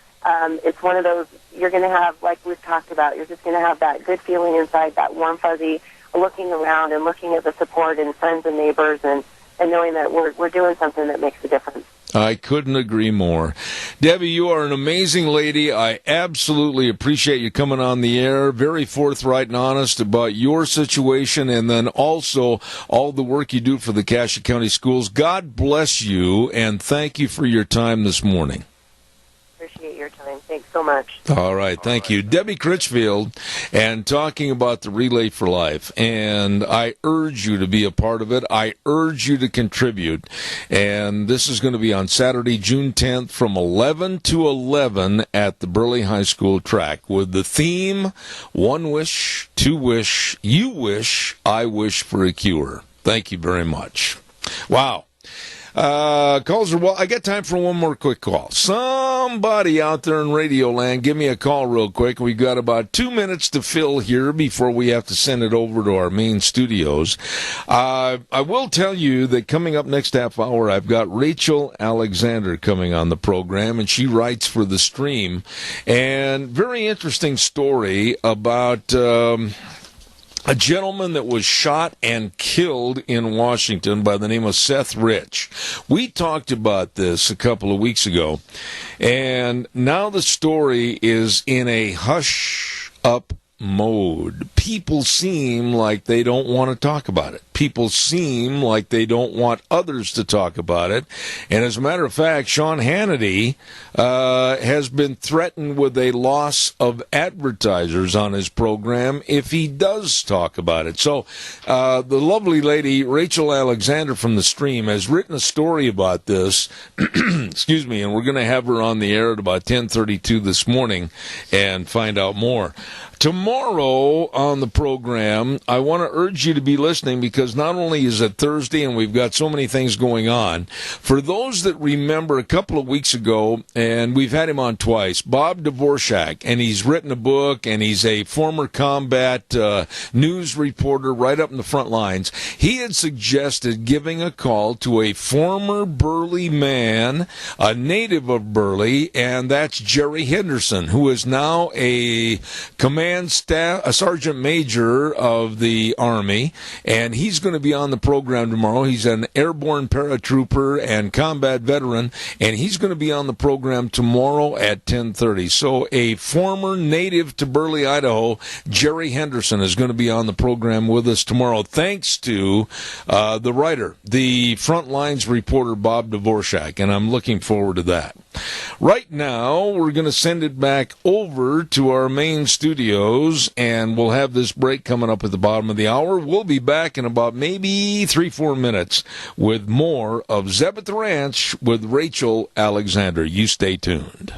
It's one of those you're going to have, like we've talked about, you're just going to have that good feeling inside, that warm fuzzy, looking around and looking at the support and friends and neighbors and knowing that we're doing something that makes a difference. I couldn't agree more. Debbie, you are an amazing lady. I absolutely appreciate you coming on the air, very forthright and honest about your situation, and then also all the work you do for the Cassia County Schools. God bless you, and thank you for your time this morning. Appreciate your time. Thanks so much. All right, thank you. Debbie Critchfield, and talking about the Relay for Life, and I urge you to be a part of it. I urge you to contribute, and this is going to be on Saturday, June 10th from 11 to 11 at the Burley High School track with the theme, One Wish, Two Wish, You Wish, I Wish for a Cure. Thank you very much. Wow. Calls are, well, I got time for one more quick call. Somebody out there in Radio Land, give me a call real quick. We've got about 2 minutes to fill here before we have to send it over to our main studios. I will tell you that coming up next half hour, I've got Rachel Alexander coming on the program, and she writes for The Stream. And very interesting story about a gentleman that was shot and killed in Washington by the name of Seth Rich. We talked about this a couple of weeks ago, and now the story is in a hush-up mode. People seem like they don't want to talk about it. People seem like they don't want others to talk about it. And as a matter of fact, Sean Hannity has been threatened with a loss of advertisers on his program if he does talk about it. So the lovely lady, Rachel Alexander from The Stream, has written a story about this. Excuse me, and we're going to have her on the air at about 10:32 this morning and find out more. Tomorrow on the program, I want to urge you to be listening because not only is it Thursday and we've got so many things going on, for those that remember a couple of weeks ago, and we've had him on twice, Bob Dvorak, and he's written a book, and he's a former combat news reporter right up in the front lines. He had suggested giving a call to a former Burley man, a native of Burley, and that's Jerry Henderson, who is now a a sergeant major of the Army, and he's going to be on the program tomorrow. He's an airborne paratrooper and combat veteran, and he's going to be on the program tomorrow at 10:30. So a former native to Burley, Idaho, Jerry Henderson, is going to be on the program with us tomorrow, thanks to the writer, the front lines reporter, Bob Dvorak, and I'm looking forward to that. Right now, we're going to send it back over to our main studios, and we'll have this break coming up at the bottom of the hour. We'll be back in about maybe 3-4 minutes with more of Zeb at the Ranch with Rachel Alexander. You stay tuned.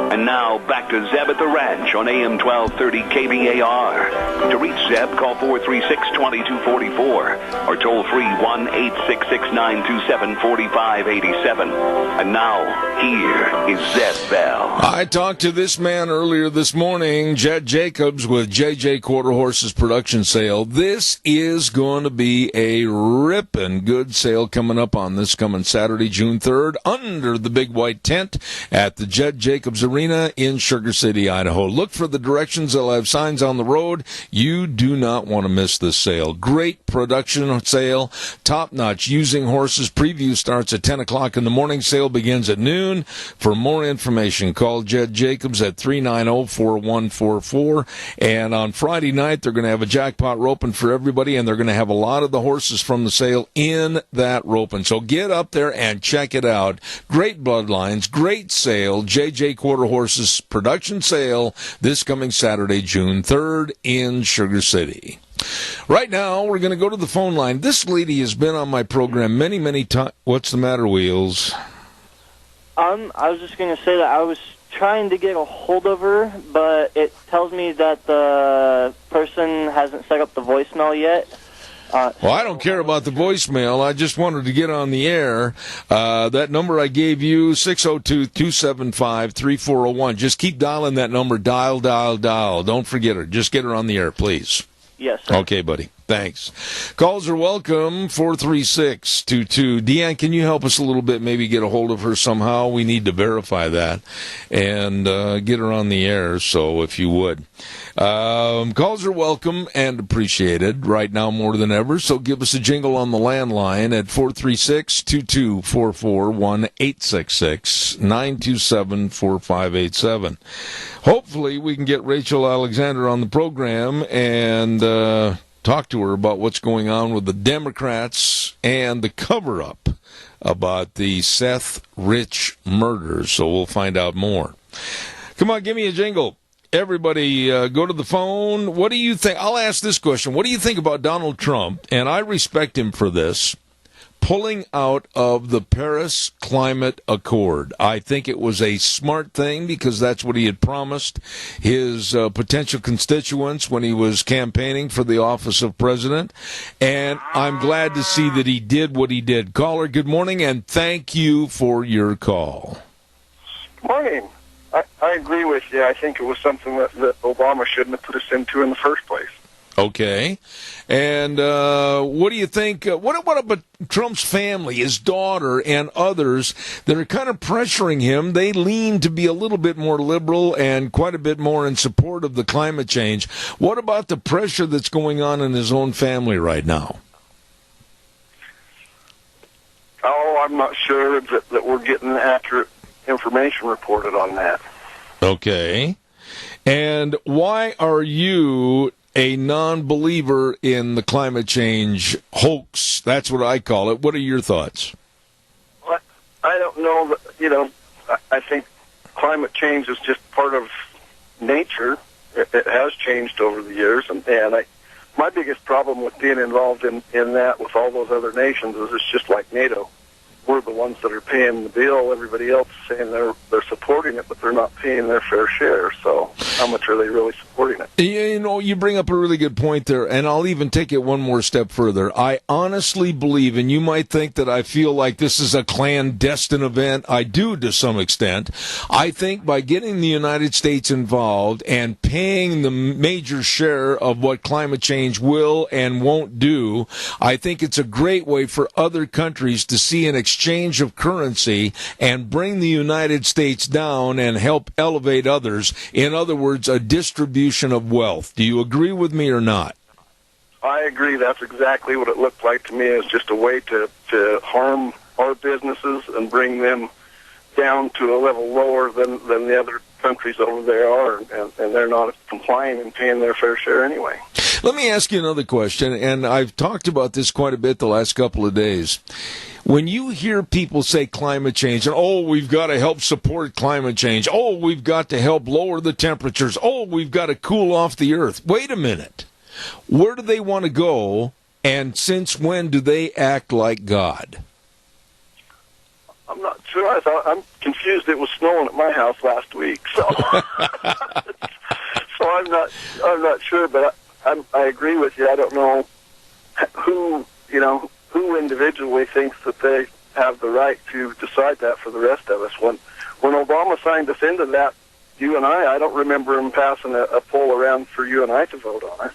And now, back to Zeb at the Ranch on AM 1230 KBAR. To reach Zeb, call 436-2244 or toll free 1-866-927-4587. And now, here is Zeb Bell. I talked to this man earlier this morning, Jed Jacobs with JJ Quarter Horses Production Sale. This is going to be a ripping good sale coming up on this coming Saturday, June 3rd, under the big white tent at the Jed Jacobs Arena in Sugar City, Idaho. Look for the directions. They'll have signs on the road. You do not want to miss this sale. Great production sale, top-notch using horses. Preview starts at 10 o'clock in the morning. Sale begins at noon. For more information, call Jed Jacobs at 390-4144. And on Friday night, they're going to have a jackpot roping for everybody, and they're going to have a lot of the horses from the sale in that roping. So get up there and check it out. Great bloodlines, great sale. JJ Quarter Horses Production Sale this coming Saturday, June 3rd in Sugar City. Right now, we're going to go to the phone line. This lady has been on my program many, many times. What's the matter, Wheels? I was just going to say that I was trying to get a hold of her, but it tells me that the person hasn't set up the voicemail yet. Well, I don't care about the voicemail. I just wanted to get on the air. That number I gave you, 602-275-3401. Just keep dialing that number. Dial. Don't forget her. Just get her on the air, please. Yes, sir. Okay, buddy. Thanks. Calls are welcome, 43622. Deanne, can you help us a little bit, maybe get a hold of her somehow? We need to verify that and get her on the air, so if you would. Calls are welcome and appreciated right now more than ever, so give us a jingle on the landline at 436-2244, 1-866-927-4587. Hopefully we can get Rachel Alexander on the program and talk to her about what's going on with the Democrats and the cover-up about the Seth Rich murders. So we'll find out more. Come on, give me a jingle. Everybody, go to the phone. What do you think? I'll ask this question. What do you think about Donald Trump? And I respect him for this. Pulling out of the Paris Climate Accord. I think it was a smart thing because that's what he had promised his potential constituents when he was campaigning for the office of president. And I'm glad to see that he did what he did. Caller, good morning, and thank you for your call. Morning. I agree with you. I think it was something that Obama shouldn't have put us into in the first place. Okay. And what do you think? What about Trump's family, his daughter, and others that are kind of pressuring him? They lean to be a little bit more liberal and quite a bit more in support of the climate change. What about the pressure that's going on in his own family right now? Oh, I'm not sure that we're getting accurate information reported on that. Okay. And why are you a non-believer in the climate change hoax? That's what I call it. What are your thoughts? Well, I don't know. I think climate change is just part of nature. It has changed over the years, and my biggest problem with being involved in that with all those other nations is it's just like NATO. We're the ones that are paying the bill. Everybody else is saying they're supporting it, but they're not paying their fair share. So how much are they really supporting it? You know, you bring up a really good point there, and I'll even take it one more step further. I honestly believe, and you might think that I feel like this is a clandestine event. I do to some extent. I think by getting the United States involved and paying the major share of what climate change will and won't do, I think it's a great way for other countries to see an exchange of currency and bring the United States down and help elevate others. In other words, a distribution of wealth. Do you agree with me or not? I agree. That's exactly what it looked like to me, as just a way to harm our businesses and bring them down to a level lower than the other countries over there are, and they're not complying and paying their fair share anyway. Let me ask you another question, and I've talked about this quite a bit the last couple of days. When you hear people say climate change, and we've got to help support climate change, we've got to help lower the temperatures, we've got to cool off the earth. Wait a minute. Where do they want to go, and since when do they act like God? I'm not sure. I'm confused. It was snowing at my house last week, so I'm not sure. But I agree with you. I don't know who individually thinks that they have the right to decide that for the rest of us. When Obama signed us into that, you and I don't remember him passing a poll around for you and I to vote on it.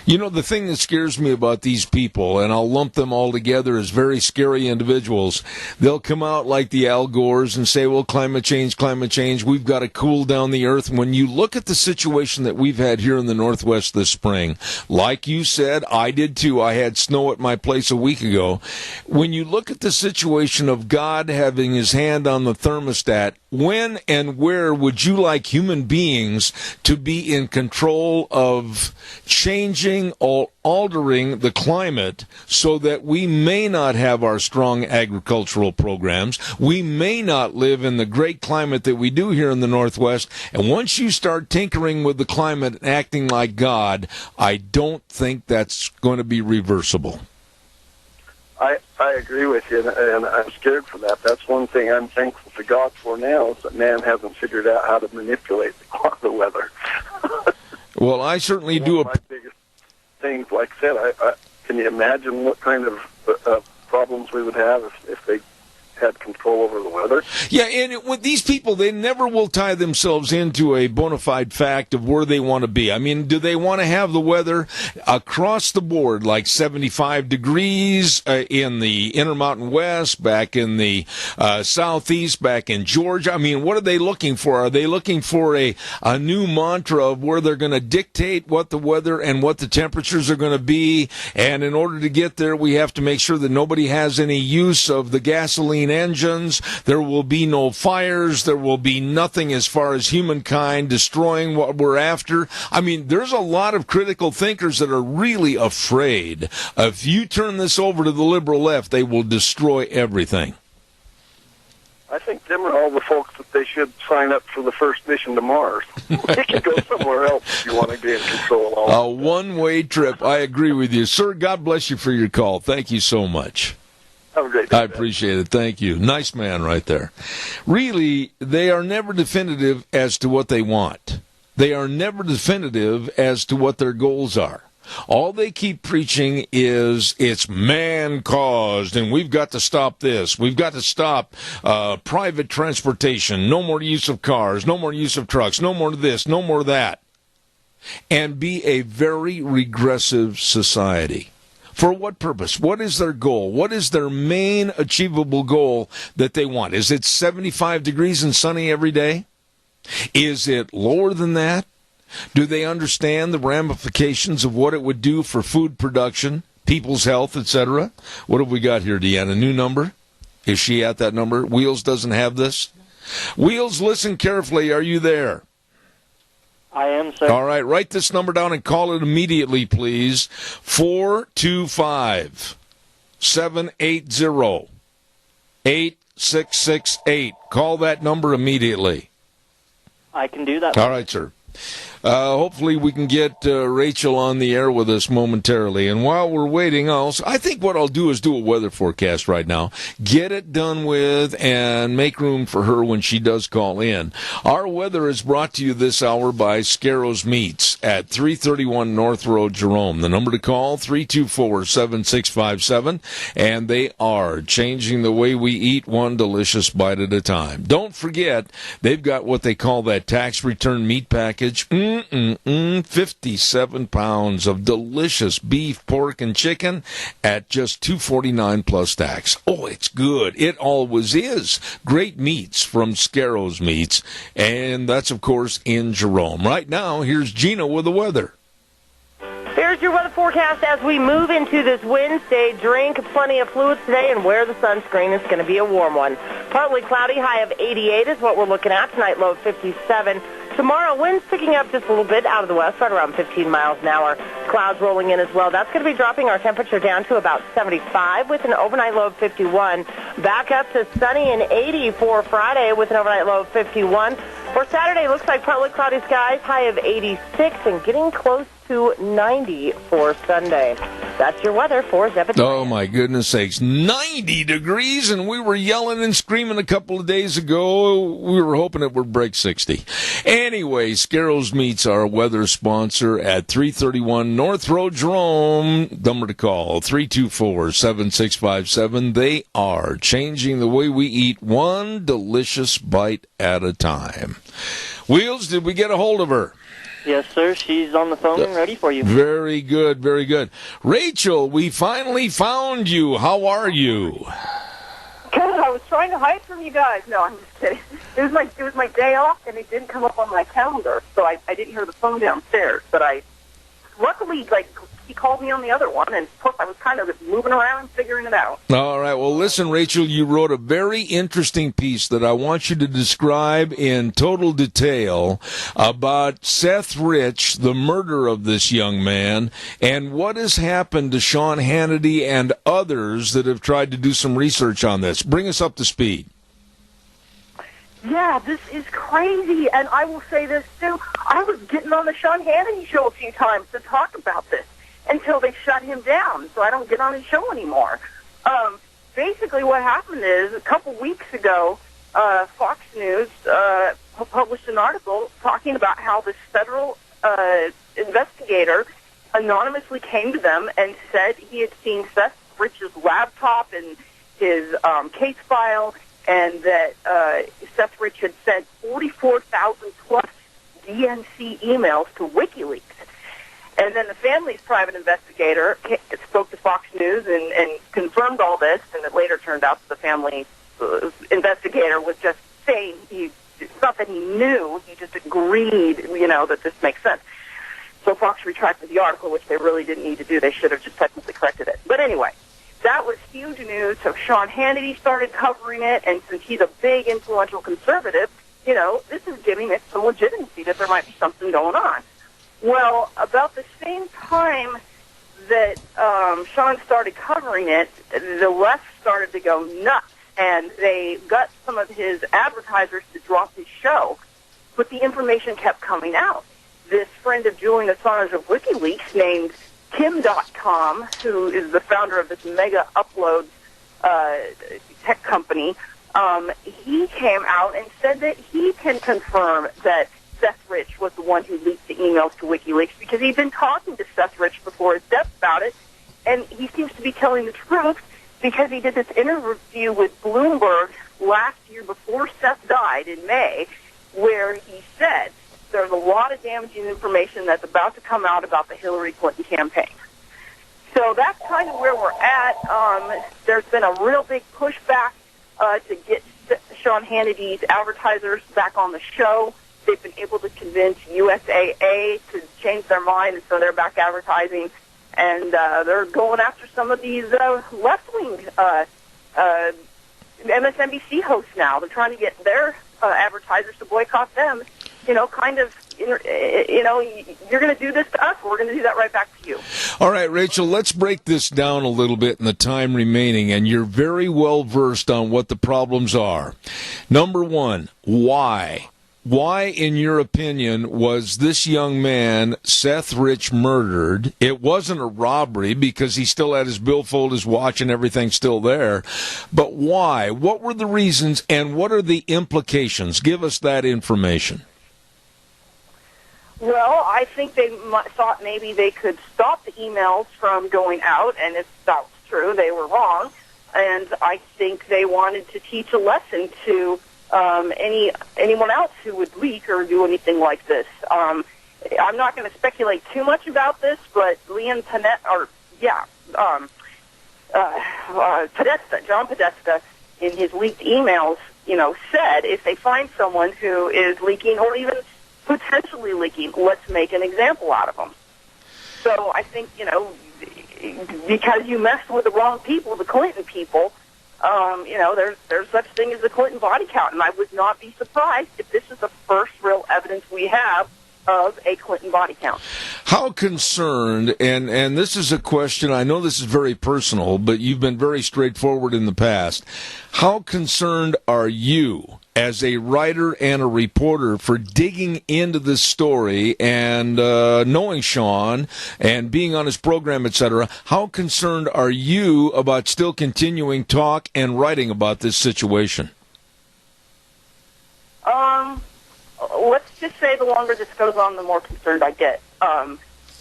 You know, the thing that scares me about these people, and I'll lump them all together as very scary individuals, they'll come out like the Al Gores and say, well, climate change, we've got to cool down the earth. When you look at the situation that we've had here in the Northwest this spring, like you said, I did too. I had snow at my place a week ago. When you look at the situation of God having his hand on the thermostat, when and where would you like human beings to be in control of changing or altering the climate so that we may not have our strong agricultural programs, we may not live in the great climate that we do here in the Northwest, and once you start tinkering with the climate and acting like God, I don't think that's going to be reversible. I agree with you, and I'm scared for that. That's one thing I'm thankful to God for now, is that man hasn't figured out how to manipulate the weather. Well, I certainly do. My biggest things, like I said, can you imagine what kind of problems we would have if they had control over the weather. Yeah, and with these people, they never will tie themselves into a bona fide fact of where they want to be. I mean, do they want to have the weather across the board, like 75 degrees in the Intermountain West, back in the Southeast, back in Georgia? I mean, what are they looking for? Are they looking for a new mantra of where they're going to dictate what the weather and what the temperatures are going to be? And in order to get there, we have to make sure that nobody has any use of the gasoline engines. There will be no fires. There will be nothing as far as humankind destroying what we're after. I mean, there's a lot of critical thinkers that are really afraid if you turn this over to the liberal left, they will destroy everything. I think them are all the folks that they should sign up for the first mission to Mars. They can go somewhere else if you want to get in control of all a one-way trip. I agree with you. Sir, God bless you for your call. Thank you so much. Have a great day. I appreciate it. Thank you. Nice man right there. Really, they are never definitive as to what they want. They are never definitive as to what their goals are. All they keep preaching is it's man-caused, and we've got to stop this. We've got to stop private transportation. No more use of cars. No more use of trucks. No more of this. No more of that. And be a very regressive society. For what purpose? What is their goal? What is their main achievable goal that they want? Is it 75 degrees and sunny every day? Is it lower than that? Do they understand the ramifications of what it would do for food production, people's health, etc.? What have we got here, Deanna? New number? Is she at that number? Wheels doesn't have this? Wheels, listen carefully. Are you there? I am, sir. All right, write this number down and call it immediately, please. 425-780-8668. Call that number immediately. I can do that. All right, sir. Hopefully we can get Rachel on the air with us momentarily. And while we're waiting, I think what I'll do is do a weather forecast right now, get it done with, and make room for her when she does call in. Our weather is brought to you this hour by Scarro's Meats at 331 North Road, Jerome. The number to call, 324-7657, and they are changing the way we eat one delicious bite at a time. Don't forget, they've got what they call that tax return meat package. 57 pounds of delicious beef, pork, and chicken at just $249 plus tax. Oh, it's good. It always is. Great meats from Scarro's Meats, and that's, of course, in Jerome. Right now, here's Gina with the weather. There's your weather forecast as we move into this Wednesday. Drink plenty of fluids today and wear the sunscreen. It's going to be a warm one. Partly cloudy, high of 88 is what we're looking at. Tonight, low of 57. Tomorrow, winds picking up just a little bit out of the west, right around 15 miles an hour. Clouds rolling in as well. That's going to be dropping our temperature down to about 75 with an overnight low of 51. Back up to sunny and 80 for Friday with an overnight low of 51. For Saturday, looks like partly cloudy skies, high of 86, and getting close to 90 for Sunday. That's your weather for Zebediah. Oh, my goodness sakes. 90 degrees, and we were yelling and screaming a couple of days ago. We were hoping it would break 60. Anyway, Scarro's Meats, our weather sponsor at 331 North Road, Jerome. Number to call, 324-7657. They are changing the way we eat one delicious bite at a time. Wheels, did we get a hold of her? Yes, sir. She's on the phone and ready for you. Very good, very good. Rachel, we finally found you. How are you? Good. I was trying to hide from you guys. No, I'm just kidding. It was my day off, and it didn't come up on my calendar, so I didn't hear the phone downstairs. But luckily, he called me on the other one, and I was kind of moving around and figuring it out. All right. Well, listen, Rachel, you wrote a very interesting piece that I want you to describe in total detail about Seth Rich, the murder of this young man, and what has happened to Sean Hannity and others that have tried to do some research on this. Bring us up to speed. Yeah, this is crazy, and I will say this, too. I was getting on the Sean Hannity show a few times to talk about this until they shut him down, so I don't get on his show anymore. Basically what happened is, a couple weeks ago, Fox News published an article talking about how this federal investigator anonymously came to them and said he had seen Seth Rich's laptop and his case file, and that Seth Rich had sent 44,000 plus DNC emails to WikiLeaks. And then the family's private investigator spoke to Fox News and confirmed all this, and it later turned out that the family investigator was just saying it's not that he knew, he just agreed, that this makes sense. So Fox retracted the article, which they really didn't need to do. They should have just technically corrected it. But anyway, that was huge news. So Sean Hannity started covering it, and since he's a big, influential conservative, this is giving it some legitimacy that there might be something going on. Well, about the same time that Sean started covering it, the left started to go nuts, and they got some of his advertisers to drop his show, but the information kept coming out. This friend of Julian Assange of WikiLeaks named Kim.com, who is the founder of this mega upload tech company, he came out and said that he can confirm that Seth Rich was the one who leaked the emails to WikiLeaks because he'd been talking to Seth Rich before his death about it, and he seems to be telling the truth because he did this interview with Bloomberg last year before Seth died in May, where he said there's a lot of damaging information that's about to come out about the Hillary Clinton campaign. So that's kind of where we're at. There's been a real big pushback to get Sean Hannity's advertisers back on the show. They've been able to convince USAA to change their mind, and so they're back advertising. And they're going after some of these left-wing MSNBC hosts now. They're trying to get their advertisers to boycott them. You're going to do this to us, we're going to do that right back to you. All right, Rachel, let's break this down a little bit in the time remaining, and you're very well versed on what the problems are. Number one, why? Why, in your opinion, was this young man, Seth Rich, murdered? It wasn't a robbery because he still had his billfold, his watch, and everything still there. But why? What were the reasons, and what are the implications? Give us that information. Well, I think they thought maybe they could stop the emails from going out, and if that was true, they were wrong. And I think they wanted to teach a lesson to anyone else who would leak or do anything like this. I'm not going to speculate too much about this, but John Podesta, in his leaked emails, said if they find someone who is leaking or even potentially leaking, let's make an example out of them. So I think, because you messed with the wrong people, the Clinton people, there's such thing as the Clinton body count, and I would not be surprised if this is the first real evidence we have of a Clinton body count. How concerned, and this is a question, I know this is very personal, but you've been very straightforward in the past. How concerned are you as a writer and a reporter for digging into this story and knowing Sean and being on his program, etc.? How concerned are you about still continuing talk and writing about this situation? Let's just say the longer this goes on, the more concerned I get.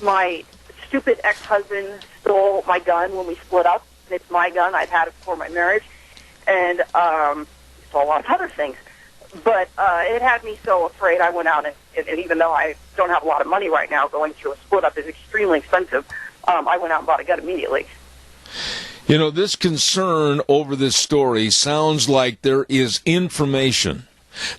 My stupid ex-husband stole my gun when we split up. It's my gun. I'd had it before my marriage. And he stole a lot of other things. But it had me so afraid I went out, and even though I don't have a lot of money right now, going through a split-up is extremely expensive, I went out and bought a gun immediately. This concern over this story sounds like there is information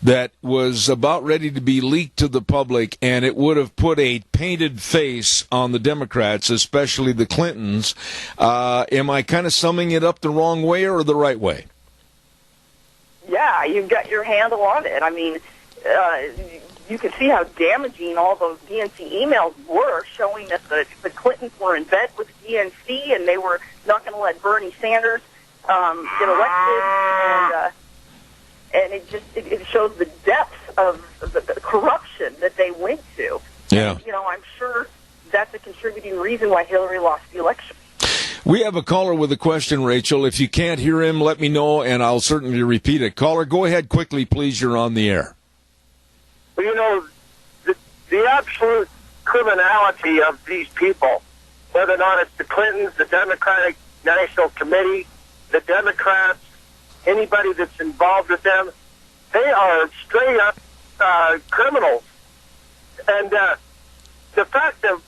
that was about ready to be leaked to the public, and it would have put a painted face on the Democrats, especially the Clintons. Am I kind of summing it up the wrong way or the right way? Yeah, you've got your handle on it. I mean, you can see how damaging all those DNC emails were, showing that the Clintons were in bed with DNC, and they were not going to let Bernie Sanders get elected, and it shows the depth of the corruption that they went to. Yeah. And, I'm sure that's a contributing reason why Hillary lost the election. We have a caller with a question, Rachel. If you can't hear him, let me know, and I'll certainly repeat it. Caller, go ahead quickly, please. You're on the air. Well, the absolute criminality of these people, whether or not it's the Clintons, the Democratic National Committee, the Democrats, anybody that's involved with them. They are straight up criminals. And the fact that,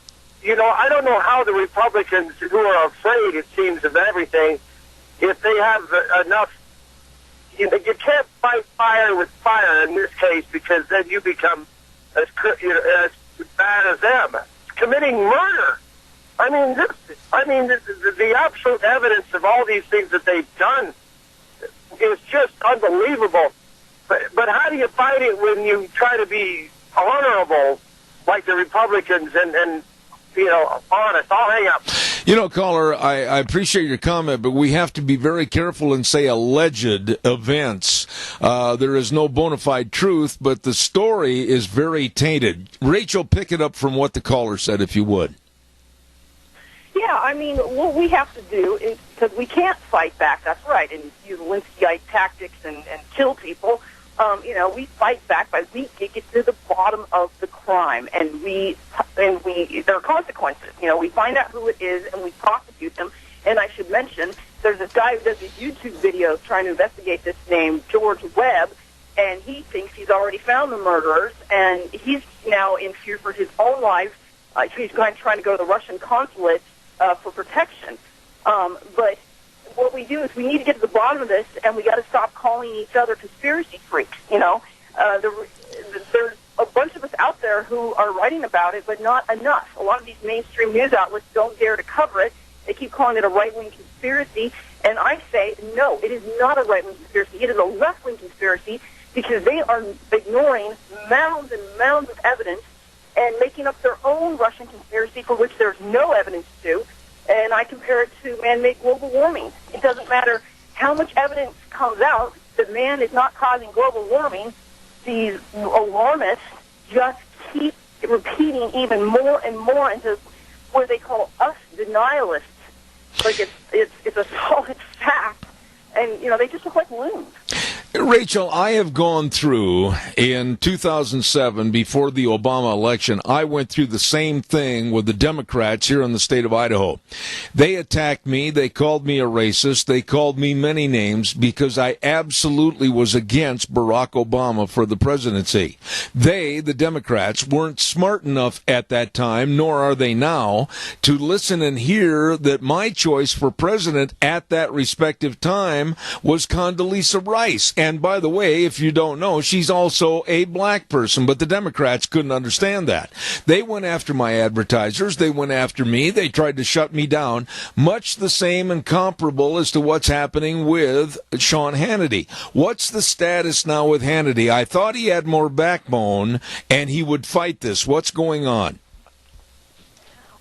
I don't know how the Republicans, who are afraid, it seems, of everything, if they have enough, you can't fight fire with fire in this case, because then you become as bad as them. Committing murder. The absolute evidence of all these things that they've done is just unbelievable. But how do you fight it when you try to be honorable like the Republicans and honest? I'll hang up. Caller, I appreciate your comment, but we have to be very careful and say alleged events. There is no bona fide truth, but the story is very tainted. Rachel, pick it up from what the caller said, if you would. Yeah, what we have to do is, because we can't fight back, that's right, and use Lewinsky-ite tactics and kill people. We fight back by we get to the bottom of the crime, and there are consequences. We find out who it is and we prosecute them. And I should mention, there's this guy who does these YouTube videos trying to investigate this named George Webb, and he thinks he's already found the murderers, and he's now in fear for his own life. He's trying to go to the Russian consulate for protection. But what we do is we need to get to the bottom of this, and we got to stop calling each other conspiracy freaks. There's a bunch of us out there who are writing about it, but not enough. A lot of these mainstream news outlets don't dare to cover it. They keep calling it a right-wing conspiracy, and I say, no, it is not a right-wing conspiracy. It is a left-wing conspiracy, because they are ignoring mounds and mounds of evidence and making up their own Russian conspiracy for which there's no evidence to. And I compare it to man-made global warming. It doesn't matter how much evidence comes out that man is not causing global warming. These alarmists just keep repeating even more and more into what they call us denialists. Like it's a solid fact, and they just look like loons. Rachel, I have gone through, in 2007, before the Obama election, I went through the same thing with the Democrats here in the state of Idaho. They attacked me, they called me a racist, they called me many names because I absolutely was against Barack Obama for the presidency. They, the Democrats, weren't smart enough at that time, nor are they now, to listen and hear that my choice for president at that respective time was Condoleezza Rice. And by the way, if you don't know, she's also a black person, but the Democrats couldn't understand that. They went after my advertisers. They went after me. They tried to shut me down, much the same and comparable as to what's happening with Sean Hannity. What's the status now with Hannity? I thought he had more backbone and he would fight this. What's going on?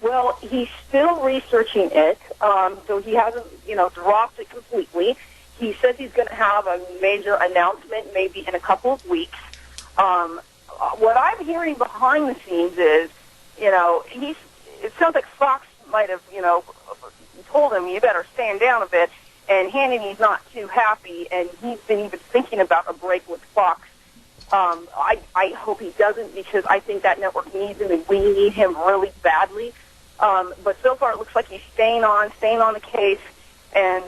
Well, he's still researching it, so he hasn't, dropped it completely. He says he's going to have a major announcement maybe in a couple of weeks. What I'm hearing behind the scenes is, it sounds like Fox might have, told him, you better stand down a bit, and Hannity's not too happy, and he's been even thinking about a break with Fox. I hope he doesn't, because I think that network needs him, and we need him really badly. But so far it looks like he's staying on the case, and,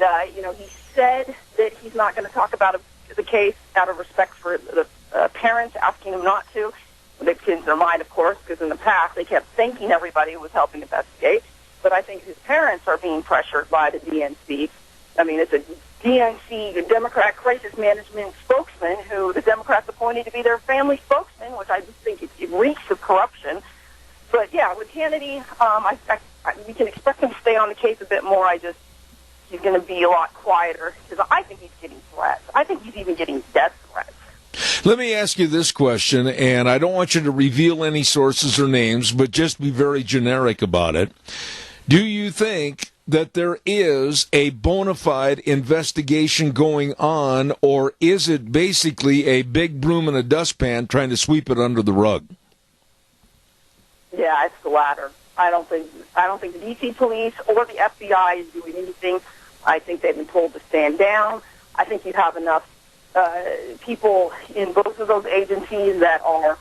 he said that he's not going to talk about the case out of respect for the parents asking him not to. They've changed their mind, of course, because in the past they kept thanking everybody who was helping investigate. But I think his parents are being pressured by the DNC. It's a DNC, the Democrat Crisis Management spokesman, who the Democrats appointed to be their family spokesman, which I just think it reeks of corruption. But, yeah, with Hannity, we can expect him to stay on the case a bit more. He's going to be a lot quieter, because I think he's getting threats. I think he's even getting death threats. Let me ask you this question, and I don't want you to reveal any sources or names, but just be very generic about it. Do you think that there is a bona fide investigation going on, or is it basically a big broom in a dustpan trying to sweep it under the rug? Yeah, it's the latter. I don't think the D.C. police or the FBI is doing anything. I think they've been told to stand down. I think you have enough people in both of those agencies that are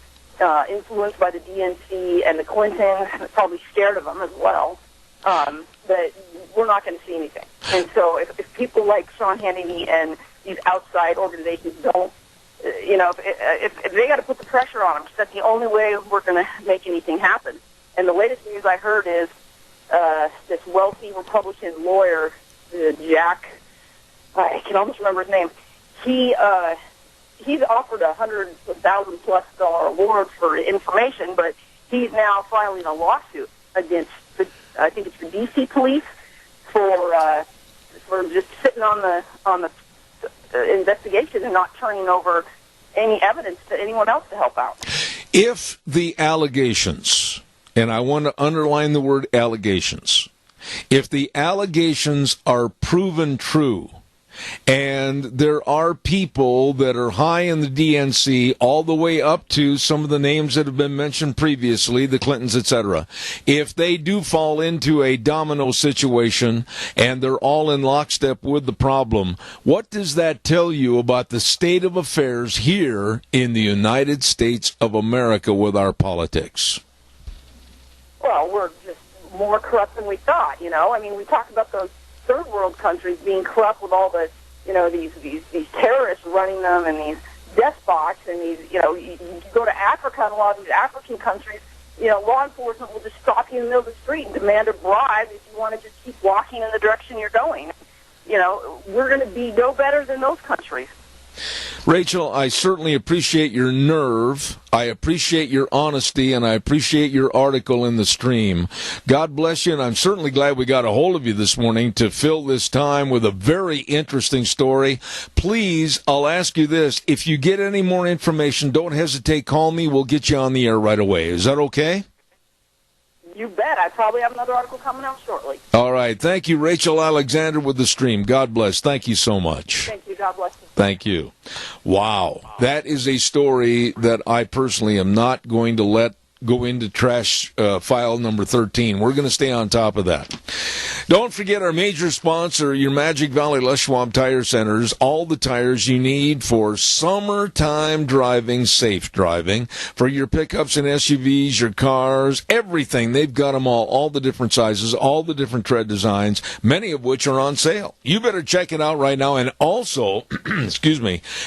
influenced by the DNC and the Clintons, probably scared of them as well, that we're not going to see anything. And so if people like Sean Hannity and these outside organizations don't, if they got to put the pressure on them, because that's the only way we're going to make anything happen. And the latest news I heard is this wealthy Republican lawyer, Jack, I can almost remember his name. He's offered $100,000+ award for information, but he's now filing a lawsuit against I think it's the D.C. police for just sitting on the investigation and not turning over any evidence to anyone else to help out. If the allegations, and I want to underline the word allegations, if the allegations are proven true, and there are people that are high in the DNC all the way up to some of the names that have been mentioned previously, the Clintons, etc. If they do fall into a domino situation and they're all in lockstep with the problem, what does that tell you about the state of affairs here in the United States of America with our politics? Well, we're just more corrupt than we thought, I mean, we talk about those third world countries being corrupt with all the, these terrorists running them and these despots and these, you go to Africa and a lot of these African countries, law enforcement will just stop you in the middle of the street and demand a bribe if you want to just keep walking in the direction you're going. We're going to be no better than those countries. Rachel, I certainly appreciate your nerve, I appreciate your honesty, and I appreciate your article in the stream. God bless you, and I'm certainly glad we got a hold of you this morning to fill this time with a very interesting story. Please, I'll ask you this. If you get any more information, don't hesitate. Call me. We'll get you on the air right away. Is that okay? You bet. I probably have another article coming out shortly. All right. Thank you, Rachel Alexander with the stream. God bless. Thank you so much. Thank you. God bless you. Thank you. Wow. That is a story that I personally am not going to let go into trash file number 13. We're going to stay on top of that. Don't forget our major sponsor, your Magic Valley Les Schwab Tire Centers. All the tires you need for summertime driving, safe driving, for your pickups and SUVs, your cars, everything. They've got them all the different sizes, all the different tread designs, many of which are on sale. You better check it out right now. And also,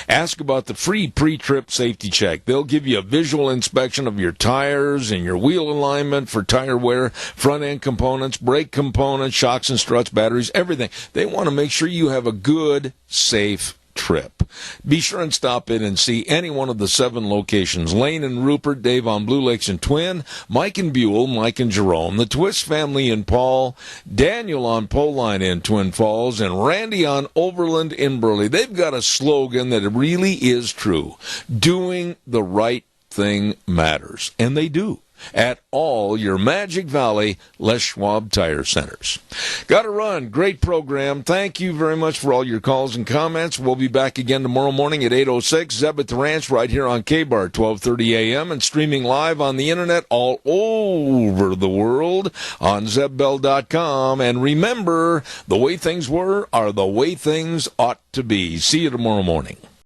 ask about the free pre-trip safety check. They'll give you a visual inspection of your tires and your wheel alignment for tire wear, front-end components, brake components, shocks and struts, batteries, everything. They want to make sure you have a good, safe trip. Be sure and stop in and see any one of the 7 locations. Lane and Rupert, Dave on Blue Lakes and Twin, Mike and Buell, Mike and Jerome, the Twist family in Paul, Daniel on Pole Line in Twin Falls, and Randy on Overland in Burley. They've got a slogan that really is true. Doing the right thing matters. And they do. At all your Magic Valley Les Schwab Tire Centers. Got to run. Great program. Thank you very much for all your calls and comments. We'll be back again tomorrow morning at 8:06. Zeb at the Ranch right here on K-Bar, 12:30 a.m. and streaming live on the internet all over the world on ZebBell.com. And remember, the way things were are the way things ought to be. See you tomorrow morning.